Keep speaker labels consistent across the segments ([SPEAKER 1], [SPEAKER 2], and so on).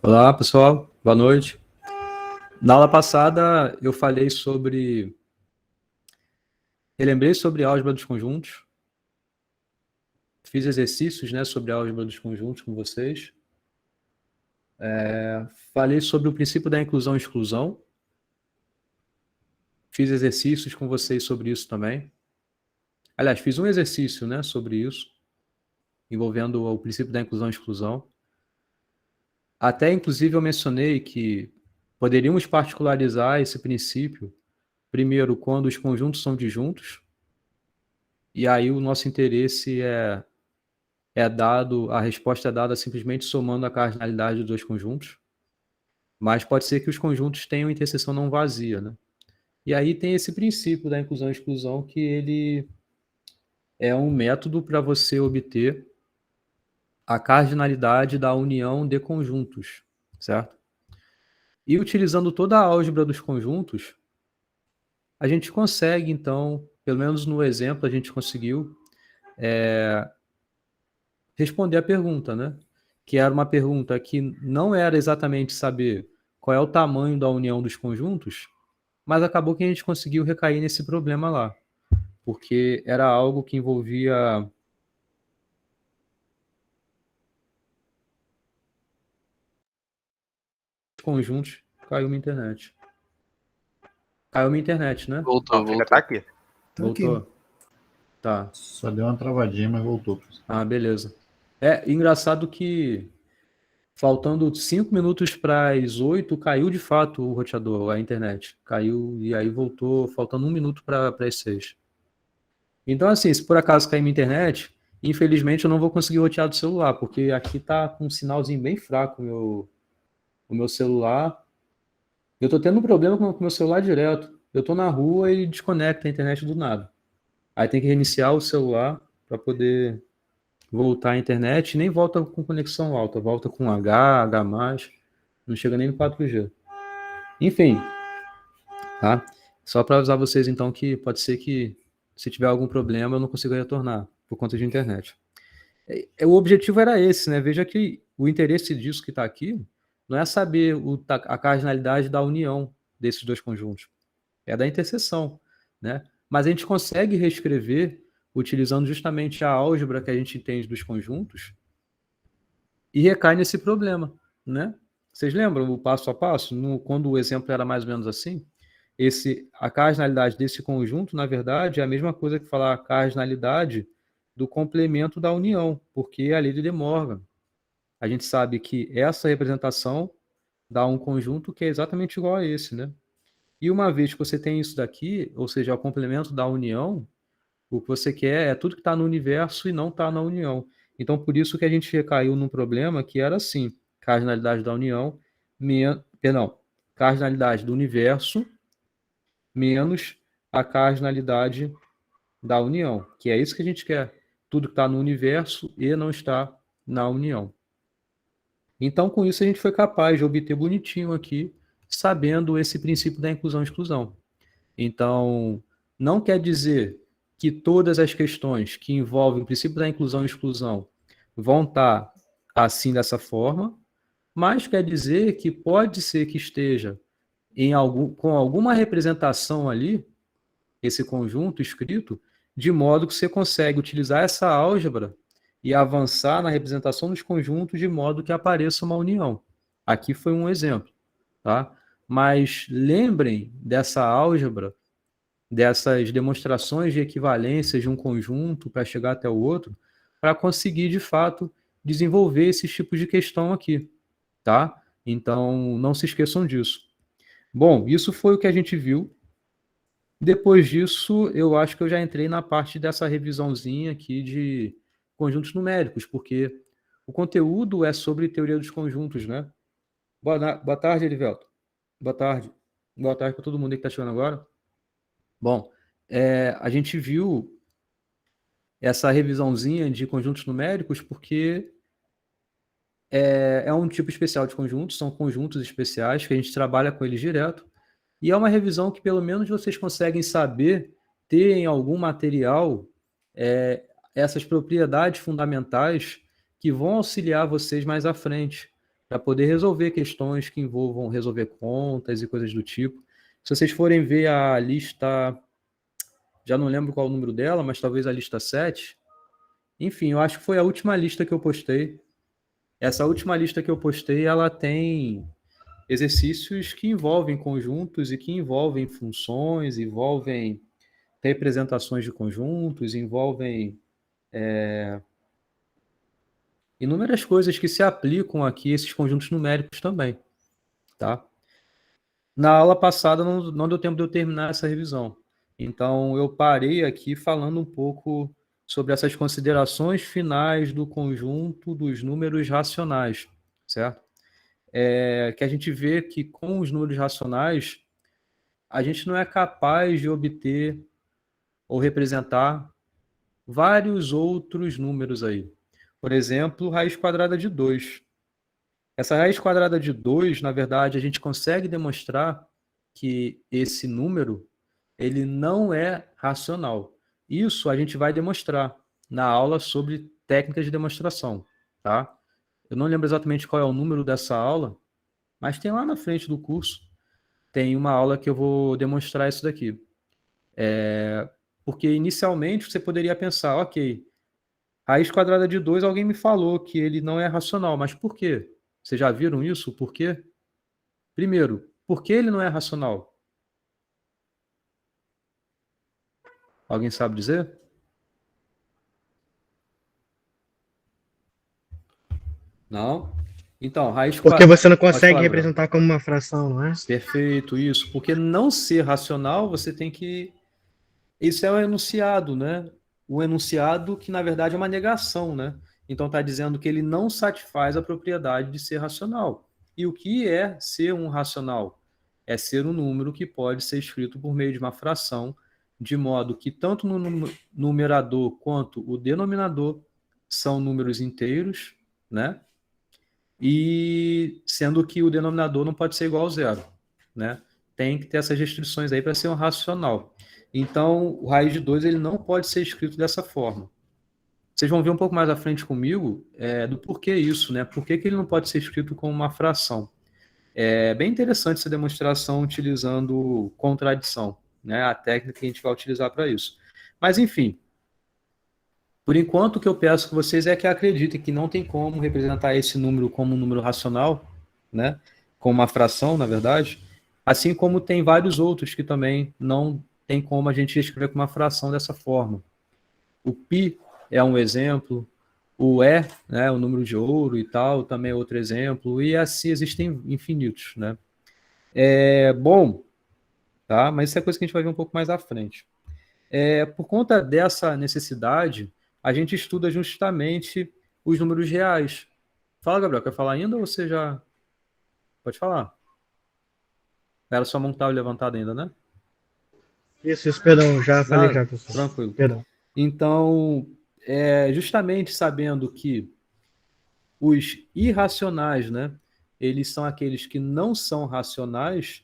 [SPEAKER 1] Olá, pessoal. Boa noite. Na aula passada, eu falei sobre... Relembrei sobre a álgebra dos conjuntos. Fiz exercícios, né, sobre a álgebra dos conjuntos com vocês. Falei sobre o princípio da inclusão e exclusão. Fiz exercícios com vocês sobre isso também. Aliás, fiz um exercício, né, sobre isso, envolvendo o princípio da inclusão e exclusão. Até, inclusive, eu mencionei que poderíamos particularizar esse princípio, primeiro, quando os conjuntos são disjuntos, e aí o nosso interesse a resposta é dada simplesmente somando a cardinalidade dos dois conjuntos, mas pode ser que os conjuntos tenham interseção não vazia, né? E aí tem esse princípio da inclusão e exclusão, que ele é um método para você obter a cardinalidade da união de conjuntos, certo? E utilizando toda a álgebra dos conjuntos, a gente consegue, então, pelo menos no exemplo, a gente conseguiu responder a pergunta, né? Que era uma pergunta que não era exatamente saber qual é o tamanho da união dos conjuntos, mas acabou que a gente conseguiu recair nesse problema lá, porque era algo que envolvia conjuntos. Caiu minha internet. Caiu minha internet, né?
[SPEAKER 2] Voltou.
[SPEAKER 3] Tá aqui.
[SPEAKER 1] Voltou?
[SPEAKER 4] Aqui.
[SPEAKER 1] Tá.
[SPEAKER 4] Só deu uma travadinha, mas voltou.
[SPEAKER 1] Ah, beleza. Engraçado que faltando 5 minutos para as 8, caiu de fato o roteador, a internet. Caiu e aí voltou, faltando 1 minuto para as 6. Então, assim, se por acaso cair minha internet, infelizmente eu não vou conseguir rotear do celular, porque aqui tá com um sinalzinho bem fraco o meu celular. Eu tô tendo um problema com o meu celular direto. Eu tô na rua e desconecta a internet do nada. Aí tem que reiniciar o celular para poder voltar à internet, e nem volta com conexão alta, volta com H+, não chega nem no 4G. Enfim, tá? Só para avisar vocês, então, que pode ser que, se tiver algum problema, eu não consiga retornar por conta de internet. O objetivo era esse, né? Veja que o interesse disso que está aqui não é saber a cardinalidade da união desses dois conjuntos, é da interseção, né? Mas a gente consegue reescrever utilizando justamente a álgebra que a gente entende dos conjuntos e recai nesse problema, né? Vocês lembram o passo a passo? Quando o exemplo era mais ou menos assim? A cardinalidade desse conjunto, na verdade, é a mesma coisa que falar a cardinalidade do complemento da união, porque é a lei de De Morgan. A gente sabe que essa representação dá um conjunto que é exatamente igual a esse, né? E uma vez que você tem isso daqui, ou seja, o complemento da união, o que você quer é tudo que está no universo e não está na união. Então, por isso que a gente recaiu num problema que era assim, cardinalidade da união, cardinalidade do universo menos a cardinalidade da união, que é isso que a gente quer. Tudo que está no universo e não está na união. Então, com isso, a gente foi capaz de obter bonitinho aqui, sabendo esse princípio da inclusão e exclusão. Então, não quer dizer que todas as questões que envolvem o princípio da inclusão e exclusão vão estar assim dessa forma, mas quer dizer que pode ser que esteja com alguma representação ali, esse conjunto escrito, de modo que você consegue utilizar essa álgebra e avançar na representação dos conjuntos de modo que apareça uma união. Aqui foi um exemplo, tá? Mas lembrem dessa álgebra, dessas demonstrações de equivalências de um conjunto para chegar até o outro, para conseguir, de fato, desenvolver esses tipos de questão aqui, tá? Então, não se esqueçam disso. Bom, isso foi o que a gente viu. Depois disso, eu acho que eu já entrei na parte dessa revisãozinha aqui de conjuntos numéricos, porque o conteúdo é sobre teoria dos conjuntos, né? Boa tarde, Erivelto. Boa tarde. Boa tarde para todo mundo aí que está chegando agora. Bom, a gente viu essa revisãozinha de conjuntos numéricos porque é um tipo especial de conjuntos, são conjuntos especiais que a gente trabalha com eles direto, e é uma revisão que pelo menos vocês conseguem saber ter em algum material essas propriedades fundamentais que vão auxiliar vocês mais à frente, para poder resolver questões que envolvam resolver contas e coisas do tipo. Se vocês forem ver a lista, já não lembro qual o número dela, mas talvez a lista 7. Enfim, eu acho que foi a última lista que eu postei. Essa última lista que eu postei, ela tem exercícios que envolvem conjuntos e que envolvem funções, envolvem representações de conjuntos, envolvem inúmeras coisas que se aplicam aqui a esses conjuntos numéricos também, tá? Na aula passada não deu tempo de eu terminar essa revisão. Então, eu parei aqui falando um pouco sobre essas considerações finais do conjunto dos números racionais, certo? Que a gente vê que com os números racionais, a gente não é capaz de obter ou representar vários outros números aí. Por exemplo, raiz quadrada de 2. Essa raiz quadrada de 2, na verdade, a gente consegue demonstrar que esse número ele não é racional. Isso a gente vai demonstrar na aula sobre técnicas de demonstração, tá? Eu não lembro exatamente qual é o número dessa aula, mas tem lá na frente do curso, tem uma aula que eu vou demonstrar isso daqui. Porque inicialmente você poderia pensar, ok, raiz quadrada de 2, alguém me falou que ele não é racional, mas por quê? Vocês já viram isso? Por quê? Primeiro, por que ele não é racional? Alguém sabe dizer? Não? Então, raiz
[SPEAKER 2] Porque
[SPEAKER 1] quadrada...
[SPEAKER 2] você não
[SPEAKER 1] Pode
[SPEAKER 2] consegue
[SPEAKER 1] falar, Gabriel.
[SPEAKER 2] representar como uma fração, não é?
[SPEAKER 1] Perfeito, isso. Porque não ser racional, você tem que... Isso é um enunciado, né? O enunciado que, na verdade, é uma negação, né? Então, está dizendo que ele não satisfaz a propriedade de ser racional. E o que é ser um racional? É ser um número que pode ser escrito por meio de uma fração, de modo que tanto no numerador quanto o denominador são números inteiros, né? E sendo que o denominador não pode ser igual a zero, né? Tem que ter essas restrições aí para ser um racional. Então, o raiz de 2 ele não pode ser escrito dessa forma. Vocês vão ver um pouco mais à frente comigo do porquê isso, né? Por que ele não pode ser escrito como uma fração? É bem interessante essa demonstração utilizando contradição, né? A técnica que a gente vai utilizar para isso. Mas, enfim, por enquanto, o que eu peço que vocês é que acreditem que não tem como representar esse número como um número racional, né? Como uma fração, na verdade, assim como tem vários outros que também não tem como a gente escrever com uma fração dessa forma. O π é um exemplo, o né, o número de ouro e tal, também é outro exemplo, e assim existem infinitos, né? Bom, tá? Mas isso é coisa que a gente vai ver um pouco mais à frente. Por conta dessa necessidade, a gente estuda justamente os números reais. Fala, Gabriel, quer falar ainda ou você já... Pode falar. Era sua mão que estava levantada ainda, né?
[SPEAKER 2] Isso, perdão, já falei
[SPEAKER 1] Ah,
[SPEAKER 2] já, professor.
[SPEAKER 1] tranquilo.
[SPEAKER 2] Perdão.
[SPEAKER 1] Então, justamente sabendo que os irracionais, né, eles são aqueles que não são racionais,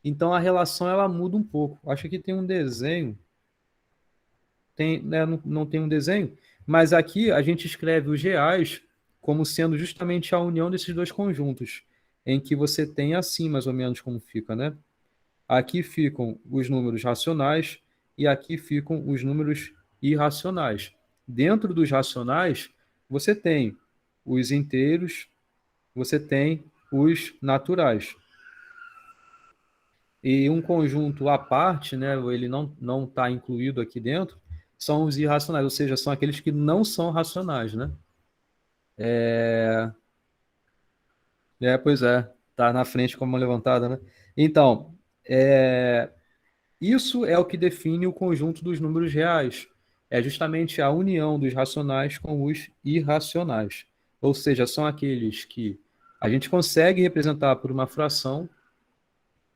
[SPEAKER 1] então a relação ela muda um pouco. Acho que tem um desenho, né, não tem um desenho, mas aqui a gente escreve os reais como sendo justamente a união desses dois conjuntos, em que você tem assim, mais ou menos como fica, né? Aqui ficam os números racionais e aqui ficam os números irracionais. Dentro dos racionais, você tem os inteiros, você tem os naturais. E um conjunto à parte, né, ele não está incluído aqui dentro, são os irracionais, ou seja, são aqueles que não são racionais, né? Pois é, tá na frente como uma levantada, né? Então, isso é o que define o conjunto dos números reais. É justamente a união dos racionais com os irracionais. Ou seja, são aqueles que a gente consegue representar por uma fração,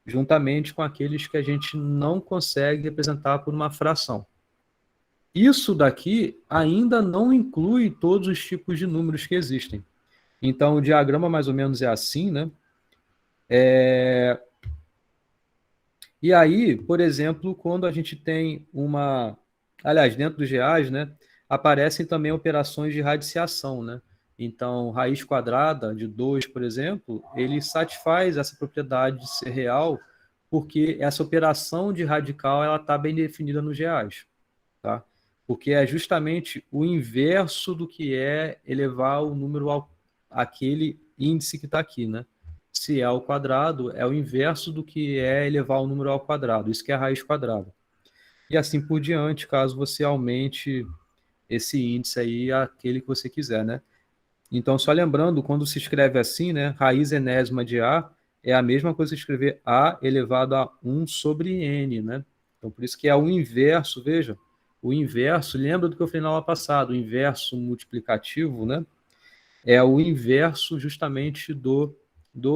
[SPEAKER 1] juntamente com aqueles que a gente não consegue representar por uma fração. Isso daqui ainda não inclui todos os tipos de números que existem. Então, o diagrama mais ou menos é assim, né? E aí, por exemplo, quando a gente tem uma... Aliás, dentro dos reais, né, aparecem também operações de radiciação, né? Então, raiz quadrada de 2, por exemplo, ele satisfaz essa propriedade de ser real, porque essa operação de radical ela está bem definida nos reais, tá? Porque é justamente o inverso do que é elevar o número àquele índice que está aqui, né? Se é ao quadrado, é o inverso do que é elevar o número ao quadrado. Isso que é a raiz quadrada. E assim por diante, caso você aumente esse índice aí àquele que você quiser, né? Então, só lembrando, quando se escreve assim, né, raiz enésima de A é a mesma coisa que escrever A elevado a 1 sobre N, né? Então, por isso que é o inverso, veja, o inverso, lembra do que eu falei na aula passada, o inverso multiplicativo, né? É o inverso justamente do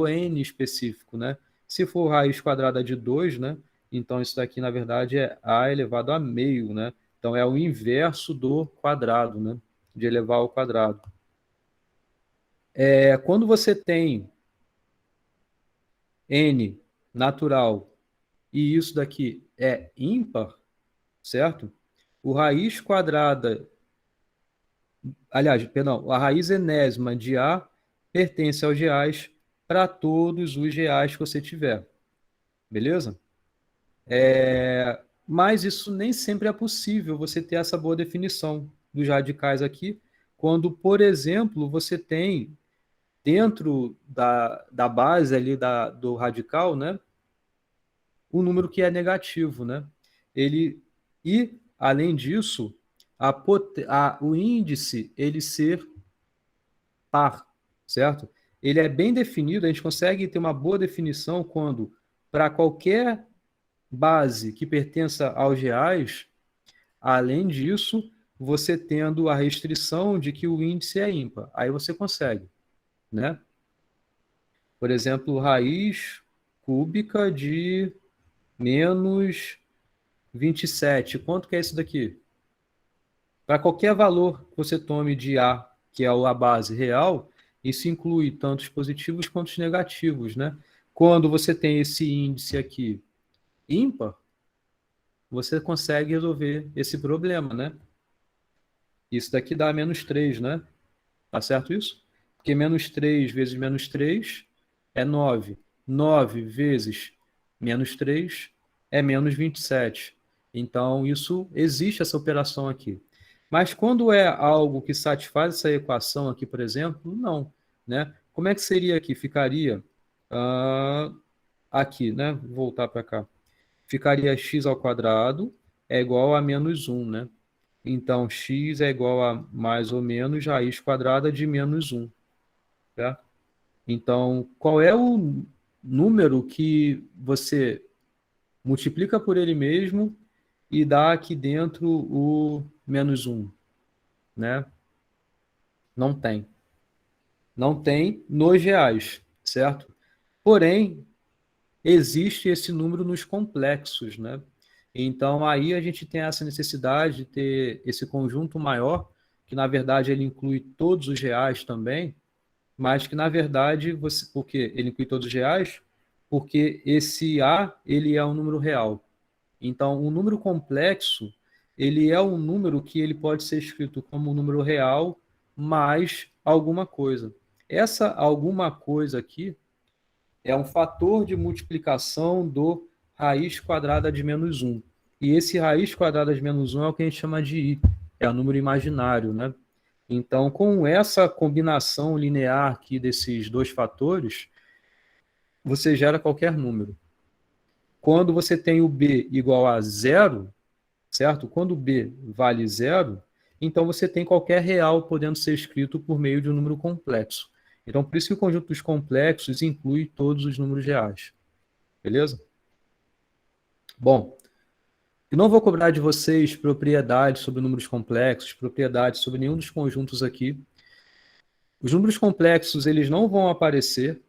[SPEAKER 1] N específico, né? Se for raiz quadrada de 2, né? Então, isso daqui, na verdade, é A elevado a meio, né? Então, é o inverso do quadrado, né? De elevar ao quadrado. Quando você tem N natural e isso daqui é ímpar, certo? O raiz quadrada, aliás, perdão, a raiz enésima de A pertence aos reais para todos os reais que você tiver, beleza? Mas isso nem sempre é possível você ter essa boa definição dos radicais aqui, quando, por exemplo, você tem dentro da base ali do radical, né, um número que é negativo, né? Além disso, o índice ele ser par, certo? Ele é bem definido, a gente consegue ter uma boa definição quando, para qualquer base que pertença aos reais, além disso, você tendo a restrição de que o índice é ímpar. Aí você consegue, né? Por exemplo, raiz cúbica de menos 27. Quanto que é isso daqui? Para qualquer valor que você tome de A, que é a base real, isso inclui tanto os positivos quanto os negativos, né? Quando você tem esse índice aqui ímpar, você consegue resolver esse problema, né? Isso daqui dá menos 3, né? Tá certo isso? Porque menos 3 vezes menos 3 é 9. 9 vezes menos 3 é menos 27. Então, isso existe essa operação aqui. Mas quando é algo que satisfaz essa equação aqui, por exemplo, não. Né? Como é que seria aqui? Ficaria aqui, né? Vou voltar para cá. Ficaria x ao quadrado é igual a menos 1, né? Então, x é igual a mais ou menos raiz quadrada de menos 1. Tá? Então, qual é o número que você multiplica por ele mesmo e dá aqui dentro o menos 1? Né? Não tem. Não tem nos reais, certo? Porém, existe esse número nos complexos, né? Então, aí a gente tem essa necessidade de ter esse conjunto maior, que na verdade ele inclui todos os reais também, mas que na verdade porque ele inclui todos os reais, porque esse A ele é um número real. Então, o número complexo ele é um número que ele pode ser escrito como um número real mais alguma coisa. Essa alguma coisa aqui é um fator de multiplicação do raiz quadrada de menos 1. E esse raiz quadrada de menos 1 é o que a gente chama de i, é o número imaginário, né? Então, com essa combinação linear aqui desses dois fatores, você gera qualquer número. Quando você tem o b igual a zero, certo? Quando b vale zero, então você tem qualquer real podendo ser escrito por meio de um número complexo. Então, por isso que o conjunto dos complexos inclui todos os números reais. Beleza? Bom, eu não vou cobrar de vocês propriedades sobre números complexos, propriedades sobre nenhum dos conjuntos aqui. Os números complexos eles não vão aparecer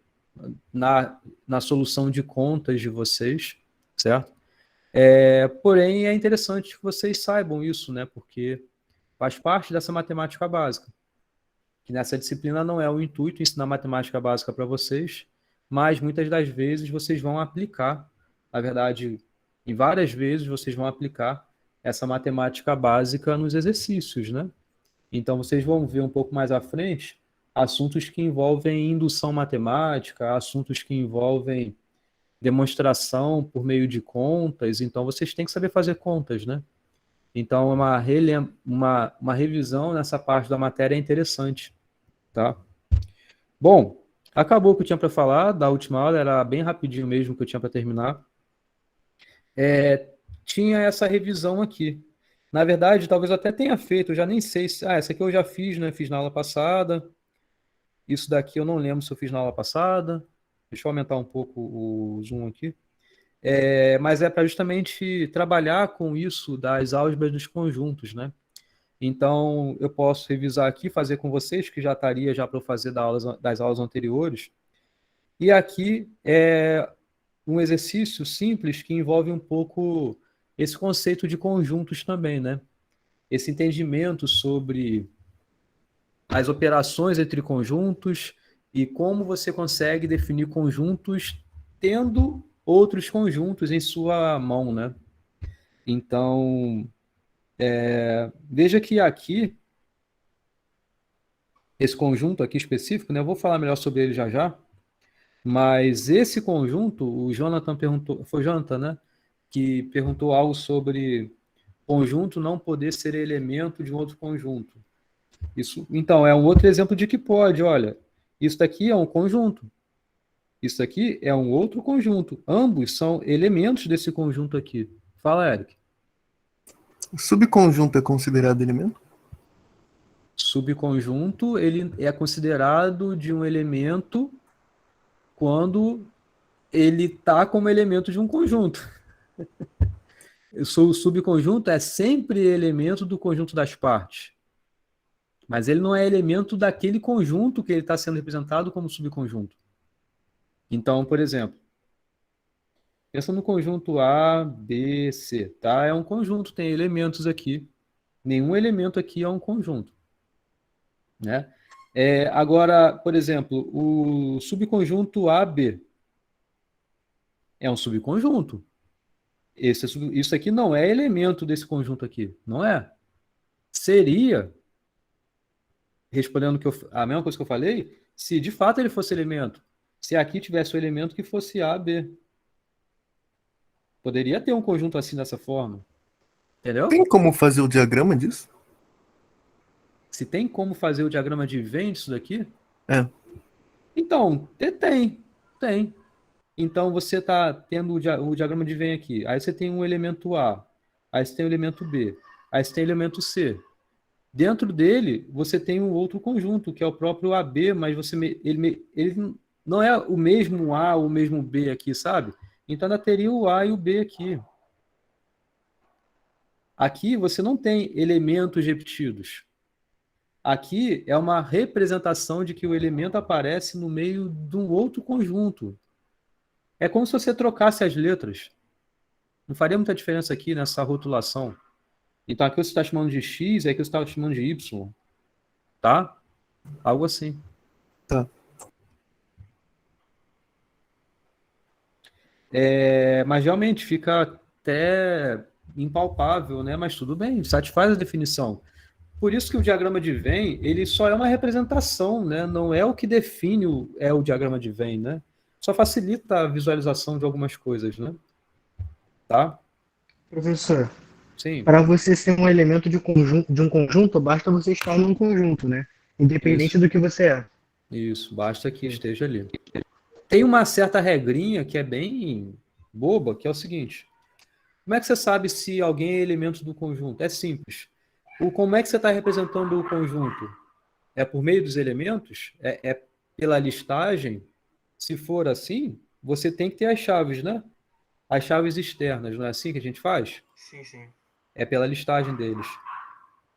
[SPEAKER 1] na solução de contas de vocês, certo? Porém, é interessante que vocês saibam isso, né? Porque faz parte dessa matemática básica. Que nessa disciplina não é o intuito ensinar matemática básica para vocês, mas muitas das vezes vocês vão aplicar, na verdade, em várias vezes vocês vão aplicar essa matemática básica nos exercícios, né? Então vocês vão ver um pouco mais à frente assuntos que envolvem indução matemática, assuntos que envolvem demonstração por meio de contas, então vocês têm que saber fazer contas, né? Então, uma revisão nessa parte da matéria é interessante, tá? Bom, acabou o que eu tinha para falar da última aula, era bem rapidinho mesmo que eu tinha para terminar. Tinha essa revisão aqui. Na verdade, talvez eu até tenha feito, eu já nem sei se... essa aqui eu já fiz, né? Fiz na aula passada. Isso daqui eu não lembro se eu fiz na aula passada. Deixa eu aumentar um pouco o zoom aqui. Mas é para justamente trabalhar com isso das álgebras dos conjuntos, né? Então, eu posso revisar aqui, fazer com vocês, que já estaria já para eu fazer das aulas anteriores. E aqui é um exercício simples que envolve um pouco esse conceito de conjuntos também, né? Esse entendimento sobre as operações entre conjuntos e como você consegue definir conjuntos tendo outros conjuntos em sua mão, né? Então, veja que aqui, esse conjunto aqui específico, né? Eu vou falar melhor sobre ele já já, mas esse conjunto, o Jonathan perguntou, foi o Jonathan, né? Que perguntou algo sobre conjunto não poder ser elemento de um outro conjunto. Isso, então, é um outro exemplo de que pode, olha, isso daqui é um conjunto, isso daqui é um outro conjunto, ambos são elementos desse conjunto aqui. Fala, Eric.
[SPEAKER 3] Subconjunto é considerado elemento?
[SPEAKER 1] Subconjunto, ele é considerado de um elemento quando ele está como elemento de um conjunto. O subconjunto é sempre elemento do conjunto das partes. Mas ele não é elemento daquele conjunto que ele está sendo representado como subconjunto. Então, por exemplo, pensa no conjunto A, B, C. Tá? É um conjunto, tem elementos aqui. Nenhum elemento aqui é um conjunto. Né? Agora, por exemplo, o subconjunto AB é um subconjunto. Isso aqui não é elemento desse conjunto aqui. Não é. Seria, respondendo a mesma coisa que eu falei, se de fato ele fosse elemento. Se aqui tivesse o elemento que fosse A, B. Poderia ter um conjunto assim dessa forma. Entendeu?
[SPEAKER 3] Tem como fazer o diagrama disso?
[SPEAKER 1] Se tem como fazer o diagrama de Venn disso daqui?
[SPEAKER 3] É.
[SPEAKER 1] Então, tem. Então, você está tendo o diagrama de Venn aqui. Aí você tem um elemento A. Aí você tem o elemento B. Aí você tem o elemento C. Dentro dele, você tem um outro conjunto, que é o próprio AB, mas ele não é o mesmo A ou o mesmo B aqui, sabe? Então, ainda teria o A e o B aqui. Aqui, você não tem elementos repetidos. Aqui é uma representação de que o elemento aparece no meio de um outro conjunto. É como se você trocasse as letras. Não faria muita diferença aqui nessa rotulação. Então aqui você está chamando de X, aqui você está chamando de Y. Tá? Algo assim.
[SPEAKER 3] Tá.
[SPEAKER 1] Mas realmente fica até impalpável, né? Mas tudo bem, satisfaz a definição. Por isso que o diagrama de Venn, ele só é uma representação, né? Não é o que define o diagrama de Venn, né? Só facilita a visualização de algumas coisas, né? Tá?
[SPEAKER 2] Professor,
[SPEAKER 1] Sim.
[SPEAKER 2] para você ser um elemento de um conjunto, basta você estar num conjunto, né? Independente
[SPEAKER 1] Isso.
[SPEAKER 2] do que você é.
[SPEAKER 1] Isso, basta que esteja ali. Tem uma certa regrinha que é bem boba, que é o seguinte. Como é que você sabe se alguém é elemento do conjunto? É simples. Como é que você está representando o conjunto? É por meio dos elementos? É pela listagem? Se for assim, você tem que ter as chaves, né? As chaves externas, não é assim que a gente faz?
[SPEAKER 2] Sim, sim.
[SPEAKER 1] É pela listagem deles.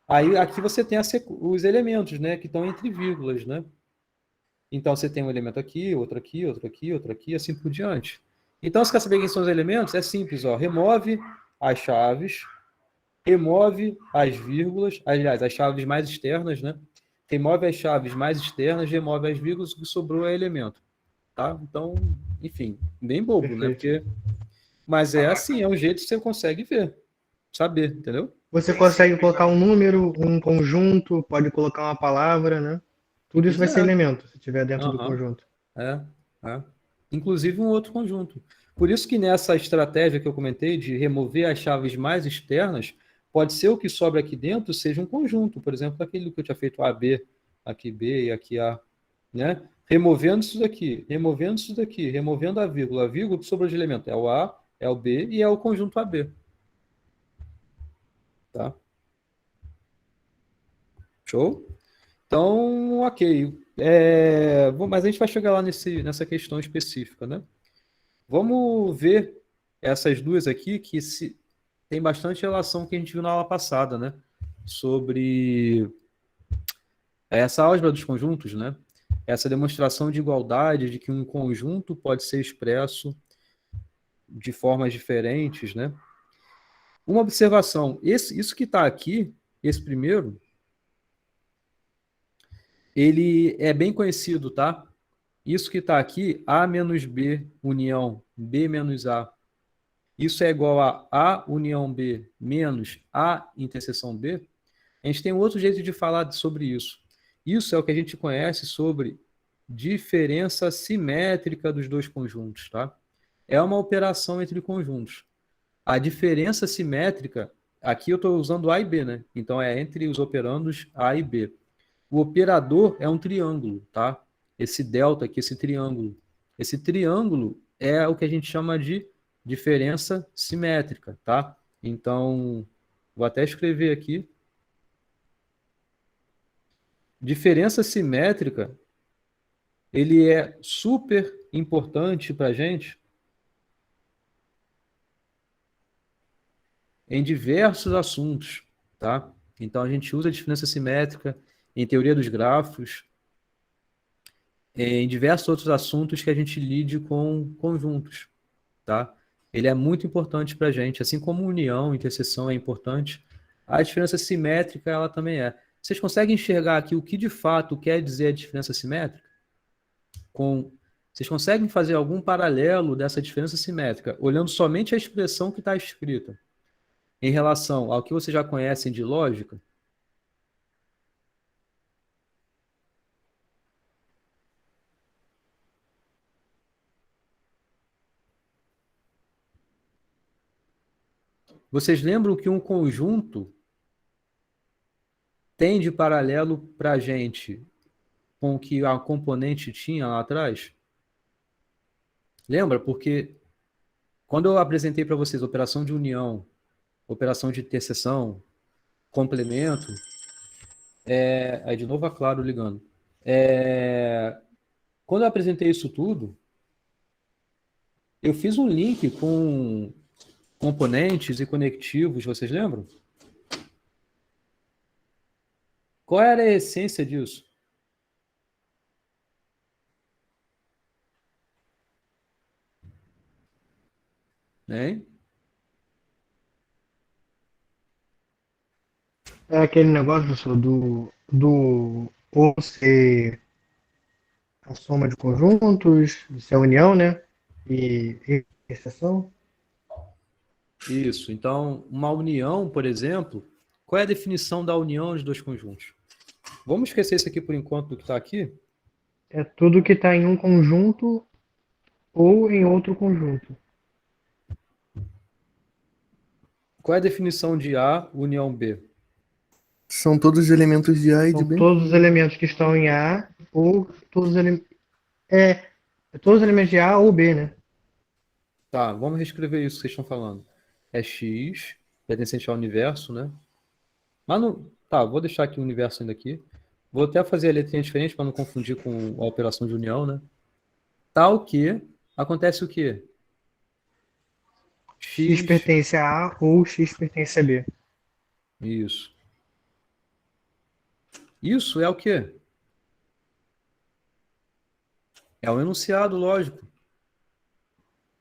[SPEAKER 1] Aí aqui você tem os elementos, né? Que estão entre vírgulas, né? Então você tem um elemento aqui, outro aqui, outro aqui, outro aqui, assim por diante. Então, se quer saber quem são os elementos, é simples, ó. Remove as chaves, remove as vírgulas, aliás, as chaves mais externas, né? Remove as chaves mais externas, remove as vírgulas, o que sobrou é elemento. Tá? Então, enfim, bem bobo,
[SPEAKER 2] Perfeito.
[SPEAKER 1] né? Mas é assim, é um jeito que você consegue ver, saber, entendeu?
[SPEAKER 2] Você consegue colocar um número, um conjunto, pode colocar uma palavra, né? Tudo isso
[SPEAKER 1] Pois
[SPEAKER 2] vai ser
[SPEAKER 1] é.
[SPEAKER 2] elemento, se estiver dentro do
[SPEAKER 1] Aham.
[SPEAKER 2] conjunto.
[SPEAKER 1] É. Inclusive um outro conjunto. Por isso que nessa estratégia que eu comentei de remover as chaves mais externas, pode ser o que sobra aqui dentro seja um conjunto. Por exemplo, aquele que eu tinha feito AB, aqui B e aqui A, né? Removendo isso daqui, removendo isso daqui, removendo a vírgula, o que sobrou de elemento é o A, é o B e é o conjunto AB. Tá? Show? Então, ok. Mas a gente vai chegar lá nessa questão específica, né? Vamos ver essas duas aqui tem bastante relação com o que a gente viu na aula passada, né? Sobre essa álgebra dos conjuntos, né? Essa demonstração de igualdade, de que um conjunto pode ser expresso de formas diferentes, né? Uma observação, isso que está aqui, esse primeiro, ele é bem conhecido, tá? Isso que está aqui, A menos B união B menos A, isso é igual a A união B menos A interseção B. A gente tem um outro jeito de falar sobre isso. Isso é o que a gente conhece sobre diferença simétrica dos dois conjuntos, tá? É uma operação entre conjuntos. A diferença simétrica, aqui eu estou usando A e B, né? Então é entre os operandos A e B. O operador é um triângulo, tá? Esse delta aqui, esse triângulo. Esse triângulo é o que a gente chama de diferença simétrica, tá? Então, vou até escrever aqui. Diferença simétrica, ele é super importante para a gente em diversos assuntos, tá? Então, a gente usa a diferença simétrica em teoria dos grafos, em diversos outros assuntos que a gente lide com conjuntos, tá? Ele é muito importante para a gente, assim como união, interseção é importante, a diferença simétrica ela também é. Vocês conseguem enxergar aqui o que de fato quer dizer a diferença simétrica? Vocês conseguem fazer algum paralelo dessa diferença simétrica, olhando somente a expressão que está escrita, em relação ao que vocês já conhecem de lógica? Vocês lembram que um conjunto tem de paralelo para a gente com o que a componente tinha lá atrás? Lembra? Porque quando eu apresentei para vocês operação de união, operação de interseção, complemento, aí de novo a Claro ligando. Quando eu apresentei isso tudo, eu fiz um link com componentes e conectivos, vocês lembram? Qual era a essência disso? Hein?
[SPEAKER 2] É aquele negócio, professor, do ou ser a soma de conjuntos, de ser a união, né? E exceção.
[SPEAKER 1] Isso. Então, uma união, por exemplo, qual é a definição da união de dois conjuntos? Vamos esquecer isso aqui por enquanto do que está aqui?
[SPEAKER 2] É tudo que está em um conjunto ou em outro conjunto.
[SPEAKER 1] Qual é a definição de A união B?
[SPEAKER 3] São todos elementos de A e de
[SPEAKER 2] São
[SPEAKER 3] B?
[SPEAKER 2] todos os elementos que estão em A ou todos os elementos. É, todos os elementos de A ou B, né?
[SPEAKER 1] Tá, vamos reescrever isso que vocês estão falando. É X, pertencente ao universo, né? Mas não. Tá, vou deixar aqui o universo ainda aqui. Vou até fazer a letrinha diferente para não confundir com a operação de união, né? Tal que acontece o quê?
[SPEAKER 2] X
[SPEAKER 1] X.
[SPEAKER 2] pertence a A ou X pertence a B.
[SPEAKER 1] Isso. Isso é o quê? É um enunciado, lógico.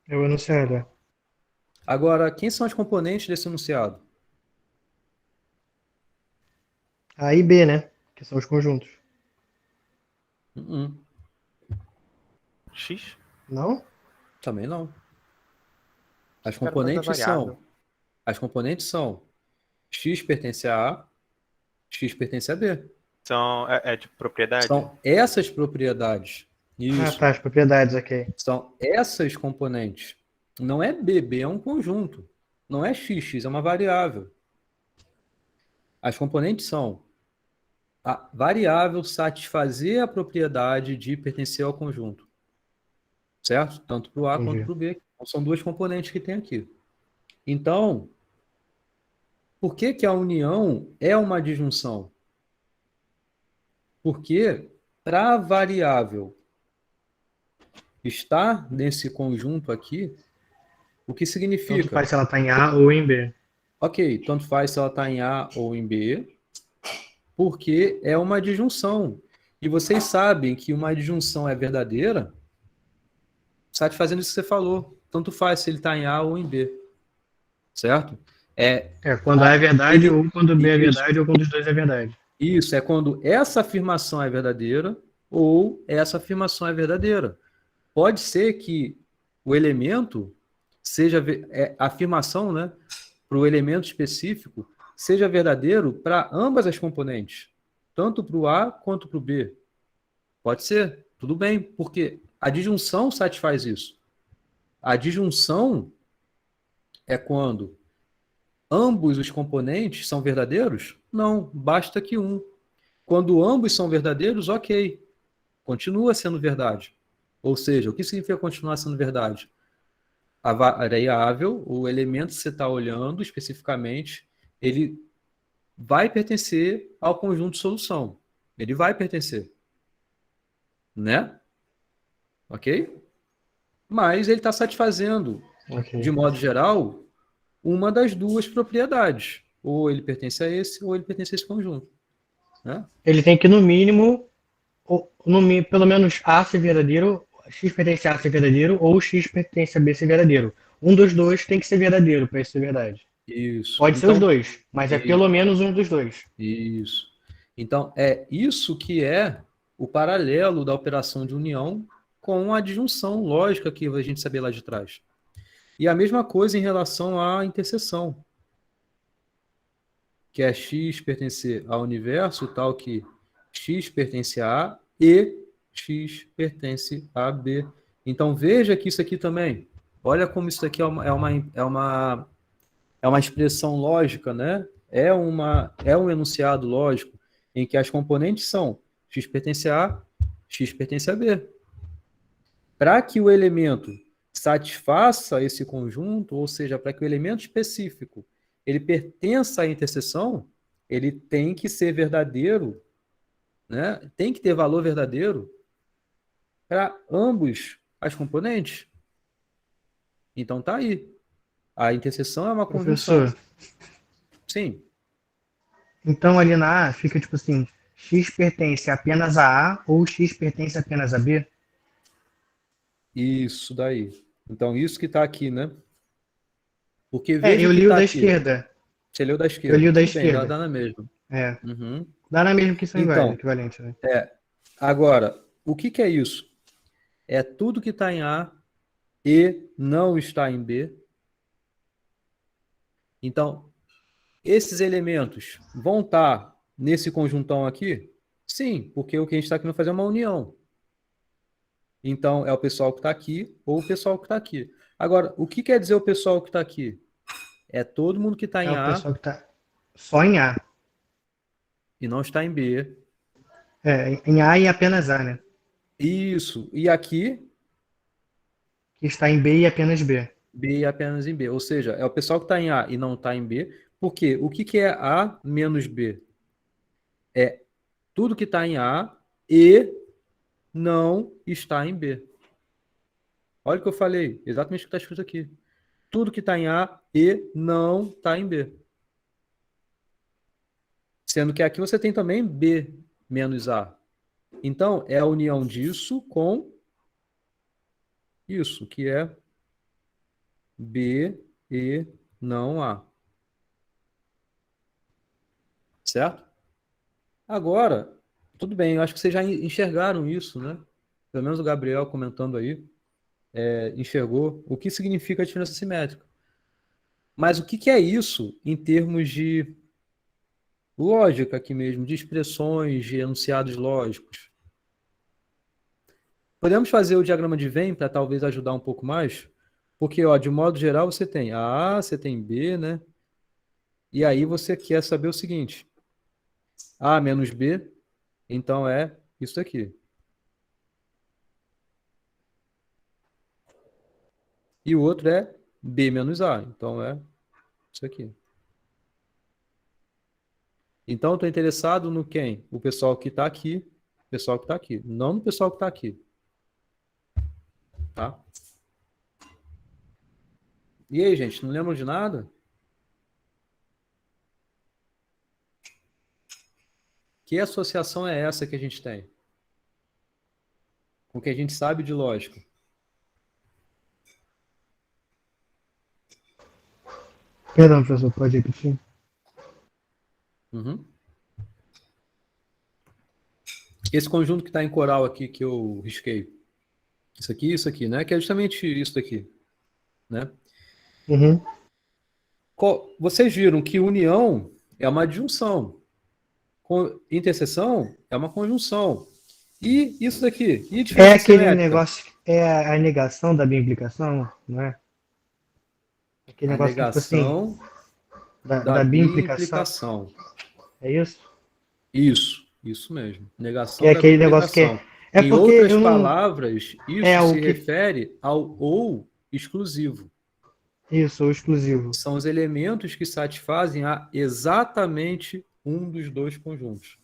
[SPEAKER 2] É o enunciado. É.
[SPEAKER 1] Agora, quem são os componentes desse enunciado?
[SPEAKER 2] A e B, né? Que são os conjuntos.
[SPEAKER 1] Uh-uh.
[SPEAKER 5] X?
[SPEAKER 2] Não?
[SPEAKER 1] Também não. As
[SPEAKER 5] Quero mais a
[SPEAKER 1] componentes
[SPEAKER 5] variável.
[SPEAKER 1] são. As componentes são X pertence a A, X pertence a B.
[SPEAKER 5] É de propriedade?
[SPEAKER 1] São essas propriedades.
[SPEAKER 2] Ah,
[SPEAKER 1] Isso.
[SPEAKER 2] tá, as propriedades, ok.
[SPEAKER 1] São essas componentes. Não é B, B é um conjunto. Não é X, X é uma variável. As componentes são a variável satisfazer a propriedade de pertencer ao conjunto. Certo? Tanto para o A quanto
[SPEAKER 2] Entendi.
[SPEAKER 1] para o B. Então, são duas componentes que tem aqui. Então, por que que a união é uma disjunção? Porque para a variável estar nesse conjunto aqui, o que
[SPEAKER 2] Tanto
[SPEAKER 1] significa?
[SPEAKER 2] faz se ela tá em A ou em B.
[SPEAKER 1] Ok, tanto faz se ela está em A ou em B, porque é uma disjunção. E vocês sabem que uma disjunção é verdadeira, satisfazendo isso que você falou. Tanto faz se ele está em A ou em B. Certo?
[SPEAKER 2] Quando A é verdade,
[SPEAKER 1] ele-
[SPEAKER 2] ou quando B é
[SPEAKER 1] isso,
[SPEAKER 2] verdade, ou quando os dois é verdade.
[SPEAKER 1] isso é quando essa afirmação é verdadeira ou essa afirmação é verdadeira. Pode ser que o elemento seja a afirmação, né, para o elemento específico seja verdadeiro para ambas as componentes, tanto para o A quanto para o B. Pode ser, tudo bem, porque a disjunção satisfaz isso. A disjunção é quando ambos os componentes são verdadeiros? Não, basta que um. Quando ambos são verdadeiros, ok, continua sendo verdade. Ou seja, o que significa continuar sendo verdade? A variável, o elemento que você está olhando especificamente, ele vai pertencer ao conjunto de solução. Ele vai pertencer. Né? Ok? Mas ele está satisfazendo, de
[SPEAKER 2] Ok.
[SPEAKER 1] modo geral, uma das duas propriedades. Ou ele pertence a esse, ou ele pertence a esse conjunto. Né?
[SPEAKER 2] Ele tem que, no mínimo, pelo menos A ser verdadeiro, X pertence a A ser verdadeiro, ou X pertence a B ser verdadeiro. Um dos dois tem que ser verdadeiro para isso ser verdade.
[SPEAKER 1] Isso.
[SPEAKER 2] Pode ser os dois, mas é pelo menos um dos dois.
[SPEAKER 1] Isso. Então, é isso que é o paralelo da operação de união com a disjunção lógica que a gente sabia lá de trás. E a mesma coisa em relação à interseção, que é X pertencer ao universo, tal que X pertence a A e X pertence a B. Então, veja que isso aqui também, olha como isso aqui é uma expressão lógica, né? É um enunciado lógico em que as componentes são X pertence a A, X pertence a B. Para que o elemento satisfaça esse conjunto, ou seja, para que o elemento específico ele pertença à interseção, ele tem que ser verdadeiro, né? Tem que ter valor verdadeiro para ambos as componentes. Então tá aí. A interseção é uma conjunção.
[SPEAKER 2] Professor,
[SPEAKER 1] Sim,
[SPEAKER 2] então ali na A fica tipo assim, X pertence apenas a A ou X pertence apenas a B?
[SPEAKER 1] isso daí. Então isso que está aqui, né? Porque veja
[SPEAKER 2] Eu
[SPEAKER 1] o que
[SPEAKER 2] li o
[SPEAKER 1] está
[SPEAKER 2] da
[SPEAKER 1] aqui.
[SPEAKER 2] esquerda.
[SPEAKER 1] Você leu da
[SPEAKER 2] Eu li
[SPEAKER 1] esquerda.
[SPEAKER 2] o da
[SPEAKER 1] Tudo bem,
[SPEAKER 2] esquerda.
[SPEAKER 1] dá na mesma.
[SPEAKER 2] É.
[SPEAKER 1] Uhum.
[SPEAKER 2] Dá na mesma que são
[SPEAKER 1] Então,
[SPEAKER 2] equivalentes, né?
[SPEAKER 1] agora, o que é isso? É tudo que está em A e não está em B. Então, esses elementos vão estar nesse conjuntão aqui? Sim, porque o que a gente está querendo fazer é uma união. Então, é o pessoal que está aqui ou o pessoal que está aqui. Agora, o que quer dizer o pessoal que está aqui? É todo mundo que está
[SPEAKER 2] É
[SPEAKER 1] em
[SPEAKER 2] o
[SPEAKER 1] A
[SPEAKER 2] pessoal que tá só em A.
[SPEAKER 1] e não está em B.
[SPEAKER 2] Em A e apenas A, né?
[SPEAKER 1] Isso. E aqui,
[SPEAKER 2] Que está em B e apenas B.
[SPEAKER 1] B e apenas em B. Ou seja, é o pessoal que está em A e não está em B. Porque o que é A menos B? É tudo que está em A e não está em B. Olha o que eu falei, exatamente o que está escrito aqui. Tudo que está em A e não está em B. Sendo que aqui você tem também B menos A. Então, é a união disso com isso, que é B e não A. Certo? Agora, tudo bem, eu acho que vocês já enxergaram isso, né? Pelo menos o Gabriel comentando aí, enxergou o que significa a diferença simétrica. Mas o que é isso em termos de lógica aqui mesmo, de expressões, de enunciados lógicos. Podemos fazer o diagrama de Venn para talvez ajudar um pouco mais? Porque, ó, de modo geral, você tem A, você tem B, né? E aí você quer saber o seguinte: A menos B, então é isso aqui. E o outro é B menos A, então é isso aqui. Então, eu estou interessado no quem? O pessoal que está aqui, o pessoal que está aqui, não no pessoal que está aqui. Tá? E aí, gente, não lembram de nada? Que associação é essa que a gente tem? Com o que a gente sabe de lógica?
[SPEAKER 2] Perdão, professor, pode repetir?
[SPEAKER 1] Uhum. Esse conjunto que está em coral aqui, que eu risquei. Isso aqui, né? Que é justamente isso daqui. Né?
[SPEAKER 2] Uhum.
[SPEAKER 1] Vocês viram que união é uma adjunção. Interseção é uma conjunção. E isso daqui? E
[SPEAKER 2] É
[SPEAKER 1] diferença
[SPEAKER 2] aquele
[SPEAKER 1] simétrica?
[SPEAKER 2] negócio, é a negação da bimplicação, não é? Aquele
[SPEAKER 1] A
[SPEAKER 2] negócio que, tipo assim,
[SPEAKER 1] negação
[SPEAKER 2] da
[SPEAKER 1] da
[SPEAKER 2] bimplicação,
[SPEAKER 1] bimplicação.
[SPEAKER 2] é isso?
[SPEAKER 1] Isso mesmo.
[SPEAKER 2] Que é
[SPEAKER 1] Negação da
[SPEAKER 2] aquele negócio que é.
[SPEAKER 1] bimplicação.
[SPEAKER 2] É
[SPEAKER 1] Em
[SPEAKER 2] porque
[SPEAKER 1] outras
[SPEAKER 2] eu não.
[SPEAKER 1] palavras,
[SPEAKER 2] É
[SPEAKER 1] isso
[SPEAKER 2] o
[SPEAKER 1] se
[SPEAKER 2] que.
[SPEAKER 1] refere ao ou exclusivo.
[SPEAKER 2] Isso, o exclusivo.
[SPEAKER 1] São os elementos que satisfazem a exatamente um dos dois conjuntos.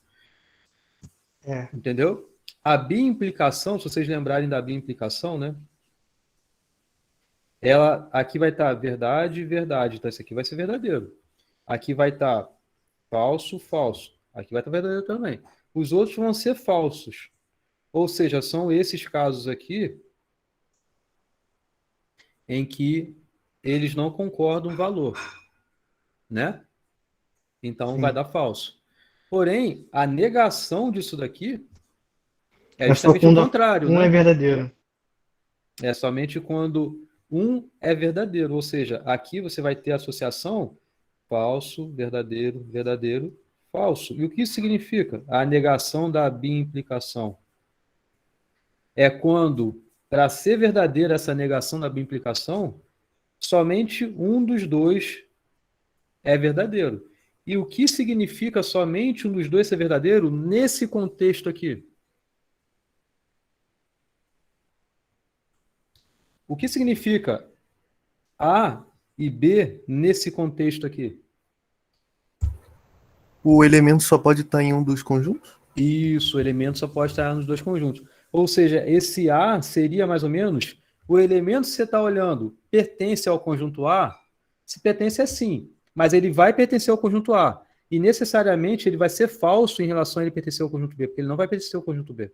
[SPEAKER 2] É.
[SPEAKER 1] Entendeu? A biimplicação, se vocês lembrarem da biimplicação, né? Ela aqui vai estar verdade e verdade. Então, isso aqui vai ser verdadeiro. Aqui vai estar falso, falso. Aqui vai estar verdadeiro também. Os outros vão ser falsos. Ou seja, são esses casos aqui em que eles não concordam o valor, né? Então vai
[SPEAKER 2] Sim.
[SPEAKER 1] dar falso. Porém, a negação disso daqui é
[SPEAKER 2] É só
[SPEAKER 1] justamente o
[SPEAKER 2] quando
[SPEAKER 1] contrário,
[SPEAKER 2] um é
[SPEAKER 1] né?
[SPEAKER 2] verdadeiro.
[SPEAKER 1] É somente quando um é verdadeiro. Ou seja, aqui você vai ter a associação falso, verdadeiro, verdadeiro, falso. E o que isso significa? A negação da biimplicação. É quando, para ser verdadeira essa negação da biimplicação, somente um dos dois é verdadeiro. E o que significa somente um dos dois ser verdadeiro nesse contexto aqui? O que significa A e B nesse contexto aqui?
[SPEAKER 3] O elemento só pode estar em um dos conjuntos?
[SPEAKER 1] Isso, o elemento só pode estar nos dois conjuntos. Ou seja, esse A seria mais ou menos o elemento que você está olhando pertence ao conjunto A? Se pertence, é sim, mas ele vai pertencer ao conjunto A. E necessariamente ele vai ser falso em relação a ele pertencer ao conjunto B, porque ele não vai pertencer ao conjunto B.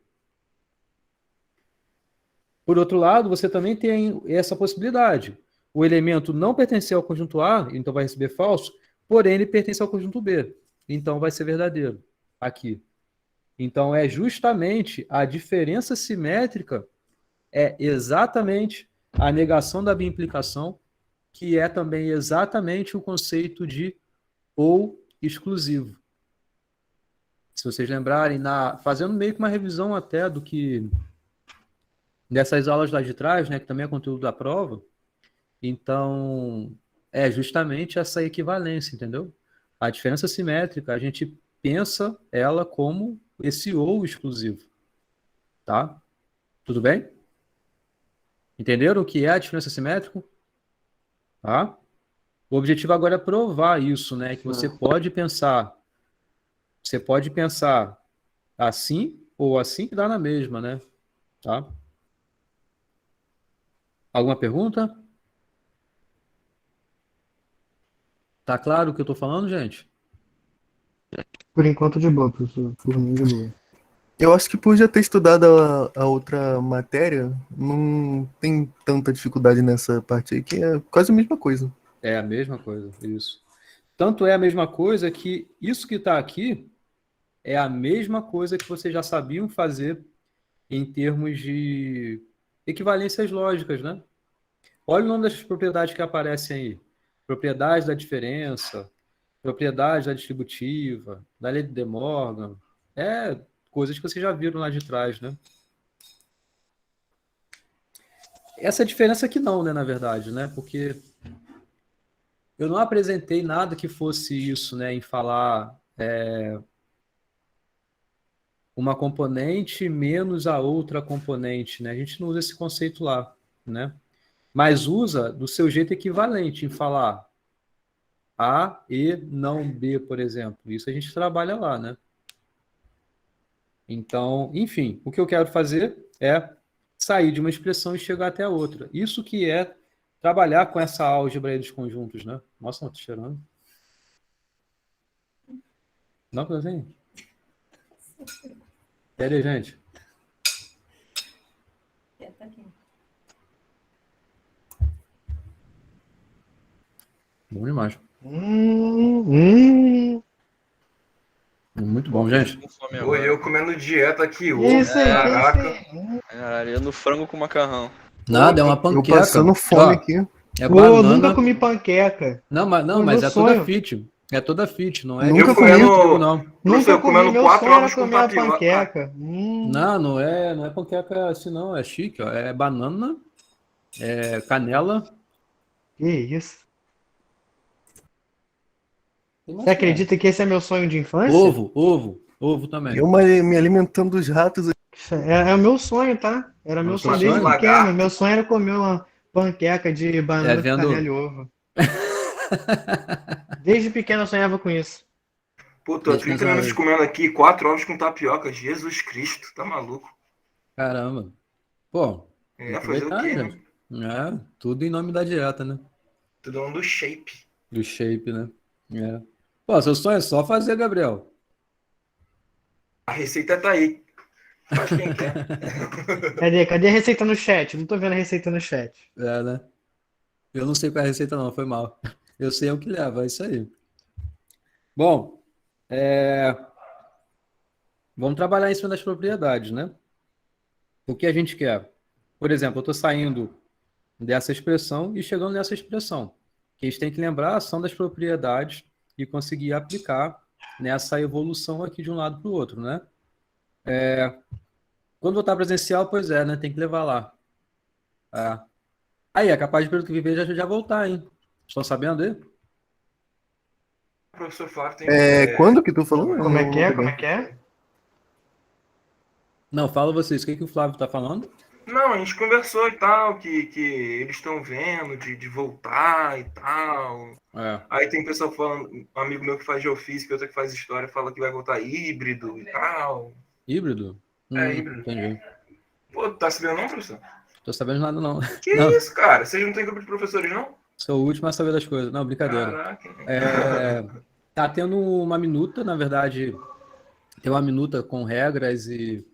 [SPEAKER 1] Por outro lado, você também tem essa possibilidade. O elemento não pertencer ao conjunto A, então vai receber falso, porém ele pertence ao conjunto B. Então vai ser verdadeiro aqui. Então é justamente a diferença simétrica, é exatamente a negação da biimplicação, que é também exatamente o conceito de ou exclusivo. Se vocês lembrarem, fazendo meio que uma revisão até do que dessas aulas lá de trás, né, que também é conteúdo da prova, então é justamente essa equivalência, entendeu? A diferença simétrica, a gente pensa ela como esse ou exclusivo, tá? Tudo bem? Entenderam o que é a diferença simétrica? Tá? O objetivo agora é provar isso, né? Que você pode pensar assim ou assim que dá na mesma, né? Tá? Alguma pergunta? Tá claro o que eu tô falando, gente?
[SPEAKER 2] Por enquanto de boa, professor. Por mim de boa.
[SPEAKER 3] Eu acho que por já ter estudado a outra matéria, não tem tanta dificuldade nessa parte aí, que é quase a mesma coisa.
[SPEAKER 1] É a mesma coisa, isso. Tanto é a mesma coisa que isso que está aqui é a mesma coisa que vocês já sabiam fazer em termos de equivalências lógicas, né? Olha o nome das propriedades que aparecem aí. Propriedade da diferença, propriedade da distributiva, da lei de De Morgan, coisas que vocês já viram lá de trás, né? Essa diferença aqui não, né, na verdade, né? Porque eu não apresentei nada que fosse isso, né, em falar uma componente menos a outra componente, né? A gente não usa esse conceito lá, né? Mas usa do seu jeito equivalente em falar A e não B, por exemplo. Isso a gente trabalha lá, né? Então, enfim, o que eu quero fazer é sair de uma expressão e chegar até a outra. Isso que é trabalhar com essa álgebra aí dos conjuntos, né? Nossa, não tô cheirando. Não, assim? Pera aí, gente. Bom demais. Muito bom, gente.
[SPEAKER 6] Com fome
[SPEAKER 7] Oi,
[SPEAKER 6] agora.
[SPEAKER 7] eu comendo dieta aqui
[SPEAKER 2] Que
[SPEAKER 7] hoje.
[SPEAKER 2] isso aí,
[SPEAKER 7] Caraca.
[SPEAKER 2] que isso aí?
[SPEAKER 6] Caralho, eu no frango com macarrão.
[SPEAKER 1] Nada, é uma
[SPEAKER 3] Eu
[SPEAKER 1] panqueca.
[SPEAKER 3] passando fome
[SPEAKER 1] Ó,
[SPEAKER 3] aqui.
[SPEAKER 1] é
[SPEAKER 2] Pô,
[SPEAKER 1] banana.
[SPEAKER 2] nunca comi panqueca.
[SPEAKER 1] Não, mas
[SPEAKER 2] Pô,
[SPEAKER 1] mas
[SPEAKER 2] meu
[SPEAKER 1] é toda
[SPEAKER 2] sonho.
[SPEAKER 1] fit. É toda fit, não é
[SPEAKER 3] Nunca
[SPEAKER 1] de
[SPEAKER 3] comi.
[SPEAKER 1] trigo, não.
[SPEAKER 2] Nunca
[SPEAKER 7] Professor,
[SPEAKER 2] comi,
[SPEAKER 7] comendo
[SPEAKER 2] meu
[SPEAKER 7] 4
[SPEAKER 2] sonho era
[SPEAKER 7] ovos com
[SPEAKER 2] comer a
[SPEAKER 7] tapioca.
[SPEAKER 2] panqueca.
[SPEAKER 1] Não é panqueca assim, não. É chique, ó. É banana, canela.
[SPEAKER 2] Que isso?
[SPEAKER 1] Tem mais
[SPEAKER 2] Você
[SPEAKER 1] o quê?
[SPEAKER 2] acredita que esse é meu sonho de infância?
[SPEAKER 1] Ovo também.
[SPEAKER 3] Eu me alimentando dos ratos.
[SPEAKER 2] É o meu sonho, tá? Era meu
[SPEAKER 1] É o seu
[SPEAKER 2] sonho desde
[SPEAKER 1] sonho?
[SPEAKER 2] pequeno.
[SPEAKER 7] Lagarto.
[SPEAKER 2] Meu sonho era comer uma panqueca de banana com
[SPEAKER 1] vendo-
[SPEAKER 2] canela e ovo. Desde pequeno eu sonhava com isso.
[SPEAKER 7] Pô, tô há 30 minutos comendo aqui 4 ovos com tapioca. Jesus Cristo, tá maluco?
[SPEAKER 1] Caramba. Pô,
[SPEAKER 7] É, fazer o quê, né?
[SPEAKER 1] Tudo em nome da dieta, né?
[SPEAKER 7] Tudo nome do shape.
[SPEAKER 1] Do shape, né? É. Pô, seu sonho é só fazer, Gabriel.
[SPEAKER 7] A receita tá aí. Faz quem quer.
[SPEAKER 2] Cadê a receita no chat? Não tô vendo a receita no chat.
[SPEAKER 1] Né? Eu não sei qual é a receita, não, foi mal. Eu sei o que leva, é isso aí. Bom, vamos trabalhar em cima das propriedades, né? O que a gente quer? Por exemplo, eu estou saindo dessa expressão e chegando nessa expressão. Que a gente tem que lembrar são das propriedades e conseguir aplicar nessa evolução aqui de um lado para o outro, né? Quando voltar presencial, pois né? Tem que levar lá. Aí, é capaz de pelo que viver já voltar, hein? Estão sabendo aí?
[SPEAKER 7] O professor Flávio tem
[SPEAKER 3] Quando que tu falou?
[SPEAKER 2] Como é que é? Como é que é?
[SPEAKER 1] Não, fala vocês, o que o Flávio está falando?
[SPEAKER 7] Não, a gente conversou e tal, que eles estão vendo de voltar e tal. Aí tem pessoal falando, um amigo meu que faz geofísica, outro que faz história, fala que vai voltar híbrido e tal.
[SPEAKER 1] Híbrido?
[SPEAKER 7] Híbrido.
[SPEAKER 1] Entendi.
[SPEAKER 7] Pô, tá sabendo não, professor?
[SPEAKER 1] Tô sabendo nada, não.
[SPEAKER 7] Que
[SPEAKER 1] Não.
[SPEAKER 7] isso, cara? Vocês não têm grupo de professores, não?
[SPEAKER 1] Sou o último a saber das coisas. Não, brincadeira.
[SPEAKER 7] Caraca.
[SPEAKER 1] Tá tendo uma minuta, na verdade, tem uma minuta com regras e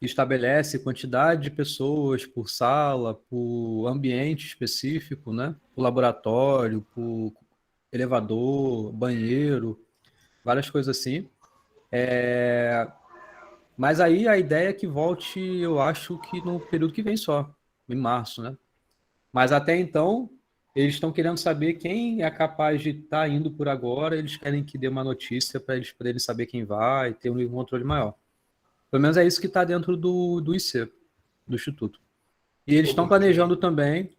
[SPEAKER 1] estabelece quantidade de pessoas por sala, por ambiente específico, né? Por laboratório, por elevador, banheiro, várias coisas assim. Mas aí a ideia é que volte, eu acho que no período que vem só, em março, né? Mas até então, eles estão querendo saber quem é capaz de estar indo por agora, eles querem que dê uma notícia para eles poderem saber quem vai, ter um controle maior. Pelo menos é isso que está dentro do IC, do Instituto. E eles estão planejando também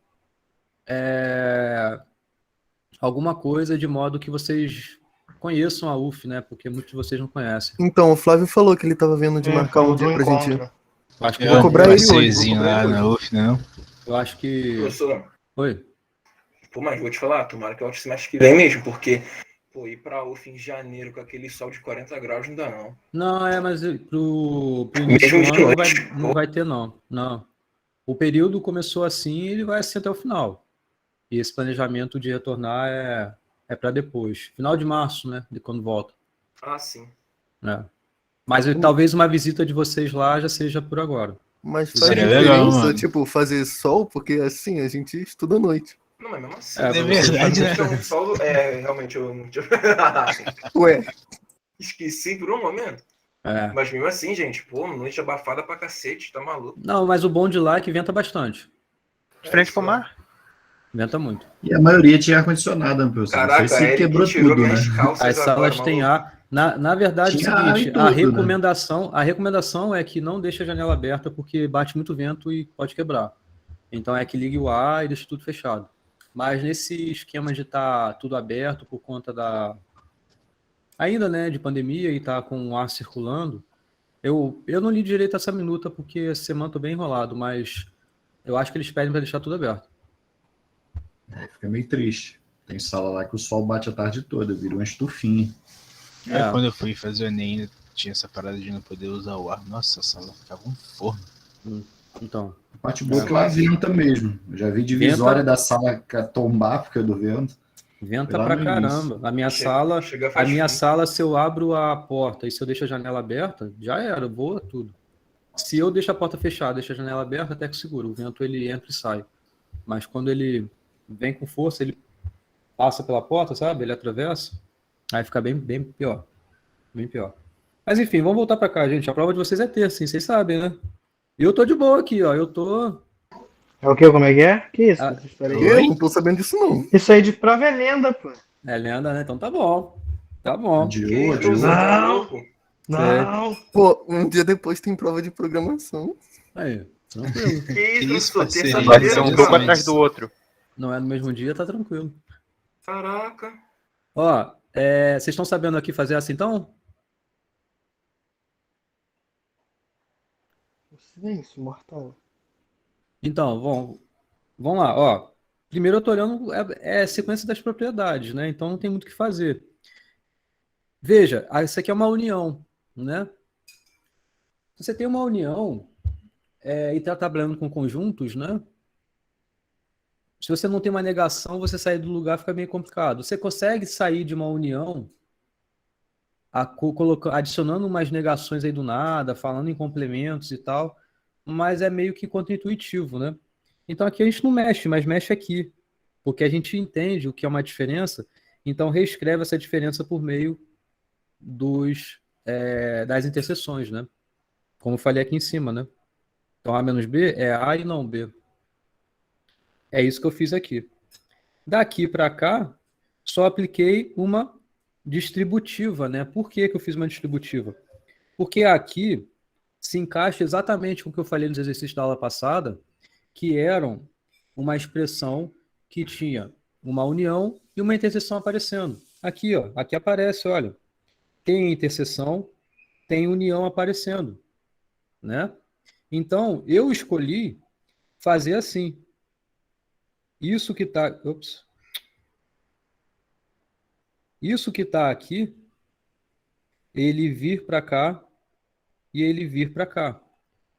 [SPEAKER 1] alguma coisa de modo que vocês conheçam a UF, né? Porque muitos de vocês não conhecem.
[SPEAKER 3] Então, o Flávio falou que ele tava vendo de marcar um dia pra gente ir.
[SPEAKER 1] Acho que
[SPEAKER 3] Vou cobrar ele hoje.
[SPEAKER 8] Passeiozinho lá na UF, não?
[SPEAKER 1] Eu acho que...
[SPEAKER 7] Professor,
[SPEAKER 1] Oi?
[SPEAKER 7] pô, mas vou te falar, tomara que eu acho semestre que vem mesmo, porque pô, ir pra UF em janeiro com aquele sol de 40 graus não dá, não.
[SPEAKER 1] Não, mas pro início
[SPEAKER 7] Mesmo
[SPEAKER 1] do
[SPEAKER 7] de
[SPEAKER 1] ano
[SPEAKER 7] noite.
[SPEAKER 1] não vai ter, não. Não. O período começou assim e ele vai assim até o final. E esse planejamento de retornar é para depois. Final de março, né? De quando volta.
[SPEAKER 7] Ah, sim.
[SPEAKER 1] Mas talvez uma visita de vocês lá já seja por agora.
[SPEAKER 3] Mas faz
[SPEAKER 8] Seria
[SPEAKER 3] diferença,
[SPEAKER 8] legal, mano.
[SPEAKER 3] tipo, fazer sol, porque assim a gente estuda à noite.
[SPEAKER 7] Não, mas mesmo assim.
[SPEAKER 1] É
[SPEAKER 8] verdade, né?
[SPEAKER 7] Então, solo, realmente eu não tinha...
[SPEAKER 3] Ué,
[SPEAKER 7] Esqueci por um momento. Mas mesmo assim, gente, pô, noite abafada pra cacete, tá maluco.
[SPEAKER 1] Não, mas o bom de lá é que venta bastante.
[SPEAKER 5] De frente pro mar?
[SPEAKER 1] Venta muito.
[SPEAKER 4] E a maioria tinha ar-condicionado, né, professor? Não sei
[SPEAKER 7] Caraca,
[SPEAKER 4] se
[SPEAKER 7] ele
[SPEAKER 4] quebrou
[SPEAKER 7] que tirou
[SPEAKER 4] tudo, né?
[SPEAKER 7] minhas calças
[SPEAKER 1] As
[SPEAKER 7] agora,
[SPEAKER 1] salas têm
[SPEAKER 7] maluco.
[SPEAKER 1] ar. Na verdade, é o
[SPEAKER 4] Tinha ar
[SPEAKER 1] seguinte,
[SPEAKER 4] e tudo, né?
[SPEAKER 1] a recomendação é que não deixe a janela aberta porque bate muito vento e pode quebrar. Então é que ligue o ar e deixe tudo fechado. Mas nesse esquema de estar tudo aberto por conta ainda, né, de pandemia e tá com o ar circulando, eu não li direito essa minuta porque essa semana tô bem enrolado, mas eu acho que eles pedem para deixar tudo aberto.
[SPEAKER 4] Fica meio triste. Tem sala lá que o sol bate a tarde toda, vira uma estufinha.
[SPEAKER 8] Quando eu fui fazer o Enem, tinha essa parada de não poder usar o ar. Nossa, a sala ficava um forno.
[SPEAKER 1] Então.
[SPEAKER 4] A parte boa é que ela venta mesmo. Eu já vi divisória da sala tombar por causa do vento.
[SPEAKER 1] Venta
[SPEAKER 4] Lá
[SPEAKER 1] pra
[SPEAKER 4] no
[SPEAKER 1] caramba. A minha sala, se eu abro a porta e se eu deixo a janela aberta, já era, voa tudo. Se eu deixo a porta fechada, deixo a janela aberta, até que seguro. O vento ele entra e sai. Mas quando ele vem com força, ele passa pela porta, sabe? Ele atravessa, aí fica bem pior. Bem pior. Mas enfim, vamos voltar pra cá, gente. A prova de vocês é terça, sim, vocês sabem, né? E eu tô de boa aqui, ó. Eu tô.
[SPEAKER 2] É o que? Como é que é? Que isso? Essa história aí?
[SPEAKER 3] Eu não tô sabendo disso, não.
[SPEAKER 2] Isso aí de prova é lenda, pô.
[SPEAKER 1] É lenda, né? Então tá bom. Tá bom.
[SPEAKER 4] Adiou.
[SPEAKER 2] Não! Não!
[SPEAKER 3] Pô, um dia depois tem prova de programação.
[SPEAKER 1] Aí, tranquilo.
[SPEAKER 7] Que isso,
[SPEAKER 8] Isso,
[SPEAKER 7] professor?
[SPEAKER 8] parceria.
[SPEAKER 5] Vai ser um
[SPEAKER 8] Exatamente.
[SPEAKER 5] grupo atrás do outro.
[SPEAKER 1] Não é no mesmo dia, tá tranquilo.
[SPEAKER 7] Caraca.
[SPEAKER 1] Ó, vocês estão sabendo aqui fazer essa então?
[SPEAKER 2] Silêncio, mortal.
[SPEAKER 1] Então, vamos lá, ó. Primeiro eu tô olhando a sequência das propriedades, né? Então não tem muito o que fazer. Veja, isso aqui é uma união, né? Se você tem uma união e está trabalhando com conjuntos, né? Se você não tem uma negação, você sair do lugar fica meio complicado. Você consegue sair de uma união adicionando umas negações aí do nada, falando em complementos e tal, mas é meio que contra-intuitivo, né? Então aqui a gente não mexe, mas mexe aqui, porque a gente entende o que é uma diferença, então reescreve essa diferença por meio das interseções, né? Como eu falei aqui em cima, né? Então A menos B é A e não B. É isso que eu fiz aqui. Daqui para cá, só apliquei uma distributiva, né? Por que eu fiz uma distributiva? Porque aqui se encaixa exatamente com o que eu falei nos exercícios da aula passada, que eram uma expressão que tinha uma união e uma interseção aparecendo. Aqui, ó, aqui aparece, olha, tem interseção, tem união aparecendo, né? Então, eu escolhi fazer assim. Isso que está... Isso que está aqui, ele vir para cá e ele vir para cá.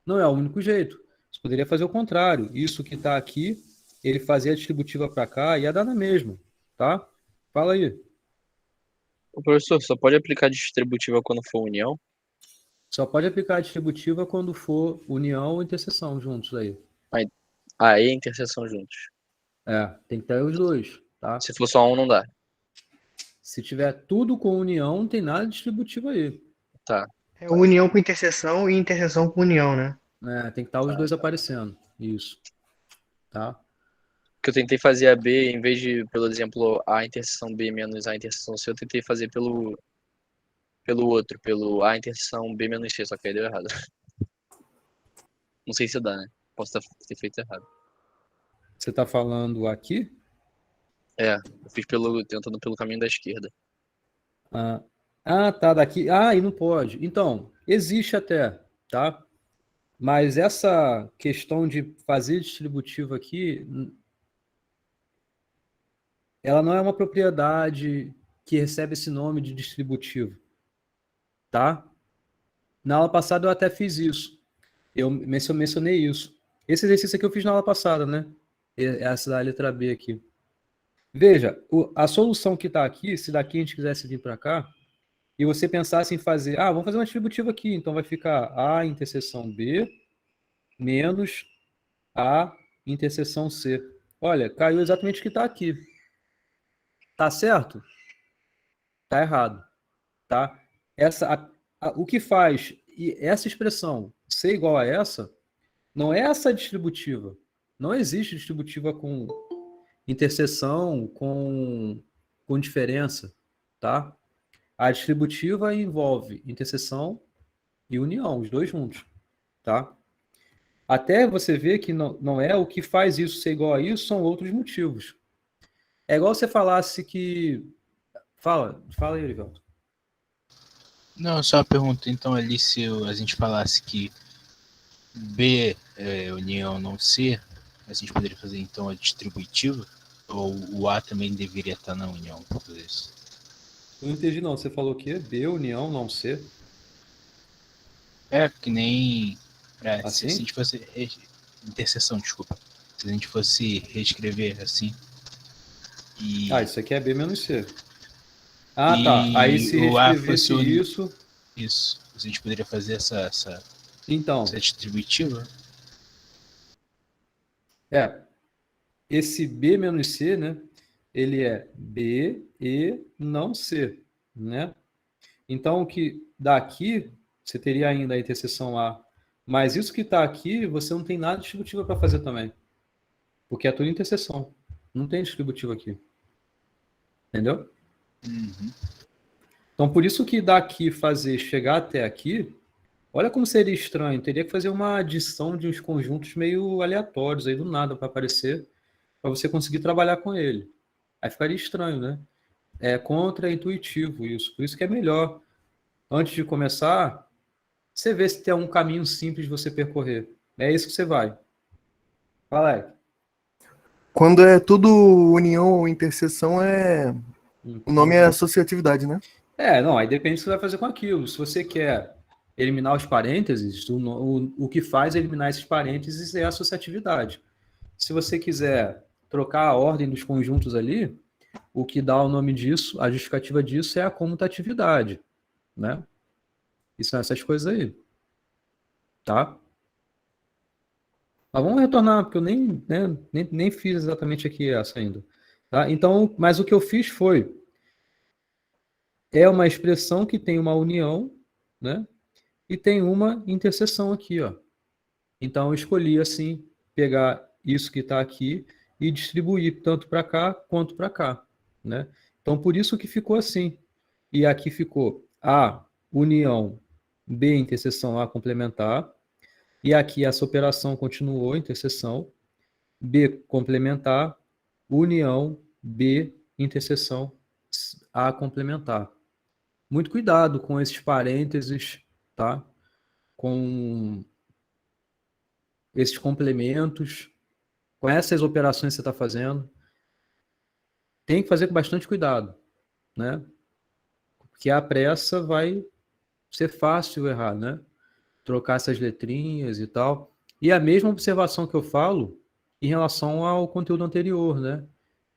[SPEAKER 1] Não é o único jeito. Você poderia fazer o contrário. Isso que está aqui, ele fazia a distributiva para cá e ia dar na mesma, tá? Fala aí.
[SPEAKER 6] O professor só pode aplicar distributiva quando for união?
[SPEAKER 1] Só pode aplicar a distributiva quando for união ou interseção juntos aí.
[SPEAKER 6] Aí interseção juntos.
[SPEAKER 1] Tem que ter os dois, tá?
[SPEAKER 6] Se for só um, não dá.
[SPEAKER 1] Se tiver tudo com união, não tem nada de distributivo aí.
[SPEAKER 6] Tá.
[SPEAKER 2] É união com interseção e interseção com união, né?
[SPEAKER 1] Tem que estar os dois aparecendo. Isso. Tá?
[SPEAKER 6] Que eu tentei fazer a B, em vez de, pelo exemplo, A interseção B menos A interseção C, eu tentei fazer pelo outro, pelo A interseção B menos C, só que aí deu errado. Não sei se dá, né? Posso ter feito errado.
[SPEAKER 1] Você está falando aqui?
[SPEAKER 6] Eu fiz tentando pelo caminho da esquerda.
[SPEAKER 1] Tá, daqui. E não pode. Então, existe até, tá? Mas essa questão de fazer distributivo aqui, ela não é uma propriedade que recebe esse nome de distributivo, tá? Na aula passada eu até fiz isso. Eu mencionei isso. Esse exercício aqui eu fiz na aula passada, né? Essa da letra B aqui. Veja, a solução que está aqui, se daqui a gente quisesse vir para cá, e você pensasse em fazer, vamos fazer uma distributiva aqui, então vai ficar A interseção B menos A interseção C. Olha, caiu exatamente o que está aqui. Tá certo? Tá errado. Tá? O que faz essa expressão ser igual a essa, não é essa distributiva. Não existe distributiva com interseção com diferença, tá? A distributiva envolve interseção e união, os dois juntos, tá? Até você ver que não é o que faz isso ser igual a isso, são outros motivos. É igual você falasse que... Fala aí, Erivelto.
[SPEAKER 8] Não, só uma pergunta, então, ali, se a gente falasse que B é união não C, a gente poderia fazer, então, a distributiva? Ou o A também deveria estar na união para fazer isso?
[SPEAKER 1] Eu não entendi, não. Você falou o quê? B, união, não C?
[SPEAKER 8] É, que nem...
[SPEAKER 1] Assim?
[SPEAKER 8] Se a gente fosse... Interseção, desculpa. Se a gente fosse reescrever assim...
[SPEAKER 1] Isso aqui é B menos C. Tá. Aí se
[SPEAKER 8] o A
[SPEAKER 1] reescrevesse
[SPEAKER 8] fosse
[SPEAKER 1] isso...
[SPEAKER 8] Isso. A gente poderia fazer essa
[SPEAKER 1] Então...
[SPEAKER 8] essa distributiva?
[SPEAKER 1] Esse B menos C, né? Ele é B e não C, né? Então, o que daqui, você teria ainda a interseção A. Mas isso que está aqui, você não tem nada distributiva para fazer também. Porque é tudo interseção. Não tem distributivo aqui. Entendeu?
[SPEAKER 8] Uhum.
[SPEAKER 1] Então, por isso que daqui chegar até aqui, olha como seria estranho. Teria que fazer uma adição de uns conjuntos meio aleatórios aí do nada para aparecer, para você conseguir trabalhar com ele. Aí ficaria estranho, né? É contra-intuitivo isso. Por isso que é melhor, antes de começar, você vê se tem um caminho simples de você percorrer. É isso que você vai. Fala aí.
[SPEAKER 3] Quando é tudo união ou interseção, o nome é associatividade, né?
[SPEAKER 1] Não, aí depende do que você vai fazer com aquilo. Se você quer eliminar os parênteses, o que faz eliminar esses parênteses é a associatividade. Se você quiser trocar a ordem dos conjuntos ali, o que dá o nome disso, a justificativa disso é a comutatividade, né? E são essas coisas aí, tá? Mas vamos retornar, porque eu nem fiz exatamente aqui essa ainda. Tá? Então, mas o que eu fiz foi... É uma expressão que tem uma união, né? E tem uma interseção aqui, ó. Então, eu escolhi, assim, pegar isso que está aqui e distribuir tanto para cá quanto para cá, né? Então, por isso que ficou assim. E aqui ficou A, união, B, interseção A complementar. E aqui essa operação continuou, interseção, B complementar, união, B, interseção A complementar. Muito cuidado com esses parênteses, tá? Com esses complementos, com essas operações que você está fazendo. Tem que fazer com bastante cuidado, né? Porque a pressa vai ser fácil errar, né? Trocar essas letrinhas e tal. E a mesma observação que eu falo em relação ao conteúdo anterior, né?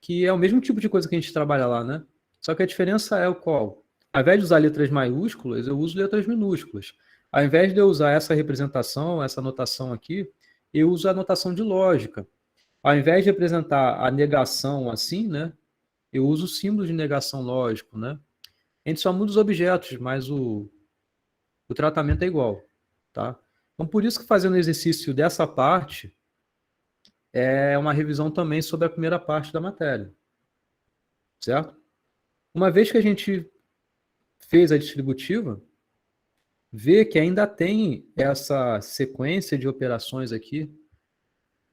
[SPEAKER 1] Que é o mesmo tipo de coisa que a gente trabalha lá, né? Só que a diferença é o qual? Ao invés de usar letras maiúsculas, eu uso letras minúsculas. Ao invés de eu usar essa representação, essa notação aqui, eu uso a notação de lógica. Ao invés de representar a negação assim, né? Eu uso o símbolo de negação lógico, né? A gente só muda os objetos, mas o tratamento é igual, tá? Então, por isso que fazendo o exercício dessa parte é uma revisão também sobre a primeira parte da matéria, certo? Uma vez que a gente fez a distributiva, vê que ainda tem essa sequência de operações aqui,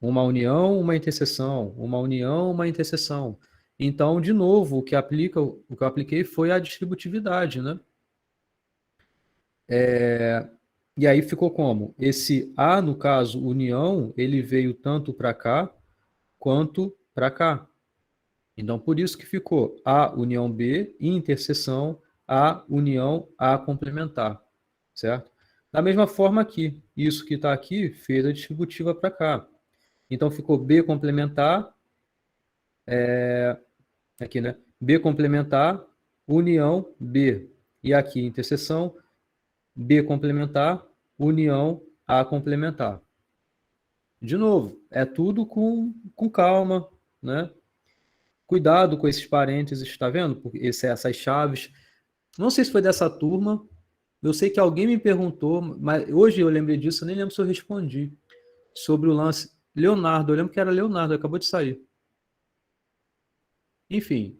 [SPEAKER 1] uma união, uma interseção, uma união, uma interseção. Então, de novo, o que eu apliquei foi a distributividade, né? E aí ficou como? Esse A, no caso, união, ele veio tanto para cá quanto para cá. Então, por isso que ficou A união B, interseção, A união A complementar, certo? Da mesma forma aqui, isso que está aqui fez a distributiva para cá. Então, ficou B complementar, aqui, né? B complementar, união B. E aqui, interseção, B complementar, união A complementar. De novo, é tudo com calma, né? Cuidado com esses parênteses, está vendo? Porque essas chaves. Não sei se foi dessa turma. Eu sei que alguém me perguntou, mas hoje eu lembrei disso, eu nem lembro se eu respondi. Sobre o lance. Leonardo, eu lembro que era Leonardo, acabou de sair. Enfim,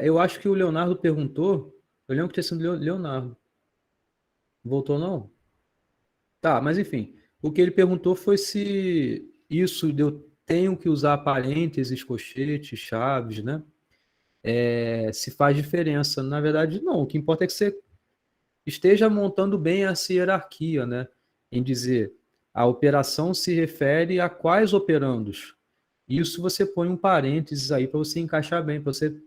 [SPEAKER 1] eu acho que o Leonardo perguntou, eu lembro que tinha sido Leonardo. Voltou não? Tá, mas enfim, o que ele perguntou foi se isso eu tenho que usar parênteses, colchetes, chaves, né? Se faz diferença. Na verdade, não. O que importa é que você esteja montando bem essa hierarquia, né? Em dizer, a operação se refere a quais operandos. Isso você põe um parênteses aí para você encaixar bem, para você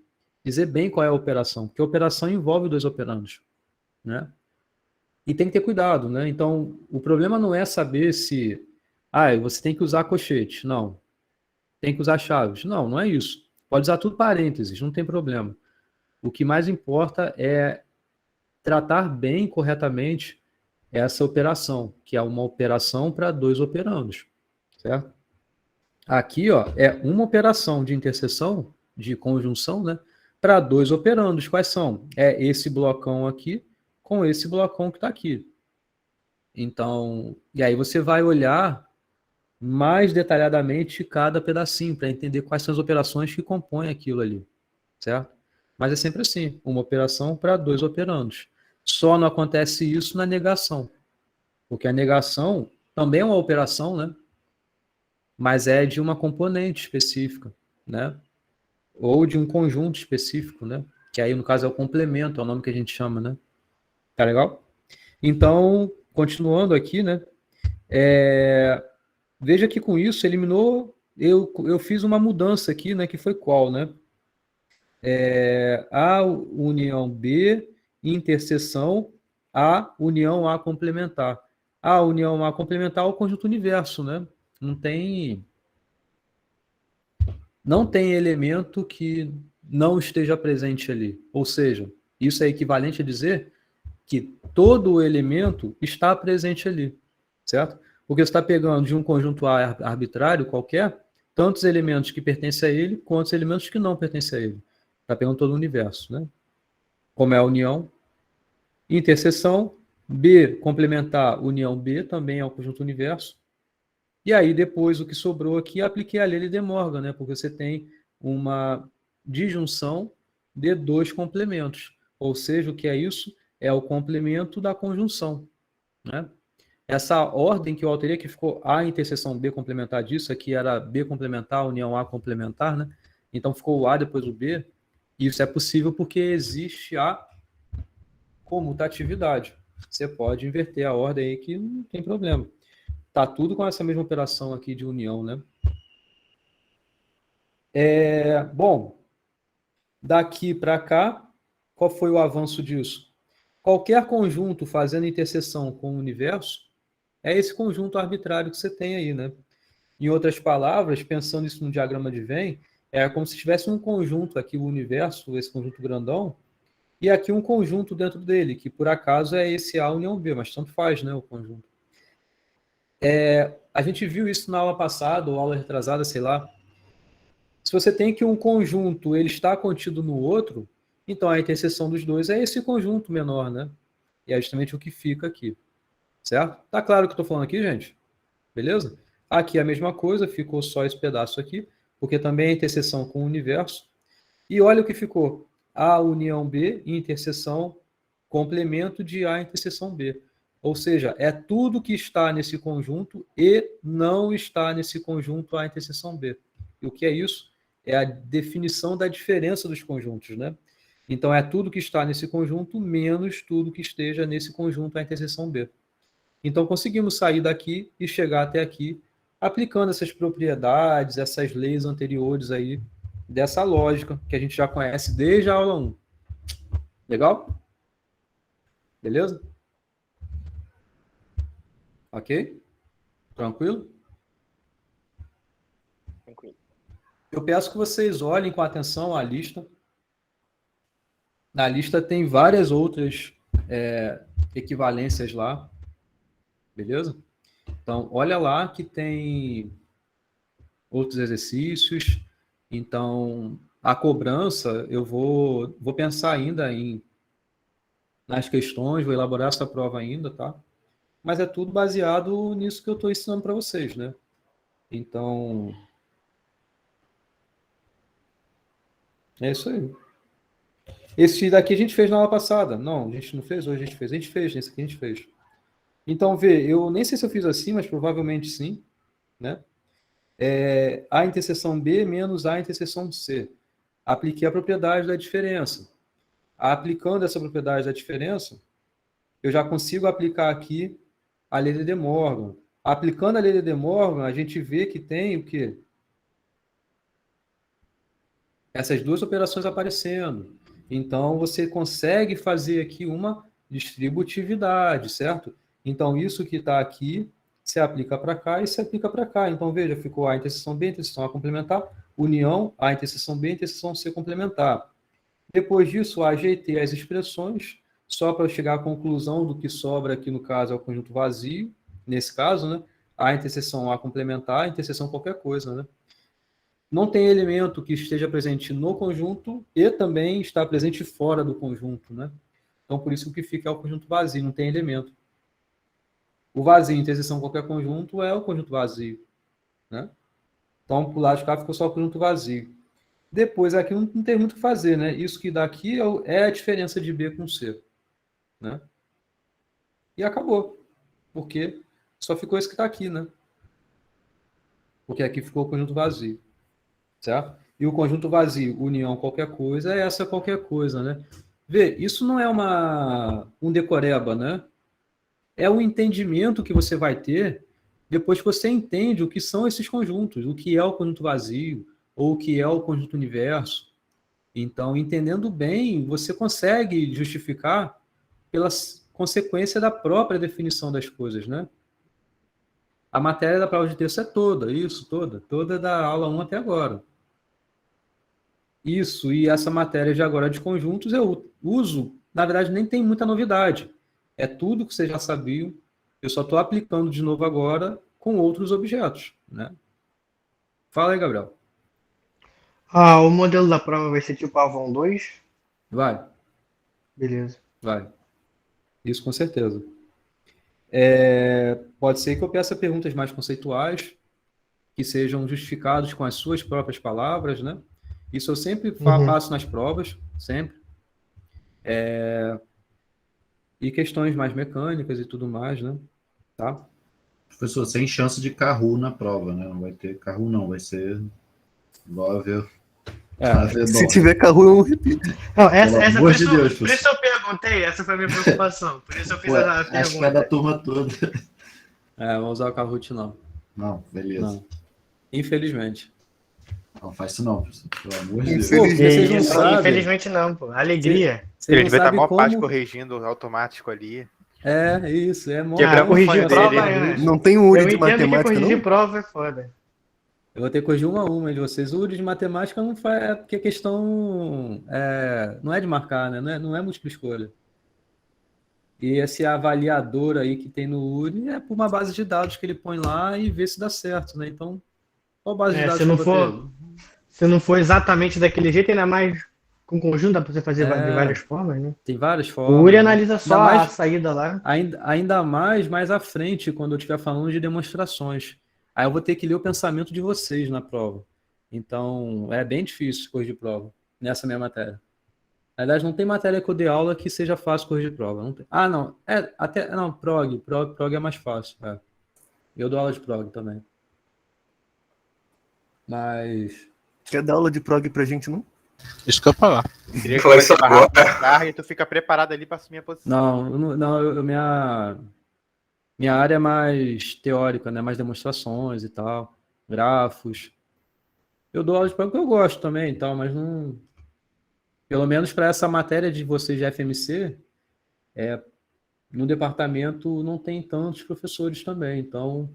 [SPEAKER 1] dizer bem qual é a operação, porque a operação envolve dois operandos, né? E tem que ter cuidado, né? Então, o problema não é saber se você tem que usar colchete. Não. Tem que usar chaves. Não, não é isso. Pode usar tudo parênteses, não tem problema. O que mais importa é tratar bem, corretamente, essa operação, que é uma operação para dois operandos, certo? Aqui, ó, é uma operação de interseção, de conjunção, né, para dois operandos. Quais são? É esse blocão aqui com esse blocão que está aqui. Então, e aí você vai olhar mais detalhadamente cada pedacinho para entender quais são as operações que compõem aquilo ali, certo? Mas é sempre assim, uma operação para dois operandos. Só não acontece isso na negação, porque a negação também é uma operação, né? Mas é de uma componente específica, né? Ou de um conjunto específico, né? Que aí, no caso, é o complemento, é o nome que a gente chama, né? Tá legal? Então, continuando aqui, né? Veja que com isso eliminou. Eu fiz uma mudança aqui, né? Que foi qual, né? A união B, interseção A, união A complementar. A união A complementar é o conjunto universo, né? Não tem elemento que não esteja presente ali. Ou seja, isso é equivalente a dizer que todo o elemento está presente ali, certo? Porque você está pegando de um conjunto A arbitrário qualquer, tantos elementos que pertencem a ele, quanto elementos que não pertencem a ele. Está pegando todo o universo, né? Como é a união. Interseção, B complementar união B, também é o conjunto universo. E aí, depois, o que sobrou aqui, apliquei a lei de Morgan, né? Porque você tem uma disjunção de dois complementos. Ou seja, o que é isso? É o complemento da conjunção, né? Essa ordem que eu alterei, que ficou A interseção B complementar disso, aqui era B complementar, união A complementar, né? Então ficou o A depois o B. Isso é possível porque existe a comutatividade. Você pode inverter a ordem aí que não tem problema. Tá tudo com essa mesma operação aqui de união, né? Bom, daqui para cá, qual foi o avanço disso? Qualquer conjunto fazendo interseção com o universo é esse conjunto arbitrário que você tem aí, né? Em outras palavras, pensando isso num diagrama de Venn, é como se tivesse um conjunto aqui, o universo, esse conjunto grandão, e aqui um conjunto dentro dele, que por acaso é esse A união B, mas tanto faz, né, o conjunto. A gente viu isso na aula passada, ou aula retrasada, sei lá. Se você tem que um conjunto ele está contido no outro, então a interseção dos dois é esse conjunto menor, né? E é justamente o que fica aqui. Certo? Tá claro o que eu estou falando aqui, gente? Beleza? Aqui é a mesma coisa, ficou só esse pedaço aqui, porque também é interseção com o universo. E olha o que ficou. A união B, interseção, complemento de A interseção B. Ou seja, é tudo que está nesse conjunto e não está nesse conjunto A interseção B. E o que é isso? É a definição da diferença dos conjuntos, né? Então, é tudo que está nesse conjunto menos tudo que esteja nesse conjunto A interseção B. Então, conseguimos sair daqui e chegar até aqui, aplicando essas propriedades, essas leis anteriores aí, dessa lógica que a gente já conhece desde a aula 1. Legal? Beleza? Ok? Tranquilo?
[SPEAKER 6] Tranquilo.
[SPEAKER 1] Eu peço que vocês olhem com atenção a lista. Na lista tem várias outras equivalências lá. Beleza? Então, olha lá que tem outros exercícios. Então, a cobrança, eu vou pensar ainda nas questões, vou elaborar essa prova ainda, tá? Mas é tudo baseado nisso que eu estou ensinando para vocês, né? Então, É isso aí. Esse daqui a gente fez na aula passada. Não, a gente não fez, hoje a gente fez. A gente fez, esse aqui a gente fez. Então, vê, eu nem sei se eu fiz assim, mas provavelmente sim, né? A interseção B menos A interseção C. Apliquei a propriedade da diferença. Aplicando essa propriedade da diferença, eu já consigo aplicar aqui a lei de De Morgan. Aplicando a lei de De Morgan, a gente vê que tem o quê? Essas duas operações aparecendo. Então, você consegue fazer aqui uma distributividade, certo? Então, isso que está aqui se aplica para cá e se aplica para cá. Então, veja, ficou A interseção B, interseção A complementar, união, A interseção B, interseção C complementar. Depois disso, ajeitei as expressões, só para eu chegar à conclusão do que sobra aqui, no caso, é o conjunto vazio, nesse caso, né? A interseção A complementar, a interseção qualquer coisa, né? Não tem elemento que esteja presente no conjunto e também está presente fora do conjunto, né? Então, por isso que fica é o conjunto vazio, não tem elemento. O vazio, interseção qualquer conjunto, é o conjunto vazio, né? Então, por lado de cá ficou só o conjunto vazio. Depois, aqui não tem muito o que fazer, né? Isso que dá aqui é a diferença de B com C, né? E acabou. Porque só ficou isso que está aqui, né? Porque aqui ficou o conjunto vazio. Certo? E o conjunto vazio, união qualquer coisa, é essa qualquer coisa, né? Vê, isso não é um decoreba, né? É o entendimento que você vai ter depois que você entende o que são esses conjuntos, o que é o conjunto vazio, ou o que é o conjunto universo. Então, entendendo bem, você consegue justificar pela consequência da própria definição das coisas, né? A matéria da prova de texto é toda, isso, toda da aula 1 até agora. Isso, e essa matéria de agora de conjuntos eu uso, na verdade, nem tem muita novidade. É tudo que vocês já sabiam, eu só estou aplicando de novo agora com outros objetos, né? Fala aí, Gabriel.
[SPEAKER 2] O modelo da prova vai ser tipo Avon 2?
[SPEAKER 1] Vai,
[SPEAKER 2] Beleza.
[SPEAKER 1] vai. Isso com certeza. Pode ser que eu peça perguntas mais conceituais, que sejam justificadas com as suas próprias palavras, né? Isso eu sempre passo nas provas, sempre. E questões mais mecânicas e tudo mais, né? Tá?
[SPEAKER 4] Professor, sem chance de Kahoot na prova, né? Não vai ter Kahoot, não. Vai ser igual a ver.
[SPEAKER 3] Se tiver Kahoot, eu não repito.
[SPEAKER 2] Não,
[SPEAKER 4] Pelo amor de Deus,
[SPEAKER 2] por isso eu perguntei, essa foi a minha preocupação. Por isso eu fiz a pergunta.
[SPEAKER 4] Acho que é da turma toda.
[SPEAKER 1] Vou usar o Kahoot, não.
[SPEAKER 4] Não, beleza.
[SPEAKER 1] Não. Infelizmente.
[SPEAKER 4] Não faz isso não, professor. Pelo amor de Deus.
[SPEAKER 1] Vocês não sabem.
[SPEAKER 2] Infelizmente não, pô. Alegria.
[SPEAKER 5] Ele
[SPEAKER 1] Vocês não
[SPEAKER 5] devia estar
[SPEAKER 1] sabem
[SPEAKER 5] maior parte
[SPEAKER 1] como...
[SPEAKER 5] corrigindo automático ali.
[SPEAKER 1] Isso, é mó...
[SPEAKER 5] Quebrando o
[SPEAKER 2] corrigir
[SPEAKER 5] sonho
[SPEAKER 2] prova
[SPEAKER 5] dele.
[SPEAKER 3] Não tem um URI
[SPEAKER 2] Eu
[SPEAKER 3] de
[SPEAKER 2] entendo que
[SPEAKER 3] matemática,
[SPEAKER 2] corrigir
[SPEAKER 3] não?
[SPEAKER 2] prova é foda.
[SPEAKER 1] Eu vou ter que corrigir uma a uma de vocês. O de matemática não faz, porque a questão não é de marcar, né? Não é múltipla escolha. E esse avaliador aí que tem no URI é por uma base de dados que ele põe lá e vê se dá certo, né? Então, qual base de dados
[SPEAKER 2] se não for exatamente daquele jeito, ainda mais com conjunto, dá pra você fazer de várias formas, né?
[SPEAKER 1] Tem várias
[SPEAKER 2] O
[SPEAKER 1] formas.
[SPEAKER 2] URI analisa só
[SPEAKER 1] Ainda
[SPEAKER 2] a
[SPEAKER 1] mais-
[SPEAKER 2] saída lá.
[SPEAKER 1] Ainda mais à frente, quando eu estiver falando de demonstrações. Aí eu vou ter que ler o pensamento de vocês na prova. Então, é bem difícil corrigir prova nessa minha matéria. Na verdade, não tem matéria que eu dê aula que seja fácil corrigir prova. Não tem. Não. Não, prog é mais fácil. Eu dou aula de prog também. Mas...
[SPEAKER 3] Quer dar aula de prog pra gente, não?
[SPEAKER 8] Isso que eu ia falar.
[SPEAKER 5] Queria que
[SPEAKER 7] Fala
[SPEAKER 5] você
[SPEAKER 7] isso
[SPEAKER 5] barrar
[SPEAKER 7] agora.
[SPEAKER 5] a carga e tu fica preparado ali pra assumir a posição.
[SPEAKER 1] Minha área é mais teórica, né? Mais demonstrações e tal, grafos. Eu dou aula de prog porque eu gosto também e tal, mas não... Pelo menos para essa matéria de vocês de FMC, no departamento não tem tantos professores também, então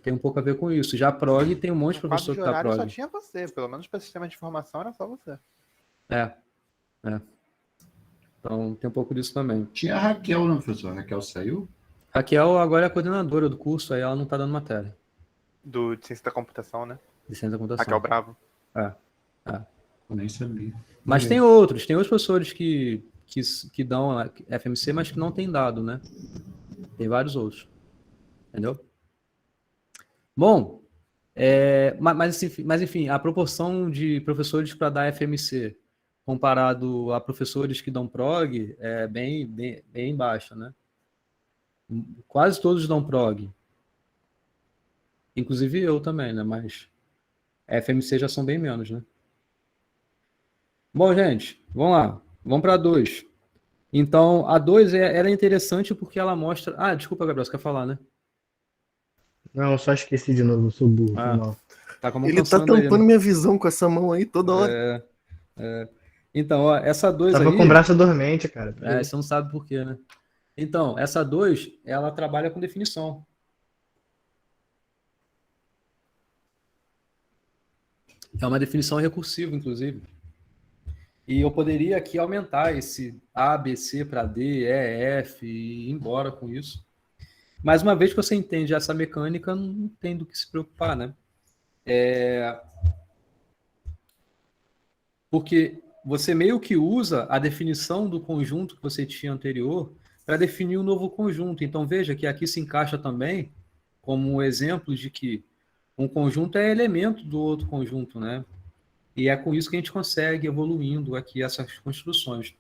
[SPEAKER 1] tem um pouco a ver com isso. Já prog tem um monte de
[SPEAKER 5] No quadro
[SPEAKER 1] professor
[SPEAKER 5] de
[SPEAKER 1] que tá
[SPEAKER 5] horário só
[SPEAKER 1] prog.
[SPEAKER 5] tinha você. Pelo menos para sistema de informação era só você.
[SPEAKER 1] Então tem um pouco disso também.
[SPEAKER 4] Tinha a Raquel, né, professor? A Raquel saiu?
[SPEAKER 1] Raquel agora é a coordenadora do curso, aí ela não tá dando matéria
[SPEAKER 5] De ciência da computação, né?
[SPEAKER 1] de ciência da computação.
[SPEAKER 5] Raquel Bravo.
[SPEAKER 4] Eu nem sabia.
[SPEAKER 1] Mas tem outros professores que dão FMC, mas que não tem dado, né? Tem vários outros. Entendeu? Bom, Mas, enfim, a proporção de professores para dar FMC comparado a professores que dão prog é bem baixa, né? Quase todos dão prog. Inclusive eu também, né? Mas FMC já são bem menos, né? Bom, gente, vamos lá. Vamos para a 2. Então, a 2 era interessante porque ela mostra... Ah, desculpa, Gabriel, você quer falar, né?
[SPEAKER 2] Não, só esqueci de novo, eu sou burro. foi mal.
[SPEAKER 1] Tá com a mão
[SPEAKER 3] Ele tá
[SPEAKER 1] cansando aí,
[SPEAKER 3] tampando
[SPEAKER 1] né?
[SPEAKER 3] minha visão com essa mão aí toda hora.
[SPEAKER 1] Então, ó, essa 2
[SPEAKER 2] Tava
[SPEAKER 1] aí...
[SPEAKER 2] com o braço dormente, cara.
[SPEAKER 1] você não sabe por quê, né? Então, essa 2, ela trabalha com definição. É uma definição recursiva, inclusive. E eu poderia aqui aumentar esse A, B, C para D, E, F e ir embora com isso. Mas uma vez que você entende essa mecânica, não tem do que se preocupar, né? Porque você meio que usa a definição do conjunto que você tinha anterior para definir um novo conjunto. Então veja que aqui se encaixa também como um exemplo de que um conjunto é elemento do outro conjunto, né? E é com isso que a gente consegue evoluindo aqui essas construções.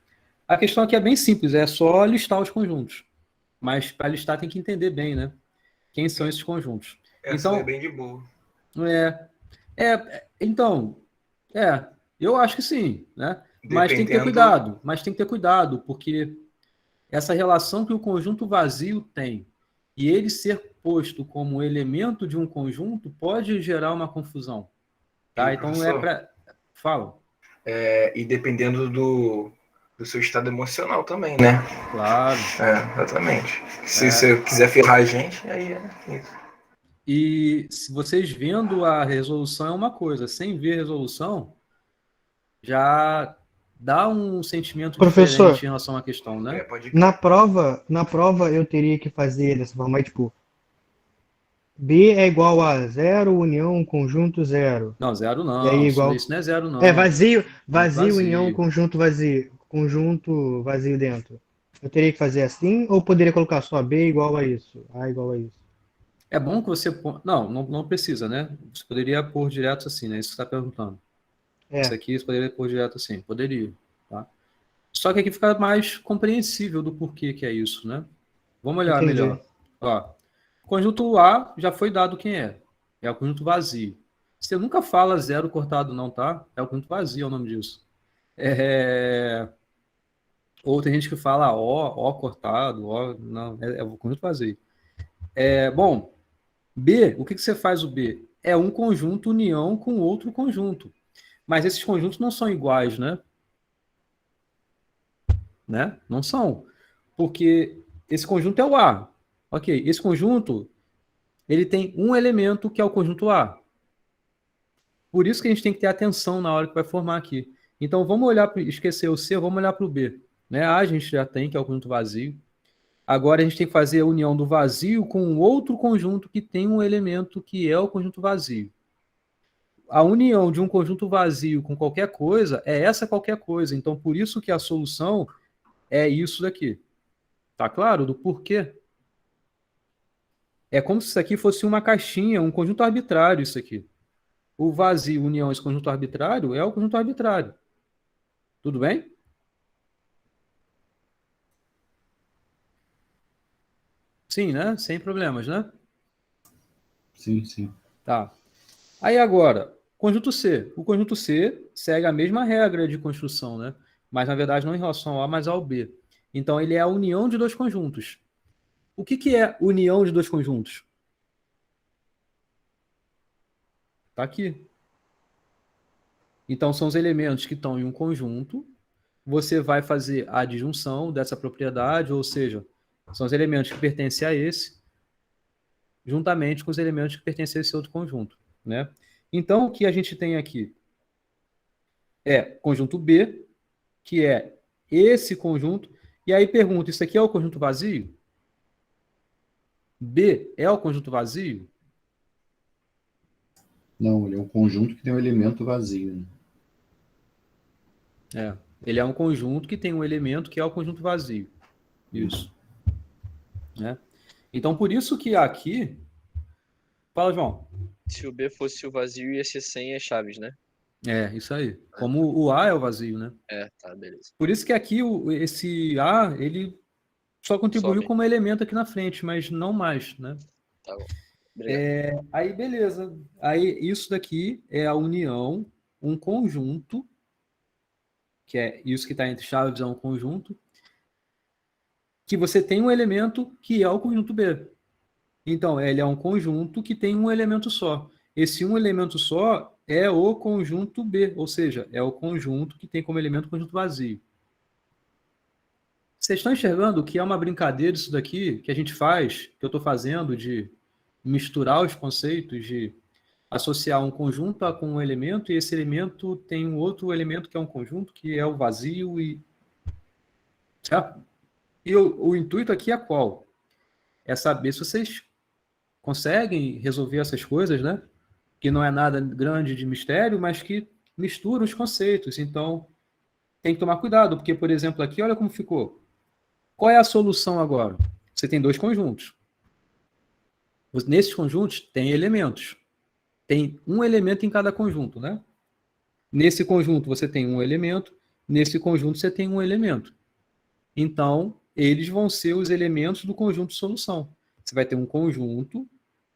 [SPEAKER 1] A questão aqui é bem simples, é só listar os conjuntos. Mas para listar tem que entender bem, né? Quem são esses conjuntos.
[SPEAKER 7] Essa
[SPEAKER 1] Então,
[SPEAKER 7] é bem de boa.
[SPEAKER 1] Então, eu acho que sim, né? Mas tem que ter
[SPEAKER 7] Dependendo-
[SPEAKER 1] cuidado, porque essa relação que o conjunto vazio tem e ele ser posto como elemento de um conjunto pode gerar uma confusão. Tá?
[SPEAKER 7] E,
[SPEAKER 1] Então
[SPEAKER 7] professor,
[SPEAKER 1] Fala.
[SPEAKER 7] e dependendo do seu estado emocional também, né?
[SPEAKER 1] Claro.
[SPEAKER 7] Exatamente. Se você quiser ferrar a gente, aí é isso.
[SPEAKER 1] E se vocês vendo a resolução é uma coisa, sem ver a resolução, já dá um sentimento
[SPEAKER 2] Professor,
[SPEAKER 1] diferente em relação à questão, né?
[SPEAKER 7] Pode
[SPEAKER 2] Na prova eu teria que fazer dessa forma, tipo, B é igual a 0, união, conjunto 0.
[SPEAKER 1] Não, 0 não.
[SPEAKER 2] E aí igual...
[SPEAKER 1] Isso não é 0, não.
[SPEAKER 2] Vazio, união, conjunto vazio. Conjunto vazio dentro. Eu teria que fazer assim ou poderia colocar só B igual a isso? A igual a isso?
[SPEAKER 1] É bom que você... Não precisa, né? Você poderia pôr direto assim, né? Isso que você está perguntando. Isso aqui você poderia pôr direto assim. Poderia, tá? Só que aqui fica mais compreensível do porquê que é isso, né? Vamos olhar melhor. Ó, conjunto A já foi dado quem é. É o conjunto vazio. Você nunca fala 0 cortado não, tá? É o conjunto vazio, é o nome disso. Ou tem gente que fala O cortado, O... Não, é o conjunto vazio. Bom, B, o que você faz o B? É um conjunto união com outro conjunto. Mas esses conjuntos não são iguais, né? Não são. Porque esse conjunto é o A. Ok, esse conjunto ele tem um elemento que é o conjunto A. Por isso que a gente tem que ter atenção na hora que vai formar aqui. Então vamos olhar, esquecer o C, vamos olhar para o B. A a gente já tem, que é o conjunto vazio. Agora a gente tem que fazer a união do vazio com outro conjunto que tem um elemento que é o conjunto vazio. A união de um conjunto vazio com qualquer coisa é essa qualquer coisa. Então por isso que a solução é isso daqui. Tá claro do porquê? É como se isso aqui fosse uma caixinha, um conjunto arbitrário isso aqui. O vazio, união, esse conjunto arbitrário, é o conjunto arbitrário. Tudo bem? Sim, né? Sem problemas, né?
[SPEAKER 4] Sim, sim.
[SPEAKER 1] Tá. Aí agora, conjunto C. O conjunto C segue a mesma regra de construção, né? Mas, na verdade, não em relação ao A, mas ao B. Então, ele é a união de dois conjuntos. O que é união de dois conjuntos? Tá aqui. Então, são os elementos que estão em um conjunto. Você vai fazer a adjunção dessa propriedade, ou seja, são os elementos que pertencem a esse, juntamente com os elementos que pertencem a esse outro conjunto, né? Então, o que a gente tem aqui é conjunto B, que é esse conjunto. E aí pergunta, isso aqui é o conjunto vazio? B é o conjunto vazio?
[SPEAKER 4] Não, ele é um conjunto que tem um elemento vazio.
[SPEAKER 1] Né? Ele é um conjunto que tem um elemento que é o conjunto vazio. Isso. Né? Então, por isso que aqui... Fala, João.
[SPEAKER 6] Se o B fosse o vazio, ia ser sem as chaves, né?
[SPEAKER 1] É, isso aí. Como o A é o vazio, né?
[SPEAKER 6] É, tá, beleza.
[SPEAKER 1] Por isso que aqui esse A, ele só contribuiu
[SPEAKER 6] Some.
[SPEAKER 1] como elemento aqui na frente, mas não mais, né?
[SPEAKER 6] Tá bom. Obrigado.
[SPEAKER 1] Aí, beleza. Aí, isso daqui é a união, um conjunto, que é isso que está entre chaves, é um conjunto, que você tem um elemento que é o conjunto B. Então, ele é um conjunto que tem um elemento só. Esse um elemento só é o conjunto B, ou seja, é o conjunto que tem como elemento o conjunto vazio. Vocês estão enxergando que é uma brincadeira isso daqui que a gente faz, que eu estou fazendo, de misturar os conceitos, de associar um conjunto com um elemento, e esse elemento tem um outro elemento que é um conjunto, que é o vazio, e certo? E o intuito aqui é qual? É saber se vocês conseguem resolver essas coisas, né? Que não é nada grande de mistério, mas que mistura os conceitos. Então, tem que tomar cuidado, porque, por exemplo, aqui, olha como ficou. Qual é a solução agora? Você tem dois conjuntos. Nesses conjuntos, tem elementos. Tem um elemento em cada conjunto, né? Nesse conjunto, você tem um elemento. Nesse conjunto, você tem um elemento. Então, eles vão ser os elementos do conjunto de solução. Você vai ter um conjunto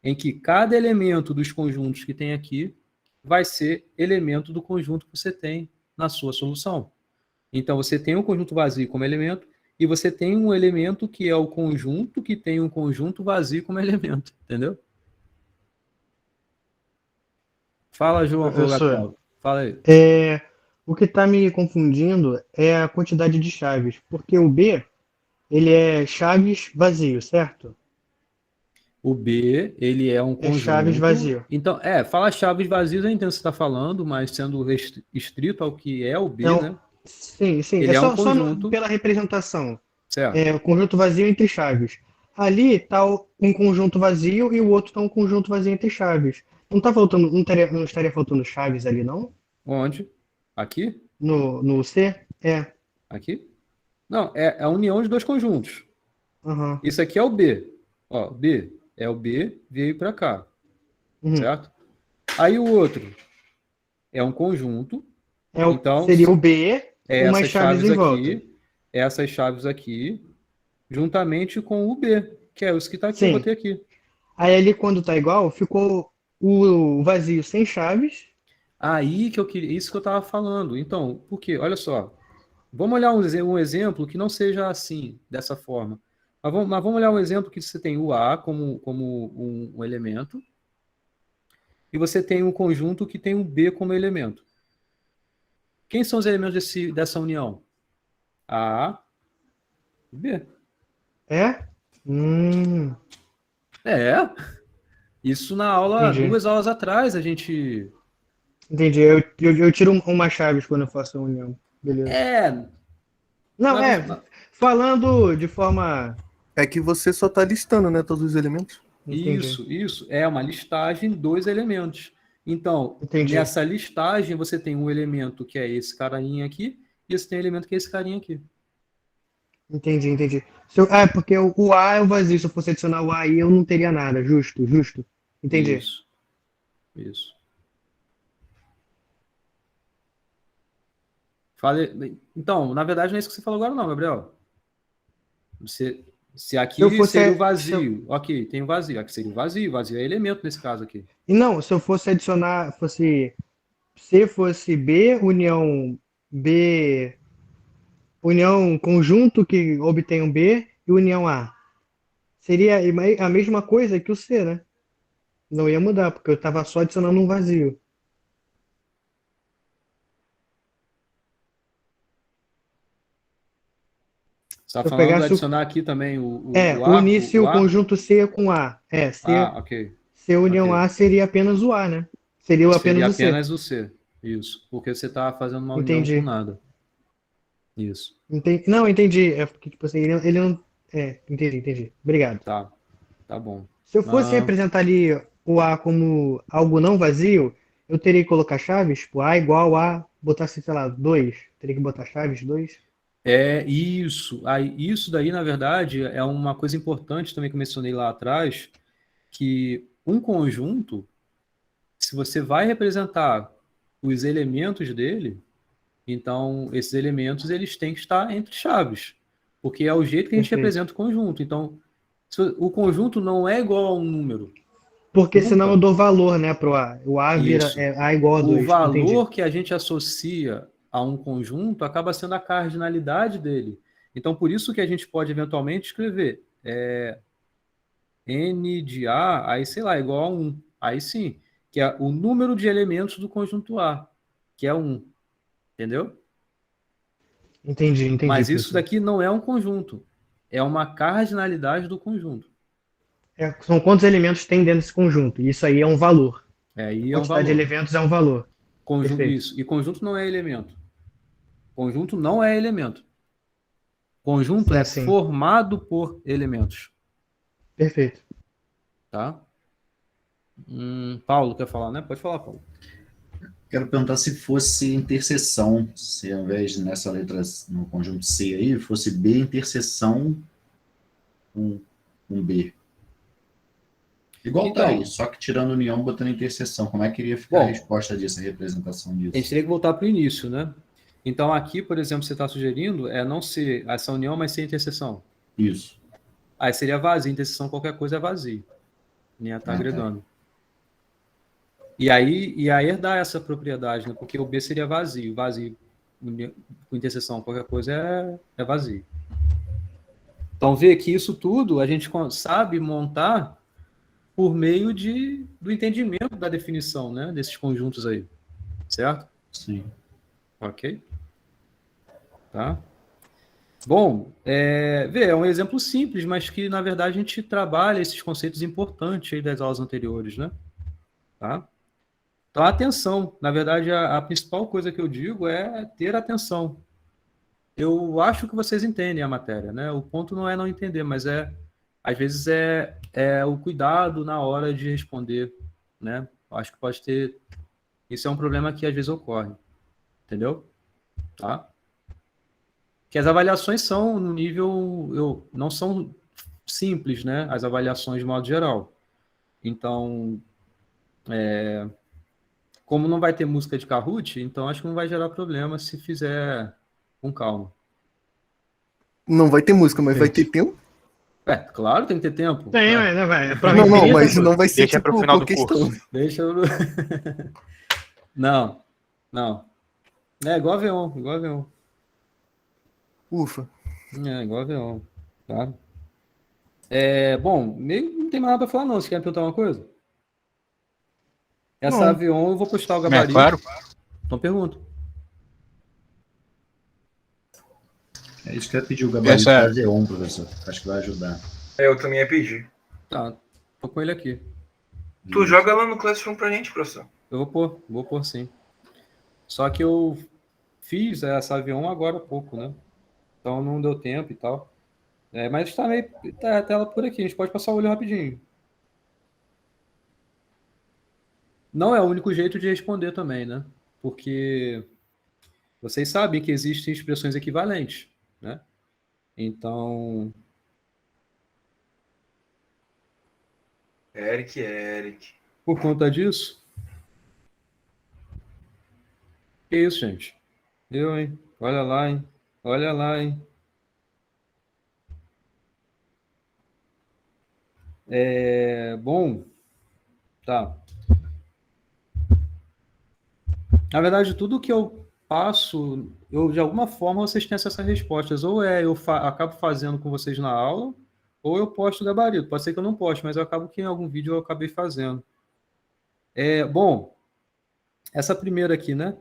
[SPEAKER 1] em que cada elemento dos conjuntos que tem aqui vai ser elemento do conjunto que você tem na sua solução. Então, você tem um conjunto vazio como elemento e você tem um elemento que é o conjunto que tem um conjunto vazio como elemento. Entendeu? Fala, João.
[SPEAKER 2] Professor,
[SPEAKER 1] Fala aí.
[SPEAKER 2] o que está me confundindo é a quantidade de chaves, porque o B, ele é chaves vazio, certo?
[SPEAKER 1] O B, ele é um
[SPEAKER 2] É chaves
[SPEAKER 1] conjunto.
[SPEAKER 2] vazio.
[SPEAKER 1] Então, falar chaves vazias, eu entendo o que você está falando, mas sendo estrito ao que é o B, né?
[SPEAKER 2] Sim, sim.
[SPEAKER 1] Ele
[SPEAKER 2] É
[SPEAKER 1] é um
[SPEAKER 2] só
[SPEAKER 1] conjunto.
[SPEAKER 2] pela representação.
[SPEAKER 1] Certo.
[SPEAKER 2] É o conjunto vazio entre chaves. Ali está um conjunto vazio e o outro está um conjunto vazio entre chaves. Não tá faltando, não estaria faltando chaves ali, não?
[SPEAKER 1] Onde? Aqui?
[SPEAKER 2] No C? É.
[SPEAKER 1] Aqui? Não, é a união de dois conjuntos.
[SPEAKER 2] Aham.
[SPEAKER 1] Isso aqui é o B. Ó, B. É o B, veio para cá.
[SPEAKER 2] Uhum.
[SPEAKER 1] Certo? Aí o outro é um conjunto. Então,
[SPEAKER 2] seria o B com mais
[SPEAKER 1] essas
[SPEAKER 2] chaves em volta.
[SPEAKER 1] aqui, essas chaves aqui, juntamente com o B, que é os que está aqui,
[SPEAKER 2] Sim.
[SPEAKER 1] eu botei aqui.
[SPEAKER 2] Aí ali, quando tá igual, ficou o vazio sem chaves.
[SPEAKER 1] Aí que eu queria, isso que eu estava falando. Então, por quê? Olha só. Vamos olhar um exemplo que não seja assim, dessa forma. Mas vamos olhar um exemplo que você tem o A como um elemento e você tem um conjunto que tem o B como elemento. Quem são os elementos dessa união? A e B.
[SPEAKER 2] É?
[SPEAKER 1] Isso na aula,
[SPEAKER 2] Entendi.
[SPEAKER 1] 2 aulas atrás, a gente...
[SPEAKER 2] Entendi. Eu tiro uma chaves quando eu faço a união. Beleza. Não, falando de forma...
[SPEAKER 3] É que você só tá listando, né, todos os elementos.
[SPEAKER 1] Isso. É uma listagem dos elementos. Então, nessa listagem, você tem um elemento que é esse carinha aqui, e você tem um elemento que é esse carinha aqui.
[SPEAKER 2] Entendi. Porque o A é o vazio. Se eu fosse adicionar o A aí, eu não teria nada. Justo. Entendi.
[SPEAKER 1] Isso. Então, na verdade, não é isso que você falou agora não, Gabriel. Se aqui seria o vazio. Ok, tem o vazio. Aqui seria o vazio. Vazio é elemento nesse caso aqui.
[SPEAKER 2] E não, se eu fosse adicionar, se fosse B, união conjunto que obtém um B e união A. Seria a mesma coisa que o C, né? Não ia mudar, porque eu estava só adicionando um vazio.
[SPEAKER 1] Você está falando de adicionar aqui também o A?
[SPEAKER 2] Unisse o conjunto C com A.
[SPEAKER 1] Ok.
[SPEAKER 2] C união A seria apenas o A, né? Seria apenas
[SPEAKER 1] o C. Isso. Porque você está fazendo uma união com nada. Isso.
[SPEAKER 2] Não, entendi. É porque, tipo assim, ele não... entendi. Obrigado.
[SPEAKER 1] Tá bom.
[SPEAKER 2] Se eu fosse representar ali o A como algo não vazio, eu teria que colocar chaves? Tipo, A igual a, botasse, sei lá, 2. Teria que botar chaves 2?
[SPEAKER 1] Isso. Isso daí, na verdade, é uma coisa importante também que eu mencionei lá atrás, que um conjunto, se você vai representar os elementos dele, então esses elementos eles têm que estar entre chaves, porque é o jeito que a gente
[SPEAKER 2] Perfeito.
[SPEAKER 1] representa o conjunto. Então, o conjunto não é igual a um número.
[SPEAKER 2] Porque
[SPEAKER 1] Nunca.
[SPEAKER 2] senão eu dou valor, né, pro A. O A vira
[SPEAKER 1] Isso.
[SPEAKER 2] A igual a 2.
[SPEAKER 1] O valor
[SPEAKER 2] Entendi.
[SPEAKER 1] que a gente associa a um conjunto acaba sendo a cardinalidade dele. Então, por isso que a gente pode eventualmente escrever n de A, aí sei lá, igual a 1. Aí sim, que é o número de elementos do conjunto A, que é 1. Entendeu?
[SPEAKER 2] Entendi,
[SPEAKER 1] Mas isso
[SPEAKER 2] professor.
[SPEAKER 1] daqui não é um conjunto. É uma cardinalidade do conjunto.
[SPEAKER 2] São quantos elementos tem dentro desse conjunto? E isso aí é um valor.
[SPEAKER 1] Aí
[SPEAKER 2] A
[SPEAKER 1] é um
[SPEAKER 2] quantidade de
[SPEAKER 1] valor.
[SPEAKER 2] elementos é um valor.
[SPEAKER 1] Conjunto,
[SPEAKER 2] Perfeito.
[SPEAKER 1] isso. E conjunto não é elemento. Conjunto não é elemento. Conjunto é
[SPEAKER 2] Sim.
[SPEAKER 1] formado por elementos.
[SPEAKER 2] Perfeito.
[SPEAKER 1] Tá? Paulo quer falar, né? Pode falar, Paulo.
[SPEAKER 4] Quero perguntar se fosse interseção, se ao invés de nessa letra, no conjunto C aí, fosse B interseção com B. Igual
[SPEAKER 1] Então,
[SPEAKER 4] tá aí, só que tirando união, botando interseção. Como é que iria ficar
[SPEAKER 1] Bom,
[SPEAKER 4] a resposta disso, a representação disso?
[SPEAKER 1] A gente teria que voltar para o início, né? Então, aqui, por exemplo, você está sugerindo não ser essa união, mas ser interseção.
[SPEAKER 4] Isso.
[SPEAKER 1] Aí seria vazio, interseção, qualquer coisa é vazio. Nem está agregando. E aí herdar essa propriedade, né? Porque o B seria vazio. Vazio com interseção, qualquer coisa é vazio. Então, vê que isso tudo a gente sabe montar por meio do entendimento da definição, né? Desses conjuntos aí. Certo?
[SPEAKER 4] Sim.
[SPEAKER 1] Ok? Tá? Bom, é um exemplo simples, mas que, na verdade, a gente trabalha esses conceitos importantes aí das aulas anteriores, né? Tá? Então, atenção. Na verdade, a principal coisa que eu digo é ter atenção. Eu acho que vocês entendem a matéria, né? O ponto não é não entender, mas às vezes é o cuidado na hora de responder, né? Eu acho que pode ter... Isso é um problema que às vezes ocorre. Entendeu? Tá? Que as avaliações são no nível... não são simples, né? As avaliações de modo geral. Então, como não vai ter música de Kahoot, então acho que não vai gerar problema se fizer com calma.
[SPEAKER 3] Não vai ter música, mas vai ter tempo?
[SPEAKER 1] Claro, tem que ter tempo.
[SPEAKER 2] Tem, vai.
[SPEAKER 3] Não, mas não vai ser
[SPEAKER 5] Deixa
[SPEAKER 3] tipo
[SPEAKER 5] pro final
[SPEAKER 3] por
[SPEAKER 5] do
[SPEAKER 3] questão.
[SPEAKER 5] curso.
[SPEAKER 1] Deixa eu... Não. É igual avião.
[SPEAKER 3] Ufa.
[SPEAKER 1] É igual avião, tá? Bom, não tem mais nada para falar não. Você quer perguntar uma coisa? Essa
[SPEAKER 3] Não.
[SPEAKER 1] avião eu vou postar o gabarito.
[SPEAKER 8] Claro.
[SPEAKER 1] Então pergunta.
[SPEAKER 4] É isso que eu ia pedir o gabarito da Xeon, professor. Acho que vai ajudar.
[SPEAKER 7] Eu também ia pedir.
[SPEAKER 1] Tá, tô com ele aqui.
[SPEAKER 7] Tu joga lá no Classroom pra gente, professor.
[SPEAKER 1] Eu vou pôr sim. Só que eu fiz essa avião agora há pouco, né? Então não deu tempo e tal. Mas tá a tela por aqui, a gente pode passar o olho rapidinho. Não é o único jeito de responder também, né? Porque vocês sabem que existem expressões equivalentes, né? Então...
[SPEAKER 7] Eric.
[SPEAKER 1] Por conta disso... Que isso, gente? Hein? Olha lá, hein? Olha lá, hein? Bom, tá. Na verdade, tudo que eu passo, de alguma forma vocês têm essas respostas. Ou eu acabo fazendo com vocês na aula, ou eu posto o gabarito. Pode ser que eu não poste, mas eu acabo que em algum vídeo eu acabei fazendo. Bom, essa primeira aqui, né?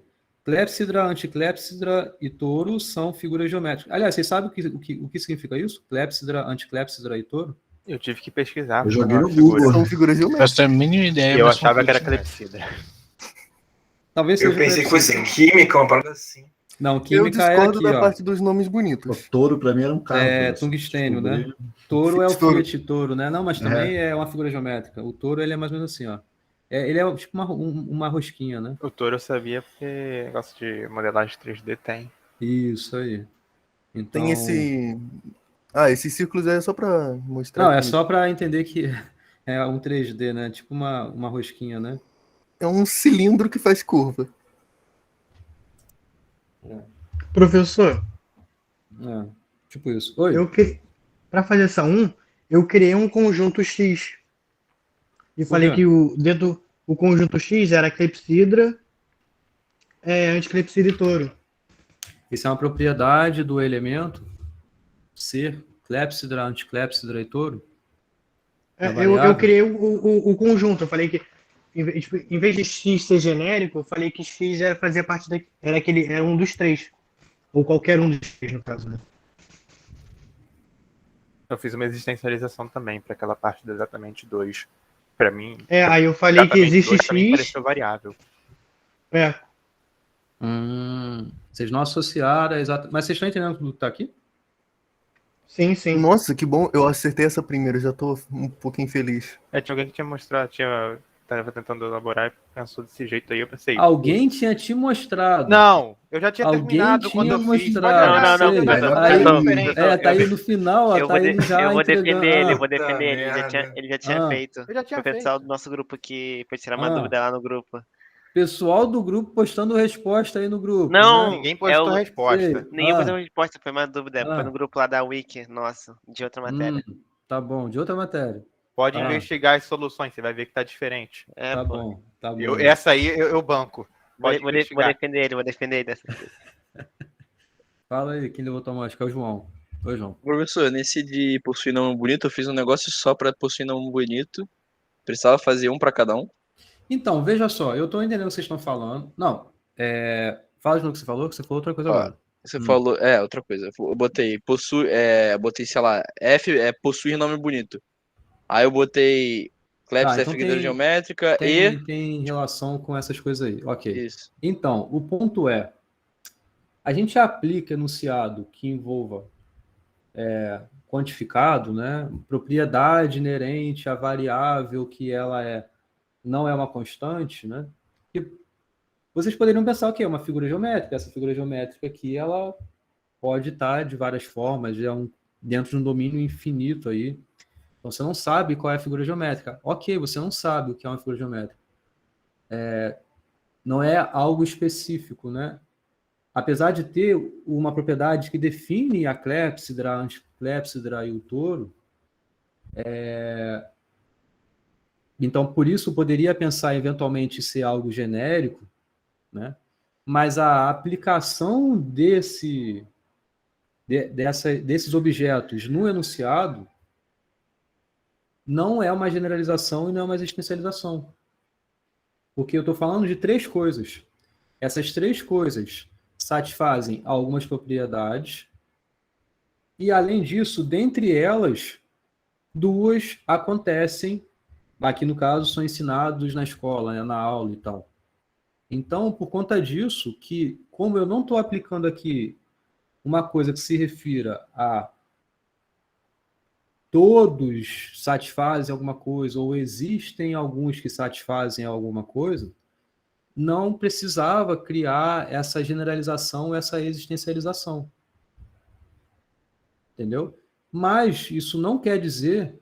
[SPEAKER 1] Clepsidra, anticlepsidra e touro são figuras geométricas. Aliás, vocês sabem o que significa isso? Clepsidra, anticlepsidra e touro?
[SPEAKER 5] Eu tive que pesquisar.
[SPEAKER 4] Eu joguei no
[SPEAKER 5] figura.
[SPEAKER 4] Google.
[SPEAKER 3] São figuras geométricas.
[SPEAKER 8] Eu tenho a mínima ideia.
[SPEAKER 5] Eu
[SPEAKER 8] mas
[SPEAKER 5] achava
[SPEAKER 8] são
[SPEAKER 5] que era
[SPEAKER 8] figuras
[SPEAKER 5] clepsidra.
[SPEAKER 1] Talvez
[SPEAKER 7] Eu
[SPEAKER 1] seja
[SPEAKER 7] pensei que fosse
[SPEAKER 1] clepsidra.
[SPEAKER 7] química, uma parada assim.
[SPEAKER 1] Não,
[SPEAKER 3] Eu
[SPEAKER 1] química
[SPEAKER 3] discordo
[SPEAKER 1] aqui,
[SPEAKER 3] da
[SPEAKER 1] ó.
[SPEAKER 3] parte dos nomes
[SPEAKER 4] O
[SPEAKER 3] bonitos.
[SPEAKER 4] touro, pra mim, era um carro. professor.
[SPEAKER 1] Tungstênio, né?
[SPEAKER 4] Descobri.
[SPEAKER 1] Touro é o
[SPEAKER 3] Touro.
[SPEAKER 1] Fiat Touro, né? Não, mas também é uma figura geométrica. O touro, ele é mais ou menos assim, ó. Ele é tipo uma rosquinha, né?
[SPEAKER 5] O touro eu sabia porque negócio de modelagem 3D tem.
[SPEAKER 1] Isso aí. Então...
[SPEAKER 3] Tem esse... esses círculos é só pra mostrar.
[SPEAKER 1] Não, é
[SPEAKER 3] que-
[SPEAKER 1] só para entender que é um 3D, né? Tipo uma rosquinha, né?
[SPEAKER 3] É um cilindro que faz curva.
[SPEAKER 2] Professor,
[SPEAKER 1] Tipo isso. Oi?
[SPEAKER 2] para fazer essa 1, eu criei um conjunto X. E falei que dentro o conjunto X era clepsidra, anticlepsidra e touro.
[SPEAKER 1] Isso é uma propriedade do elemento ser clepsidra, anticlepsidra e touro?
[SPEAKER 2] Eu criei o conjunto. Eu falei que em vez de X ser genérico, eu falei que X fazia parte era um dos três. Ou qualquer um dos três, no caso, né?
[SPEAKER 5] Eu fiz uma existencialização também para aquela parte do exatamente 2. Para mim.
[SPEAKER 2] Aí eu falei que existe
[SPEAKER 5] X. Pra mim pareceu
[SPEAKER 2] variável.
[SPEAKER 1] Vocês não associaram Mas vocês estão entendendo tudo que tá aqui?
[SPEAKER 2] Sim, sim.
[SPEAKER 3] Nossa, que bom. Eu acertei essa primeira, já tô um pouquinho feliz.
[SPEAKER 5] Tinha alguém que tinha mostrado, tava tentando elaborar e pensou desse jeito aí, eu pensei.
[SPEAKER 1] Alguém tinha te mostrado.
[SPEAKER 5] Não, eu já tinha terminado quando eu fiz.
[SPEAKER 6] Não.
[SPEAKER 1] Tá aí no final,
[SPEAKER 9] eu
[SPEAKER 1] tá ele já
[SPEAKER 9] eu vou
[SPEAKER 1] entregando.
[SPEAKER 9] defender ele, ele já tinha feito. O pessoal do nosso grupo que pode tirar uma dúvida lá no grupo.
[SPEAKER 1] Pessoal do grupo postando resposta aí no grupo.
[SPEAKER 9] Não,
[SPEAKER 1] né?
[SPEAKER 5] Ninguém postou resposta.
[SPEAKER 9] Ninguém postou resposta, foi uma dúvida. Foi no grupo lá da Wiki, nosso, de outra matéria.
[SPEAKER 1] Tá bom, de outra matéria.
[SPEAKER 5] Pode investigar as soluções, você vai ver que tá diferente.
[SPEAKER 1] Tá bom.
[SPEAKER 5] Essa aí eu banco.
[SPEAKER 9] Vou defender ele dessa vez.
[SPEAKER 1] Fala aí, quem levou tua mão? Acho que é o João. Oi, João.
[SPEAKER 6] Professor, nesse de possuir nome bonito, eu fiz um negócio só para possuir nome bonito. Precisava fazer um para cada um.
[SPEAKER 1] Então, veja só, eu tô entendendo o que vocês estão falando. Não, fala de novo o que você falou outra coisa agora.
[SPEAKER 6] Você falou, outra coisa. Eu botei botei, sei lá, F é possuir nome bonito. Aí eu botei clepsidra
[SPEAKER 1] então
[SPEAKER 6] figura geométrica
[SPEAKER 1] tem relação com essas coisas aí. Ok.
[SPEAKER 6] Isso.
[SPEAKER 1] Então, o ponto é, a gente aplica enunciado que envolva quantificado, né? Propriedade inerente à variável que ela não é uma constante, né? E vocês poderiam pensar que é uma figura geométrica. Essa figura geométrica aqui, ela pode estar de várias formas, dentro de um domínio infinito aí. Então, você não sabe qual é a figura geométrica. Ok, você não sabe o que é uma figura geométrica. Não é algo específico, né? Apesar de ter uma propriedade que define a clepsidra, a anticlepsidra e o touro, então, por isso, poderia pensar eventualmente ser algo genérico, né? Mas a aplicação desses objetos no enunciado não é uma generalização e não é uma existencialização. Porque eu estou falando de três coisas. Essas três coisas satisfazem algumas propriedades e, além disso, dentre elas, duas acontecem, aqui no caso, são ensinados na escola, né, na aula e tal. Então, por conta disso, que como eu não estou aplicando aqui uma coisa que se refira a todos satisfazem alguma coisa, ou existem alguns que satisfazem alguma coisa, não precisava criar essa generalização, essa existencialização. Entendeu? Mas isso não quer dizer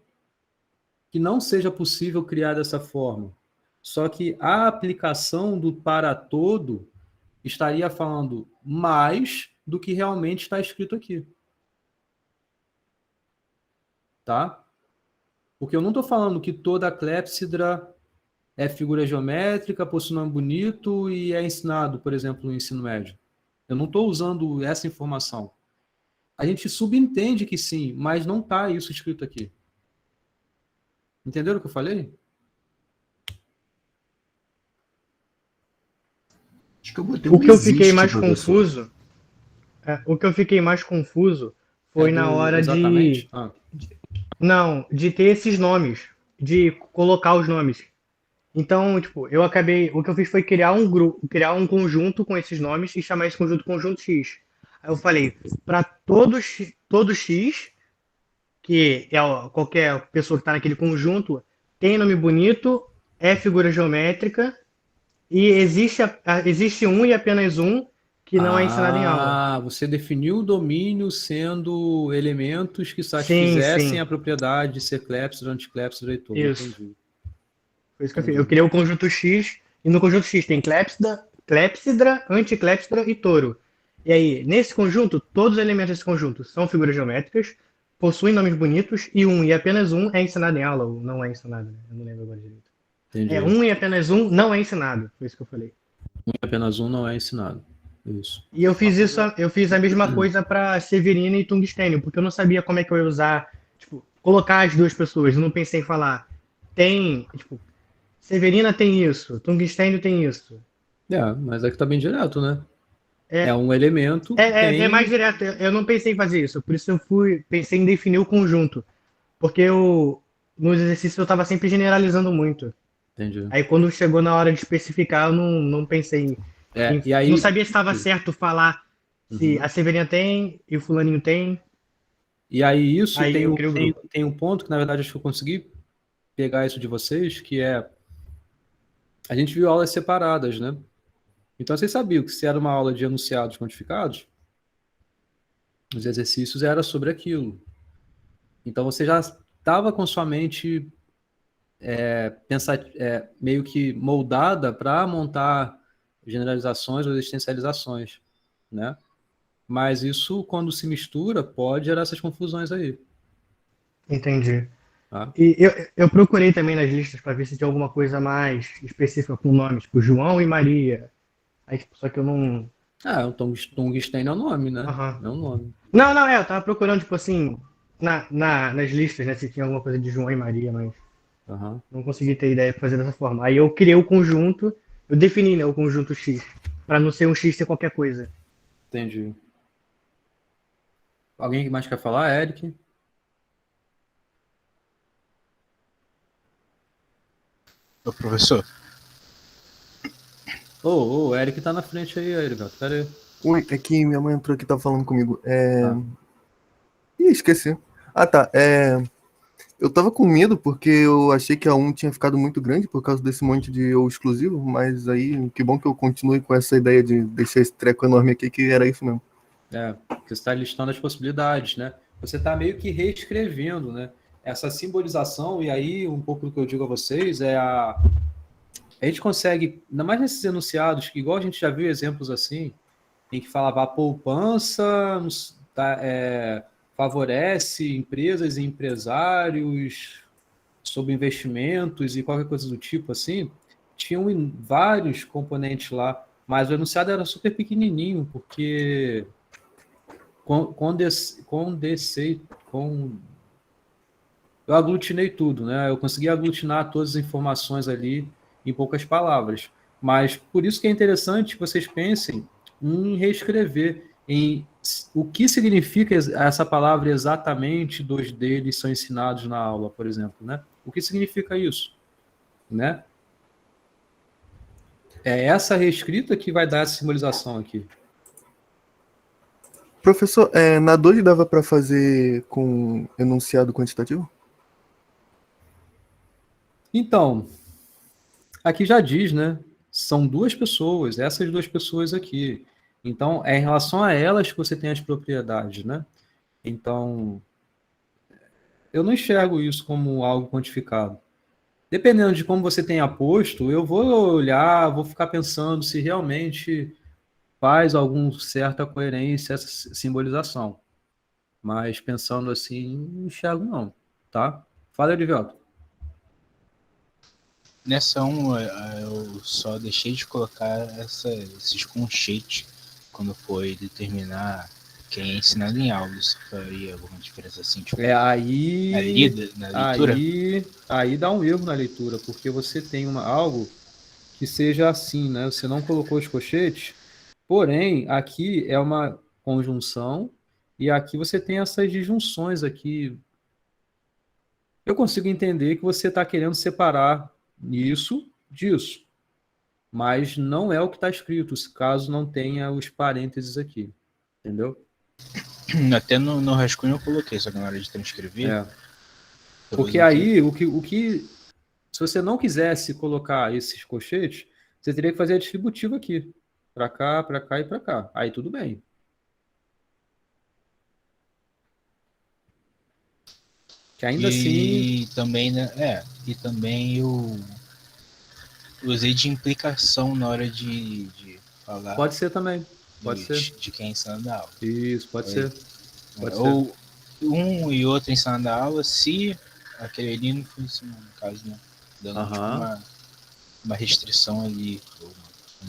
[SPEAKER 1] que não seja possível criar dessa forma. Só que a aplicação do para todo estaria falando mais do que realmente está escrito aqui. Tá? Porque eu não estou falando que toda a clepsidra é figura geométrica, possui nome bonito e é ensinado, por exemplo, no ensino médio. Eu não estou usando essa informação. A gente subentende que sim, mas não está isso escrito aqui. Entenderam o que eu falei?
[SPEAKER 2] Acho que o que eu fiquei mais confuso... o que eu fiquei mais confuso foi na hora de ter esses nomes, de colocar os nomes. Então, tipo, o que eu fiz foi criar um grupo, criar um conjunto com esses nomes e chamar esse conjunto X. Aí eu falei, para todo X, que é qualquer pessoa que está naquele conjunto, tem nome bonito, é figura geométrica, e existe um e apenas um que não é ensinado em aula.
[SPEAKER 1] Você definiu o domínio sendo elementos que satisfizessem a propriedade de ser clepsidra, anticlepsidra e todo.
[SPEAKER 2] Isso. Foi isso que eu fiz. Eu criei o conjunto X E no conjunto X tem clepsidra, anticlepsidra e touro. E aí, nesse conjunto, todos os elementos desse conjunto são figuras geométricas, possuem nomes bonitos, e apenas um é ensinado em aula, ou não é ensinado, né? Eu não lembro agora direito.
[SPEAKER 1] Entendi.
[SPEAKER 2] Um e apenas um não é ensinado, foi isso que eu falei.
[SPEAKER 1] Um e apenas um não é ensinado. Isso.
[SPEAKER 2] E eu fiz a mesma coisa para Severina e Tungstênio, porque eu não sabia como é que eu ia usar, tipo, colocar as duas pessoas. Eu não pensei em falar, tipo, Severina tem isso, Tungstênio tem isso.
[SPEAKER 1] Mas aqui tá bem direto, né? É um elemento.
[SPEAKER 2] É mais direto. Eu não pensei em fazer isso, por isso eu pensei em definir o conjunto. Porque nos exercícios eu estava sempre generalizando muito.
[SPEAKER 1] Entendi.
[SPEAKER 2] Aí quando chegou na hora de especificar, eu não pensei
[SPEAKER 1] e aí,
[SPEAKER 2] não sabia se estava certo falar se a Severina tem e o fulaninho tem.
[SPEAKER 1] E aí isso tem um ponto que, na verdade, acho que eu consegui pegar isso de vocês, que é a gente viu aulas separadas, né? Então vocês sabiam que se era uma aula de enunciados quantificados, os exercícios era sobre aquilo. Então você já estava com sua mente meio que moldada para montar generalizações ou existencializações, né? Mas isso, quando se mistura, pode gerar essas confusões aí.
[SPEAKER 2] Entendi.
[SPEAKER 1] Tá?
[SPEAKER 2] E eu procurei também nas listas para ver se tinha alguma coisa mais específica com nomes, tipo João e Maria. Aí, tipo, só que eu não...
[SPEAKER 1] o tungstênio é o nome, né?
[SPEAKER 2] Uhum.
[SPEAKER 1] É um nome.
[SPEAKER 2] Não, eu tava procurando, tipo assim, nas listas, né, se tinha alguma coisa de João e Maria, mas não consegui ter ideia para fazer dessa forma. Aí eu criei o conjunto, eu defini, né, o conjunto X, para não ser um X ser qualquer coisa.
[SPEAKER 1] Entendi. Alguém mais quer falar? Eric?
[SPEAKER 8] Ô, professor.
[SPEAKER 1] O Eric tá na frente aí, Eric. Pera aí.
[SPEAKER 3] Oi, é que minha mãe entrou aqui e tá falando comigo. Ih, esqueci. Tá. Eu tava com medo porque eu achei que a 1 tinha ficado muito grande por causa desse monte de ou exclusivo, mas aí que bom que eu continue com essa ideia de deixar esse treco enorme aqui, que era isso mesmo.
[SPEAKER 1] Porque você está listando as possibilidades, né? Você está meio que reescrevendo, né? Essa simbolização, e aí um pouco do que eu digo a vocês, a gente consegue, ainda mais nesses enunciados, que igual a gente já viu exemplos assim, em que falava a poupança favorece empresas e empresários sobre investimentos e qualquer coisa do tipo assim, tinham vários componentes lá, mas o enunciado era super pequenininho, porque eu aglutinei tudo, né? Eu consegui aglutinar todas as informações ali em poucas palavras. Mas por isso que é interessante que vocês pensem em reescrever em o que significa essa palavra exatamente, dois deles são ensinados na aula, por exemplo, né? O que significa isso, né? É essa reescrita que vai dar essa simbolização aqui.
[SPEAKER 3] Professor, na 2 dava para fazer com enunciado quantitativo?
[SPEAKER 1] Então, aqui já diz, né? São duas pessoas, essas duas pessoas aqui. Então, é em relação a elas que você tem as propriedades, né? Então, eu não enxergo isso como algo quantificado. Dependendo de como você tenha posto, eu vou olhar, vou ficar pensando se realmente faz alguma certa coerência essa simbolização. Mas pensando assim, não enxergo não, tá? Fala, Edivelto.
[SPEAKER 8] Nessa 1, eu só deixei de colocar esses conchetes quando foi determinar quem é ensinado em aula. Isso faria alguma diferença assim? Tipo, na leitura?
[SPEAKER 1] Aí dá um erro na leitura, porque você tem algo que seja assim, né? Você não colocou os colchetes, porém, aqui é uma conjunção e aqui você tem essas disjunções aqui. Eu consigo entender que você está querendo separar isso disso, mas não é o que está escrito, caso não tenha os parênteses aqui, entendeu?
[SPEAKER 8] Até no rascunho eu coloquei, só que na hora de transcrever...
[SPEAKER 1] Porque aí, se você não quisesse colocar esses colchetes, você teria que fazer a distributiva aqui, para cá e para cá. Aí tudo bem. Que ainda assim...
[SPEAKER 8] Também, né? E também usei de implicação na hora de falar.
[SPEAKER 1] Pode ser também. Pode ser.
[SPEAKER 8] De quem ensina a aula.
[SPEAKER 1] Isso, pode ser.
[SPEAKER 8] Ou um e outro ensinando a aula, se aquele ali não for ensinando, no caso, né? Dando tipo, uma restrição ali, ou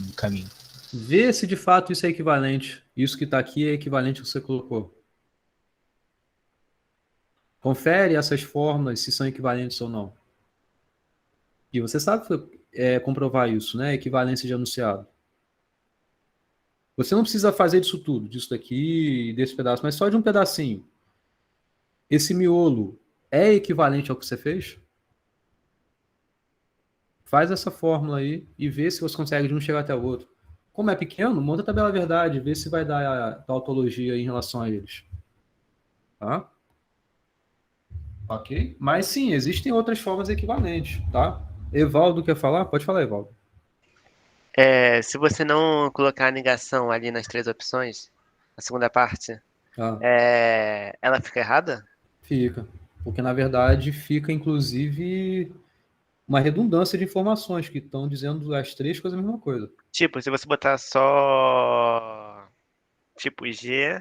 [SPEAKER 8] um caminho.
[SPEAKER 1] Vê se de fato isso é equivalente. Isso que está aqui é equivalente ao que você colocou. Confere essas fórmulas se são equivalentes ou não. E você sabe comprovar isso, né? Equivalência de enunciado. Você não precisa fazer disso tudo, disso daqui, desse pedaço, mas só de um pedacinho. Esse miolo é equivalente ao que você fez? Faz essa fórmula aí e vê se você consegue de um chegar até o outro. Como é pequeno, monta a tabela verdade, vê se vai dar a tautologia em relação a eles. Tá? Ok? Mas sim, existem outras formas equivalentes, tá? Evaldo quer falar? Pode falar, Evaldo.
[SPEAKER 9] Se você não colocar a negação ali nas 3 opções, a segunda parte, ela fica errada?
[SPEAKER 1] Fica. Porque, na verdade, fica, inclusive, uma redundância de informações que estão dizendo as 3 coisas a mesma coisa.
[SPEAKER 9] Tipo, se você botar só tipo G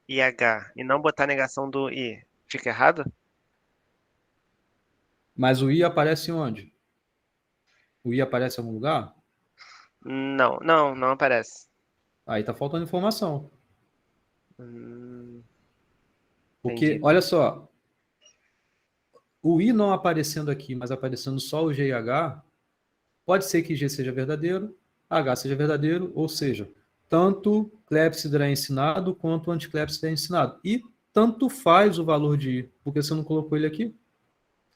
[SPEAKER 9] e H e não botar a negação do I, fica errado?
[SPEAKER 1] Mas o I aparece onde? O I aparece em algum lugar?
[SPEAKER 9] Não aparece.
[SPEAKER 1] Aí tá faltando informação. Porque,
[SPEAKER 9] Entendi.
[SPEAKER 1] olha só, o I não aparecendo aqui, mas aparecendo só o G e H, pode ser que G seja verdadeiro, H seja verdadeiro, ou seja, tanto clepsidra é ensinado quanto anticlepsidra é ensinado. E tanto faz o valor de I, porque você não colocou ele aqui.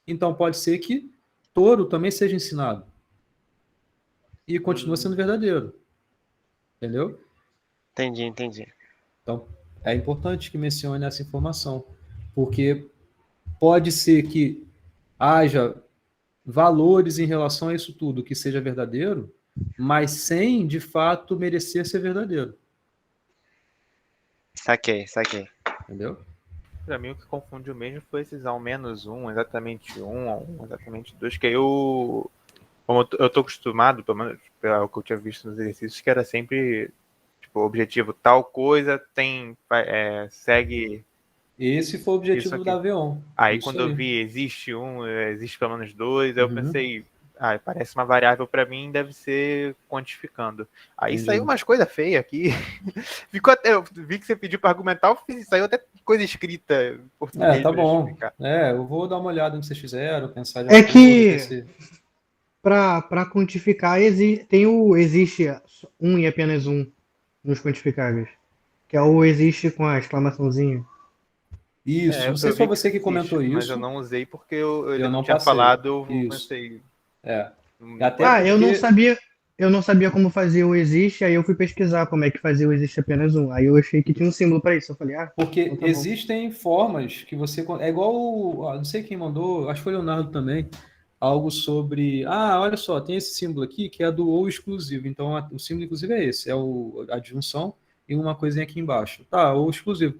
[SPEAKER 1] Então pode ser que touro também seja ensinado. E continua sendo verdadeiro. Entendeu?
[SPEAKER 9] Entendi.
[SPEAKER 1] Então, é importante que mencione essa informação, porque pode ser que haja valores em relação a isso tudo que seja verdadeiro, mas sem, de fato, merecer ser verdadeiro.
[SPEAKER 9] Saquei.
[SPEAKER 1] Entendeu?
[SPEAKER 5] Para mim, o que confundiu mesmo foi esses ao menos 1, exatamente 1, ao 1, exatamente 2, que eu, como eu tô acostumado, pelo menos pelo que eu tinha visto nos exercícios, que era sempre tipo, objetivo tal coisa, segue...
[SPEAKER 1] Esse foi o objetivo da V1.
[SPEAKER 5] Aí quando eu vi existe pelo menos 2, aí eu pensei, parece uma variável para mim, deve ser quantificando. Aí saiu umas coisas feias aqui. Eu vi que você pediu para argumentar, saiu até coisa escrita em português.
[SPEAKER 1] Tá bom. Eu vou dar uma olhada no que vocês fizeram, pensar de
[SPEAKER 2] que para quantificar existe um e apenas um nos quantificáveis, que é o existe com a exclamaçãozinha.
[SPEAKER 1] Isso, não sei se foi você que comentou isso.
[SPEAKER 5] Mas eu não usei porque eu não tinha falado, eu pensei.
[SPEAKER 2] Eu não sabia como fazer o existe, aí eu fui pesquisar como é que fazia o existe apenas um. Aí eu achei que tinha um símbolo para isso. Eu falei,
[SPEAKER 1] porque então existem formas que você. É igual. Não sei quem mandou, acho que foi o Leonardo também. Algo sobre. Olha só, tem esse símbolo aqui que é do ou exclusivo. Então o símbolo, inclusive, é esse: é a disjunção e uma coisinha aqui embaixo. Ou exclusivo.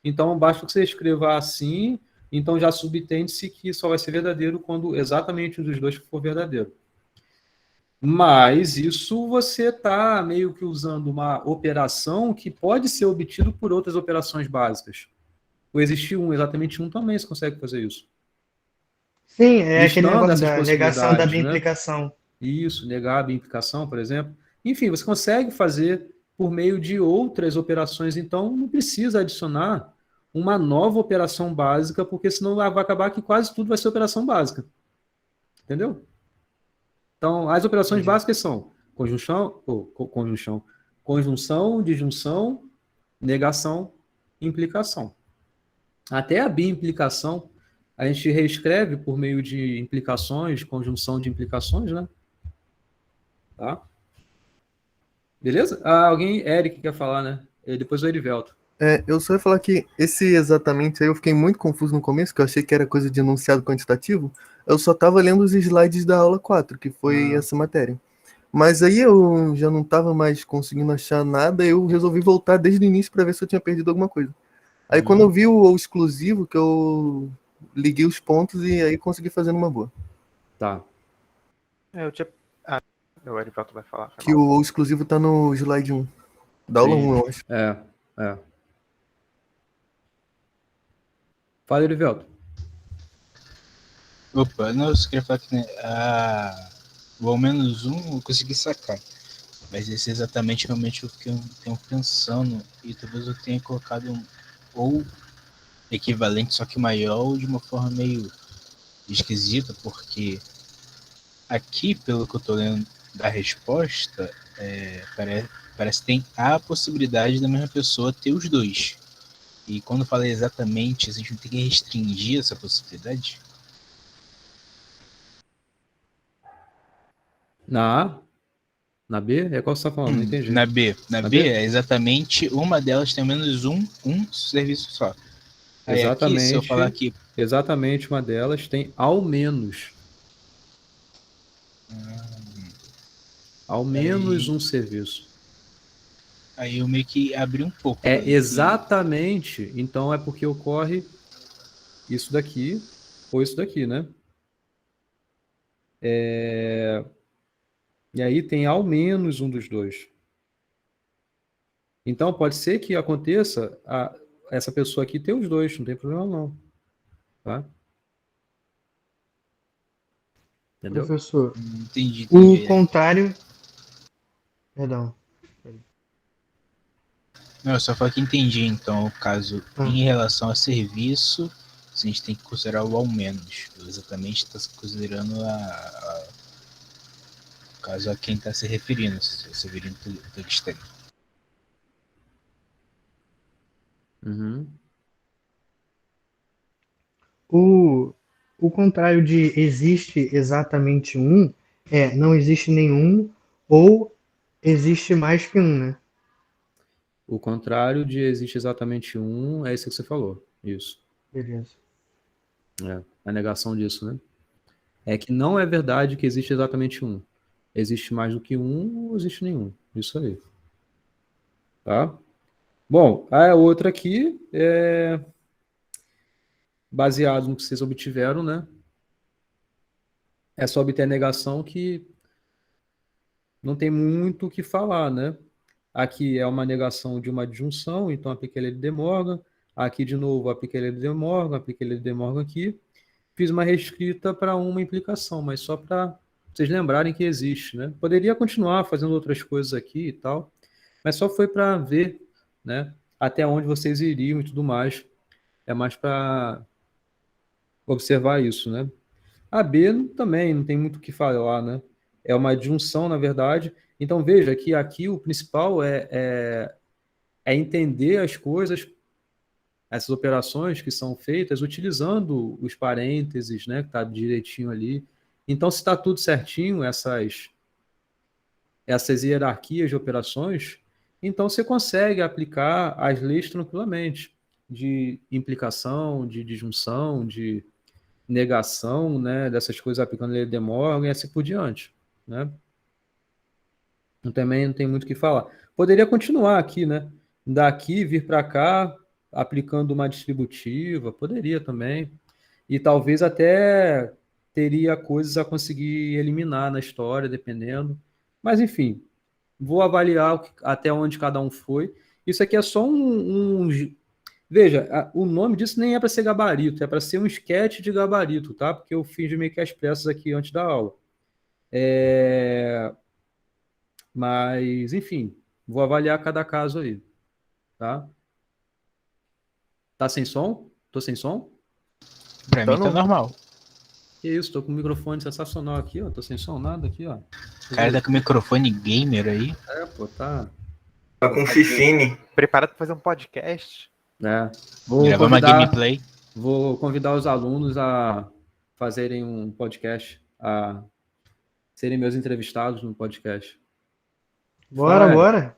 [SPEAKER 1] Então, basta que você escreva assim, então já subtende-se que só vai ser verdadeiro quando exatamente um dos dois for verdadeiro. Mas isso você está meio que usando uma operação que pode ser obtido por outras operações básicas. O existir um, exatamente um, também se consegue fazer isso.
[SPEAKER 2] Sim, é aquele negócio da negação da bimplicação.
[SPEAKER 1] Né? Isso, negar a bimplicação, por exemplo. Enfim, você consegue fazer por meio de outras operações, então não precisa adicionar uma nova operação básica, porque senão vai acabar que quase tudo vai ser operação básica. Entendeu? Então, as operações básicas são conjunção, disjunção, negação, implicação. Até a bimplicação, a gente reescreve por meio de implicações, conjunção de implicações, né? Tá? Beleza? Eric quer falar, né? E depois o Erivelto.
[SPEAKER 3] Eu só ia falar que esse exatamente aí eu fiquei muito confuso no começo, que eu achei que era coisa de enunciado quantitativo. Eu só estava lendo os slides da aula 4, que foi essa matéria. Mas aí eu já não estava mais conseguindo achar nada, eu resolvi voltar desde o início para ver se eu tinha perdido alguma coisa. Aí quando eu vi o exclusivo, que eu liguei os pontos e aí consegui fazer numa boa.
[SPEAKER 1] Tá.
[SPEAKER 5] Eu tinha O Erivelto vai falar.
[SPEAKER 3] Que o ou exclusivo tá no slide 1. Da aula 1, eu acho.
[SPEAKER 1] É. Fala, Erivelto.
[SPEAKER 8] Opa, não, eu só queria falar que, né, o ao menos um eu consegui sacar. Mas esse exatamente realmente o que eu tenho pensando, e talvez eu tenha colocado ou equivalente, só que maior, ou de uma forma meio esquisita, porque aqui, pelo que eu tô lendo da resposta, parece que tem a possibilidade da mesma pessoa ter os dois. E quando fala exatamente, a gente não tem que restringir essa possibilidade?
[SPEAKER 1] Na B? É qual você tá falando? Não entendi.
[SPEAKER 8] Na B é exatamente uma delas tem ao menos um serviço só. Aí
[SPEAKER 1] exatamente,
[SPEAKER 8] aqui, se eu falar aqui...
[SPEAKER 1] Exatamente uma delas tem ao menos. Ao menos um serviço.
[SPEAKER 8] Aí eu meio que abri um pouco.
[SPEAKER 1] Exatamente. Então é porque ocorre isso daqui ou isso daqui, né? E aí tem ao menos um dos dois. Então pode ser que aconteça essa pessoa aqui ter os dois, não tem problema não. Tá? Entendeu?
[SPEAKER 2] Professor,
[SPEAKER 8] entendi.
[SPEAKER 2] O contrário... Perdão.
[SPEAKER 8] Não, eu só falo que entendi, então, o caso em relação a serviço, a gente tem que considerar o ao menos. Exatamente, está considerando o caso a quem está se referindo, se referindo do externo.
[SPEAKER 1] Uhum.
[SPEAKER 2] O contrário de existe exatamente um não existe nenhum ou existe mais que um, né?
[SPEAKER 1] O contrário de existe exatamente um é isso que você falou. Isso.
[SPEAKER 2] Beleza.
[SPEAKER 1] A negação disso, né? É que não é verdade que existe exatamente um. Existe mais do que um ou existe nenhum. Isso aí. Tá? Bom, a outra aqui é baseado no que vocês obtiveram, né? É só obter a negação que não tem muito o que falar, né? Aqui é uma negação de uma adjunção, então apliquei a lei de De Morgan. Aqui, de novo, apliquei a lei de De Morgan, apliquei a lei de De Morgan aqui. Fiz uma reescrita para uma implicação, mas só para vocês lembrarem que existe, né? Poderia continuar fazendo outras coisas aqui e tal, mas só foi para ver, né? Até onde vocês iriam e tudo mais. É mais para observar isso, né? A B também não tem muito o que falar, né? É uma adjunção, na verdade. Então, veja que aqui o principal é entender as coisas, essas operações que são feitas utilizando os parênteses, né? Que está direitinho ali. Então, se está tudo certinho, essas hierarquias de operações, então você consegue aplicar as leis tranquilamente, de implicação, de disjunção, de negação, né, dessas coisas aplicando a lei de De Morgan e assim por diante, né? Também não tem muito o que falar. Poderia continuar aqui, né? Daqui vir para cá, aplicando uma distributiva, poderia também. E talvez até teria coisas a conseguir eliminar na história, dependendo. Mas, enfim, vou avaliar até onde cada um foi. Isso aqui é só Veja, o nome disso nem é para ser gabarito, é para ser um esquete de gabarito, tá? Porque eu fiz meio que as peças aqui antes da aula. Mas, enfim, vou avaliar cada caso aí, tá? Tá sem som? Tô sem som?
[SPEAKER 8] Pra mim tá normal.
[SPEAKER 1] Que isso, tô com um microfone sensacional aqui, ó. Tô sem som nada aqui, ó.
[SPEAKER 8] O cara tá com microfone gamer aí.
[SPEAKER 1] Pô, tá.
[SPEAKER 7] Tá com Fifine.
[SPEAKER 5] Preparado pra fazer um podcast?
[SPEAKER 8] Gravar uma gameplay.
[SPEAKER 1] Vou convidar os alunos a fazerem um podcast, a serem meus entrevistados no podcast.
[SPEAKER 2] Bora.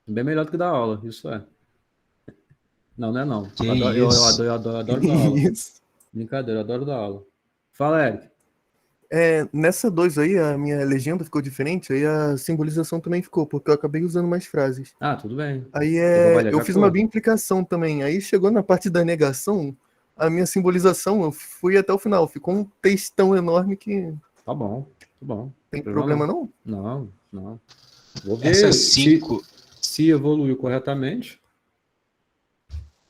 [SPEAKER 1] Bem melhor do que dar aula, isso é. Não é não. Eu adoro dar aula.
[SPEAKER 3] Isso.
[SPEAKER 1] Brincadeira, eu adoro dar aula. Fala, Eric.
[SPEAKER 3] Nessa 2 aí, a minha legenda ficou diferente, aí a simbolização também ficou, porque eu acabei usando mais frases.
[SPEAKER 1] Ah, tudo bem.
[SPEAKER 3] Aí eu fiz uma bimplicação também. Aí chegou na parte da negação, a minha simbolização, eu fui até o final. Ficou um textão enorme que...
[SPEAKER 1] Tá bom. bom.
[SPEAKER 3] Tem problema não?
[SPEAKER 1] Não, não. Vou ver
[SPEAKER 8] Essas 5...
[SPEAKER 1] se evoluiu corretamente.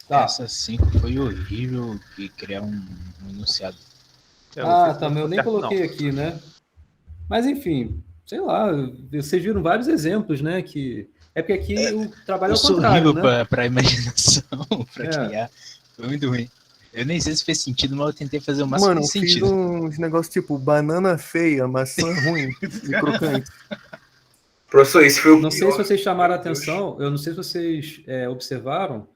[SPEAKER 8] Tá. Essas 5 foi horrível de criar um enunciado.
[SPEAKER 1] Tá, mas eu nem coloquei aqui, né? Mas enfim, sei lá, vocês viram vários exemplos, né? É porque aqui o trabalho é o contrário, né?
[SPEAKER 8] Horrível para imaginação, para criar. Foi muito ruim. Eu nem sei se fez sentido, mas eu tentei fazer o máximo de sentido.
[SPEAKER 3] Mano, fiz uns negócios tipo banana feia, maçã ruim e crocante.
[SPEAKER 7] Professor, isso foi o
[SPEAKER 1] Não sei se vocês chamaram a atenção, eu não sei se vocês observaram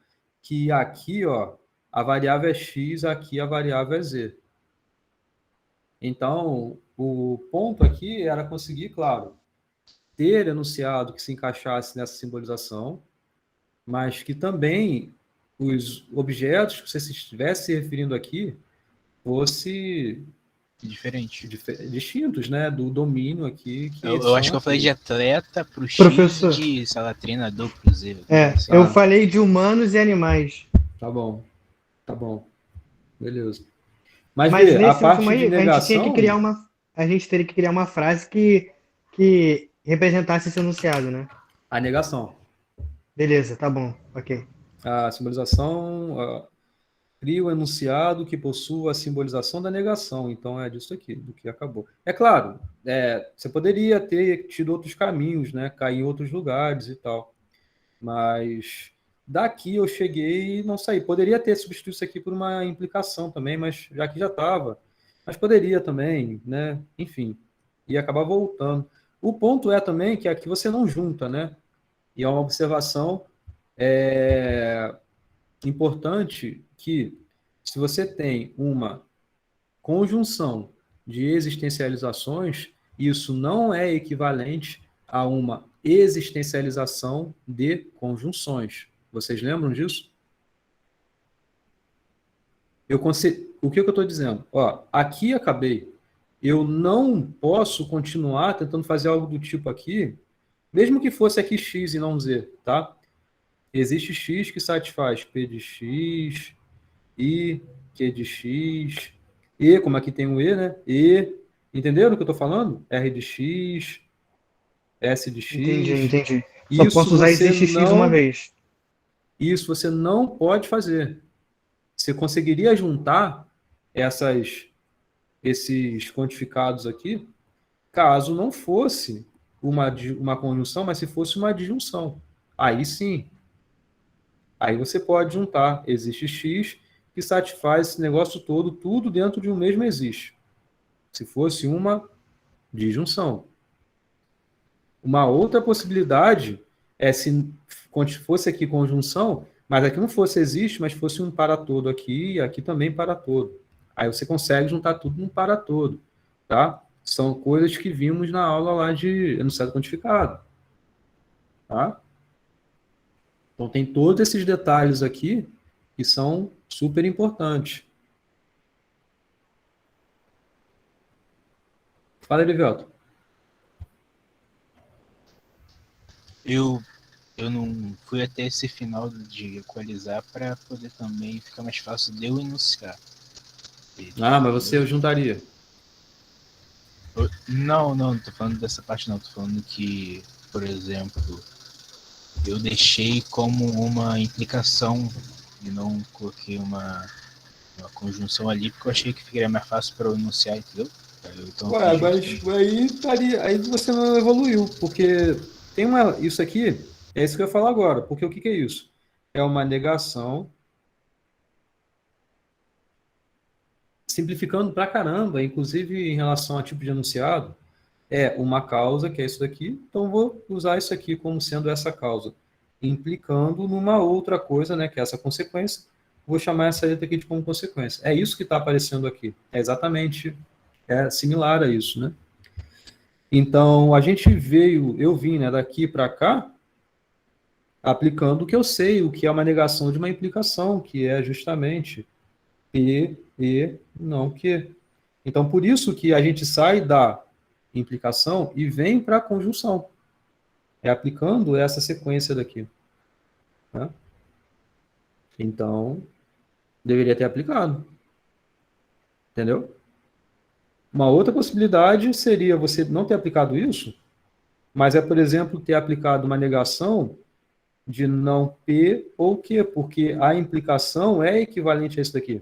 [SPEAKER 1] que aqui, ó, a variável é x, aqui a variável é z. Então, o ponto aqui era conseguir, claro, ter enunciado que se encaixasse nessa simbolização, mas que também os objetos que você estivesse se referindo aqui fosse distintos, né, do domínio aqui.
[SPEAKER 8] Eu acho que eu falei de atleta pro X e de, sei lá, treinador pro Z.
[SPEAKER 2] Eu falei de humanos e animais.
[SPEAKER 1] Tá bom. Beleza. Mas
[SPEAKER 2] nesse
[SPEAKER 1] a parte
[SPEAKER 2] último aí,
[SPEAKER 1] de negação...
[SPEAKER 2] a gente teria que criar uma frase que representasse esse enunciado, né?
[SPEAKER 1] A negação.
[SPEAKER 2] Beleza, tá bom, ok.
[SPEAKER 1] A simbolização cria o enunciado que possua a simbolização da negação. Então, é disso aqui, do que acabou. É claro, você poderia ter tido outros caminhos, né? Cair em outros lugares e tal. Mas daqui eu cheguei e não saí. Poderia ter substituído isso aqui por uma implicação também, mas já que já estava. Mas poderia também, né? Enfim, ia acabar voltando. O ponto é também que aqui você não junta, né? E é uma observação importante que, se você tem uma conjunção de existencializações, isso não é equivalente a uma existencialização de conjunções. Vocês lembram disso? O que eu estou dizendo? Aqui acabei. Eu não posso continuar tentando fazer algo do tipo aqui, mesmo que fosse aqui x e não z, tá? Existe x que satisfaz p de x, i, q de x, e, como aqui tem o e, né? E, entenderam o que eu estou falando? R de x, S de x.
[SPEAKER 2] Entendi. Só posso usar esse x uma vez.
[SPEAKER 1] Isso você não pode fazer. Você conseguiria juntar esses quantificados aqui, caso não fosse uma conjunção, mas se fosse uma disjunção. Aí sim. Aí você pode juntar. Existe x que satisfaz esse negócio todo, tudo dentro de um mesmo existe. Se fosse uma disjunção. Uma outra possibilidade é se fosse aqui conjunção, mas aqui não fosse existe, mas fosse um para todo aqui e aqui também para todo. Aí você consegue juntar tudo num para todo, tá? São coisas que vimos na aula lá de enunciado quantificado, tá? Então tem todos esses detalhes aqui que são super importantes. Fala, Elivelto.
[SPEAKER 8] Eu não fui até esse final de equalizar para poder também ficar mais fácil de eu enunciar.
[SPEAKER 1] Mas você juntaria?
[SPEAKER 8] Não tô falando dessa parte não. Tô falando que, por exemplo, eu deixei como uma implicação e não coloquei uma conjunção ali, porque eu achei que ficaria mais fácil para eu enunciar, entendeu?
[SPEAKER 1] Então, mas aí você não evoluiu, porque tem isso aqui, é isso que eu ia falar agora, porque o que é isso? É uma negação, simplificando pra caramba, inclusive em relação a tipo de enunciado, é uma causa, que é isso daqui, então vou usar isso aqui como sendo essa causa, implicando numa outra coisa, né, que é essa consequência, vou chamar essa letra aqui de como consequência. É isso que está aparecendo aqui, é exatamente similar a isso, né? Então, eu vim, né, daqui para cá, aplicando o que eu sei, o que é uma negação de uma implicação, que é justamente e, não que. Então, por isso que a gente sai da implicação e vem para a conjunção. É aplicando essa sequência daqui. Né? Então, deveria ter aplicado. Entendeu? Uma outra possibilidade seria você não ter aplicado isso, mas por exemplo, ter aplicado uma negação de não P ou Q, porque a implicação é equivalente a isso daqui.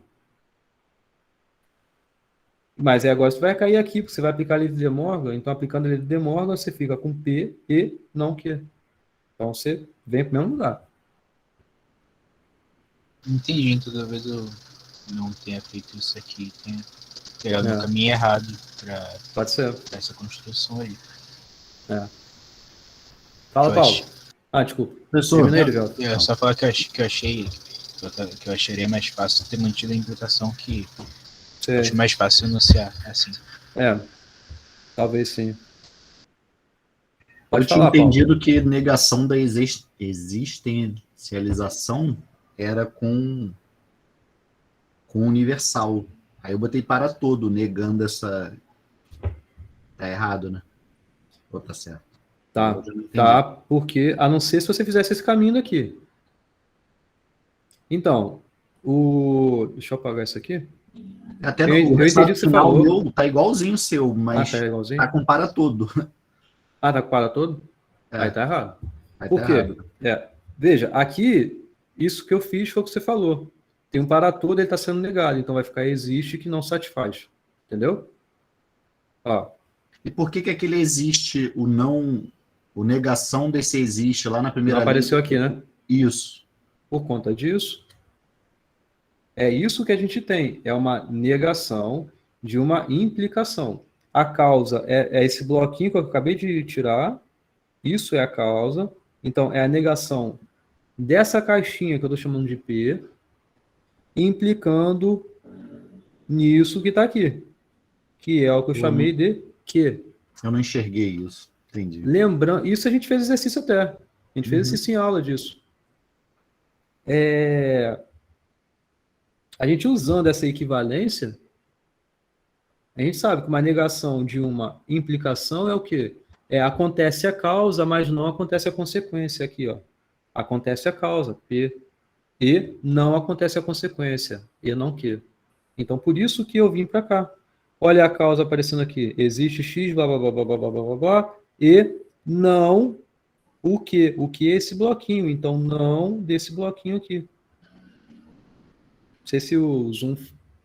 [SPEAKER 1] Mas agora você vai cair aqui, porque você vai aplicar a lei de De Morgan, então aplicando a lei de De Morgan, você fica com P e não Q. Então você vem para o mesmo lugar.
[SPEAKER 8] Entendi, toda vez eu não tenha feito isso aqui, tenha pegado no caminho errado para essa construção aí.
[SPEAKER 1] Fala, Paulo. Desculpa.
[SPEAKER 8] Professor, eu só falar que eu acharia mais fácil ter mantido a implicação que acho mais fácil enunciar assim.
[SPEAKER 1] Talvez sim.
[SPEAKER 4] Eu tinha entendido que negação da existencialização era com universal. Aí eu botei para todo, negando essa... Tá errado, né? Ou tá certo?
[SPEAKER 1] Tá, porque, a não ser se você fizesse esse caminho daqui. Então, deixa eu apagar isso aqui.
[SPEAKER 4] Até
[SPEAKER 1] eu entendi o que você falou.
[SPEAKER 4] Meu tá igualzinho o seu, mas tá com para todo.
[SPEAKER 1] Tá com para todo? Aí tá errado. Por
[SPEAKER 4] tá
[SPEAKER 1] quê?
[SPEAKER 4] errado.
[SPEAKER 1] Veja, aqui, isso que eu fiz foi o que você falou. Tem um para todo, ele está sendo negado, então vai ficar existe que não satisfaz. Entendeu?
[SPEAKER 4] E por que aquele existe, o negação desse existe lá na primeira
[SPEAKER 1] linha? Não apareceu aqui, né?
[SPEAKER 4] Isso.
[SPEAKER 1] Por conta disso, é isso que a gente tem. É uma negação de uma implicação. A causa é esse bloquinho que eu acabei de tirar. Isso é a causa. Então, é a negação dessa caixinha que eu estou chamando de P, implicando nisso que está aqui, que é o que eu chamei de Q.
[SPEAKER 4] Eu não enxerguei isso. Entendi.
[SPEAKER 1] Lembrando, isso a gente fez exercício até. A gente fez exercício em aula disso. A gente usando essa equivalência, a gente sabe que uma negação de uma implicação é o quê? Acontece a causa, mas não acontece a consequência aqui, ó. Acontece a causa, P, e não acontece a consequência, E não Q. Então, por isso que eu vim para cá. Olha a causa aparecendo aqui. Existe X, blá, blá, blá, blá, blá, blá, blá, blá, e não o Q. O que é esse bloquinho? Então, não desse bloquinho aqui. Não sei se o zoom,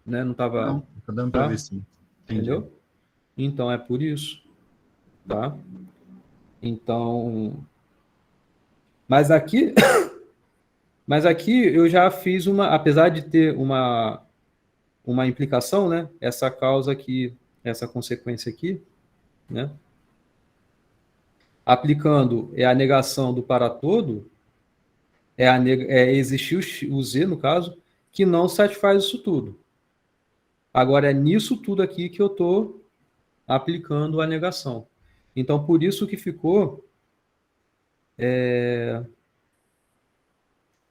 [SPEAKER 1] né, não estava...
[SPEAKER 4] Não, tá dando para ver sim.
[SPEAKER 1] Entendeu? Então, é por isso. Tá? Então... Mas aqui eu já fiz apesar de ter uma implicação, né? Essa causa aqui, essa consequência aqui, né? Aplicando a negação do para todo, existir o Z, no caso, que não satisfaz isso tudo. Agora, é nisso tudo aqui que eu estou aplicando a negação. Então, por isso que ficou...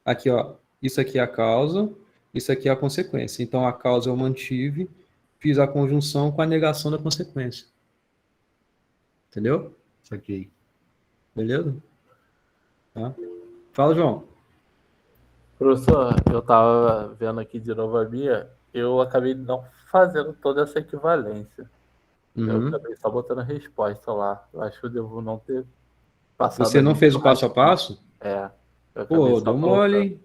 [SPEAKER 1] Aqui, ó, isso aqui é a causa, isso aqui é a consequência. Então, a causa eu mantive, fiz a conjunção com a negação da consequência. Entendeu?
[SPEAKER 4] Saquei.
[SPEAKER 1] Beleza? Tá? Fala, João.
[SPEAKER 10] Professor, eu estava vendo aqui de novo a minha, eu acabei não fazendo toda essa equivalência. Eu acabei só botando a resposta lá. Eu acho que eu devo não ter passado...
[SPEAKER 1] Você não fez o passo a passo?
[SPEAKER 10] Pô,
[SPEAKER 1] deu mole.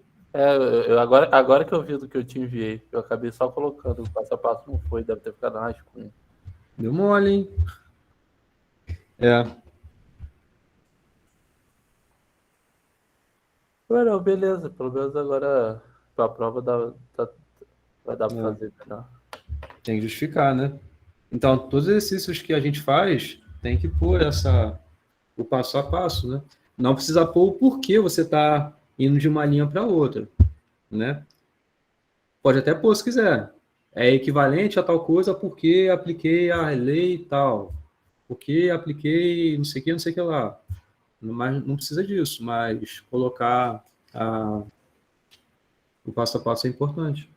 [SPEAKER 10] Agora que eu vi do que eu te enviei, eu acabei só colocando o passo a passo, não foi, deve ter ficado mais com...
[SPEAKER 1] Deu mole, hein?
[SPEAKER 10] Não, beleza, pelo menos agora a prova vai dar para fazer melhor.
[SPEAKER 1] Tem que justificar, né? Então, todos os exercícios que a gente faz, tem que pôr o passo a passo, né? Não precisa pôr o porquê você está indo de uma linha para outra, né? Pode até pôr se quiser. É equivalente a tal coisa porque apliquei a lei e tal. Porque apliquei não sei o que lá. Mas não precisa disso, mas colocar o passo a passo é importante.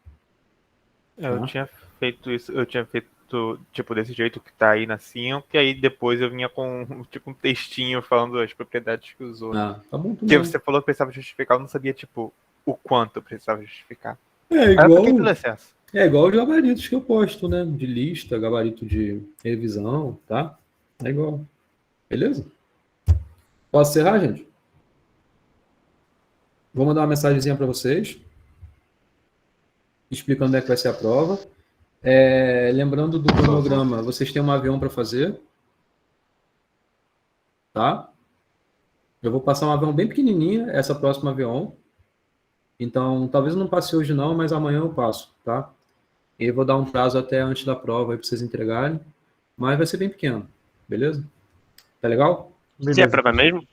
[SPEAKER 5] Eu tinha feito isso, tipo desse jeito que tá aí na 5, e aí depois eu vinha com tipo um textinho falando as propriedades que usou.
[SPEAKER 1] Tá bom.
[SPEAKER 5] Porque você falou que precisava justificar, eu não sabia tipo o quanto eu precisava justificar.
[SPEAKER 1] É igual, É igual os gabaritos que eu posto, né? De lista, gabarito de revisão, tá? É igual. Beleza? Posso encerrar, gente? Vou mandar uma mensagenzinha para vocês, explicando onde é que vai ser a prova. Lembrando do cronograma, vocês têm um avião para fazer, tá? Eu vou passar um avião bem pequenininho, essa próxima avião. Então, talvez eu não passe hoje não, mas amanhã eu passo, tá? E eu vou dar um prazo até antes da prova aí para vocês entregarem, mas vai ser bem pequeno, beleza? Tá legal?
[SPEAKER 9] Que é a prova mesmo?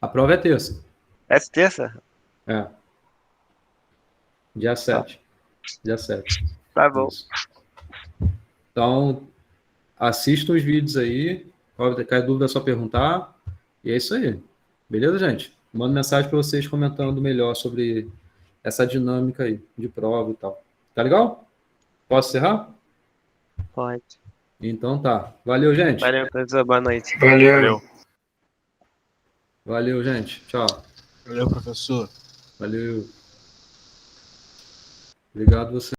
[SPEAKER 1] A prova é terça.
[SPEAKER 9] É terça?
[SPEAKER 1] É. Dia 7. Dia 7.
[SPEAKER 9] Tá bom.
[SPEAKER 1] Isso. Então, assistam os vídeos aí. Qualquer dúvida é só perguntar. E é isso aí. Beleza, gente? Mando mensagem para vocês comentando melhor sobre essa dinâmica aí de prova e tal. Tá legal? Posso encerrar?
[SPEAKER 9] Pode.
[SPEAKER 1] Então tá. Valeu, gente.
[SPEAKER 9] Valeu, professor. Boa noite.
[SPEAKER 7] Valeu.
[SPEAKER 1] Valeu, gente. Tchau.
[SPEAKER 8] Valeu, professor.
[SPEAKER 1] Valeu. Obrigado você.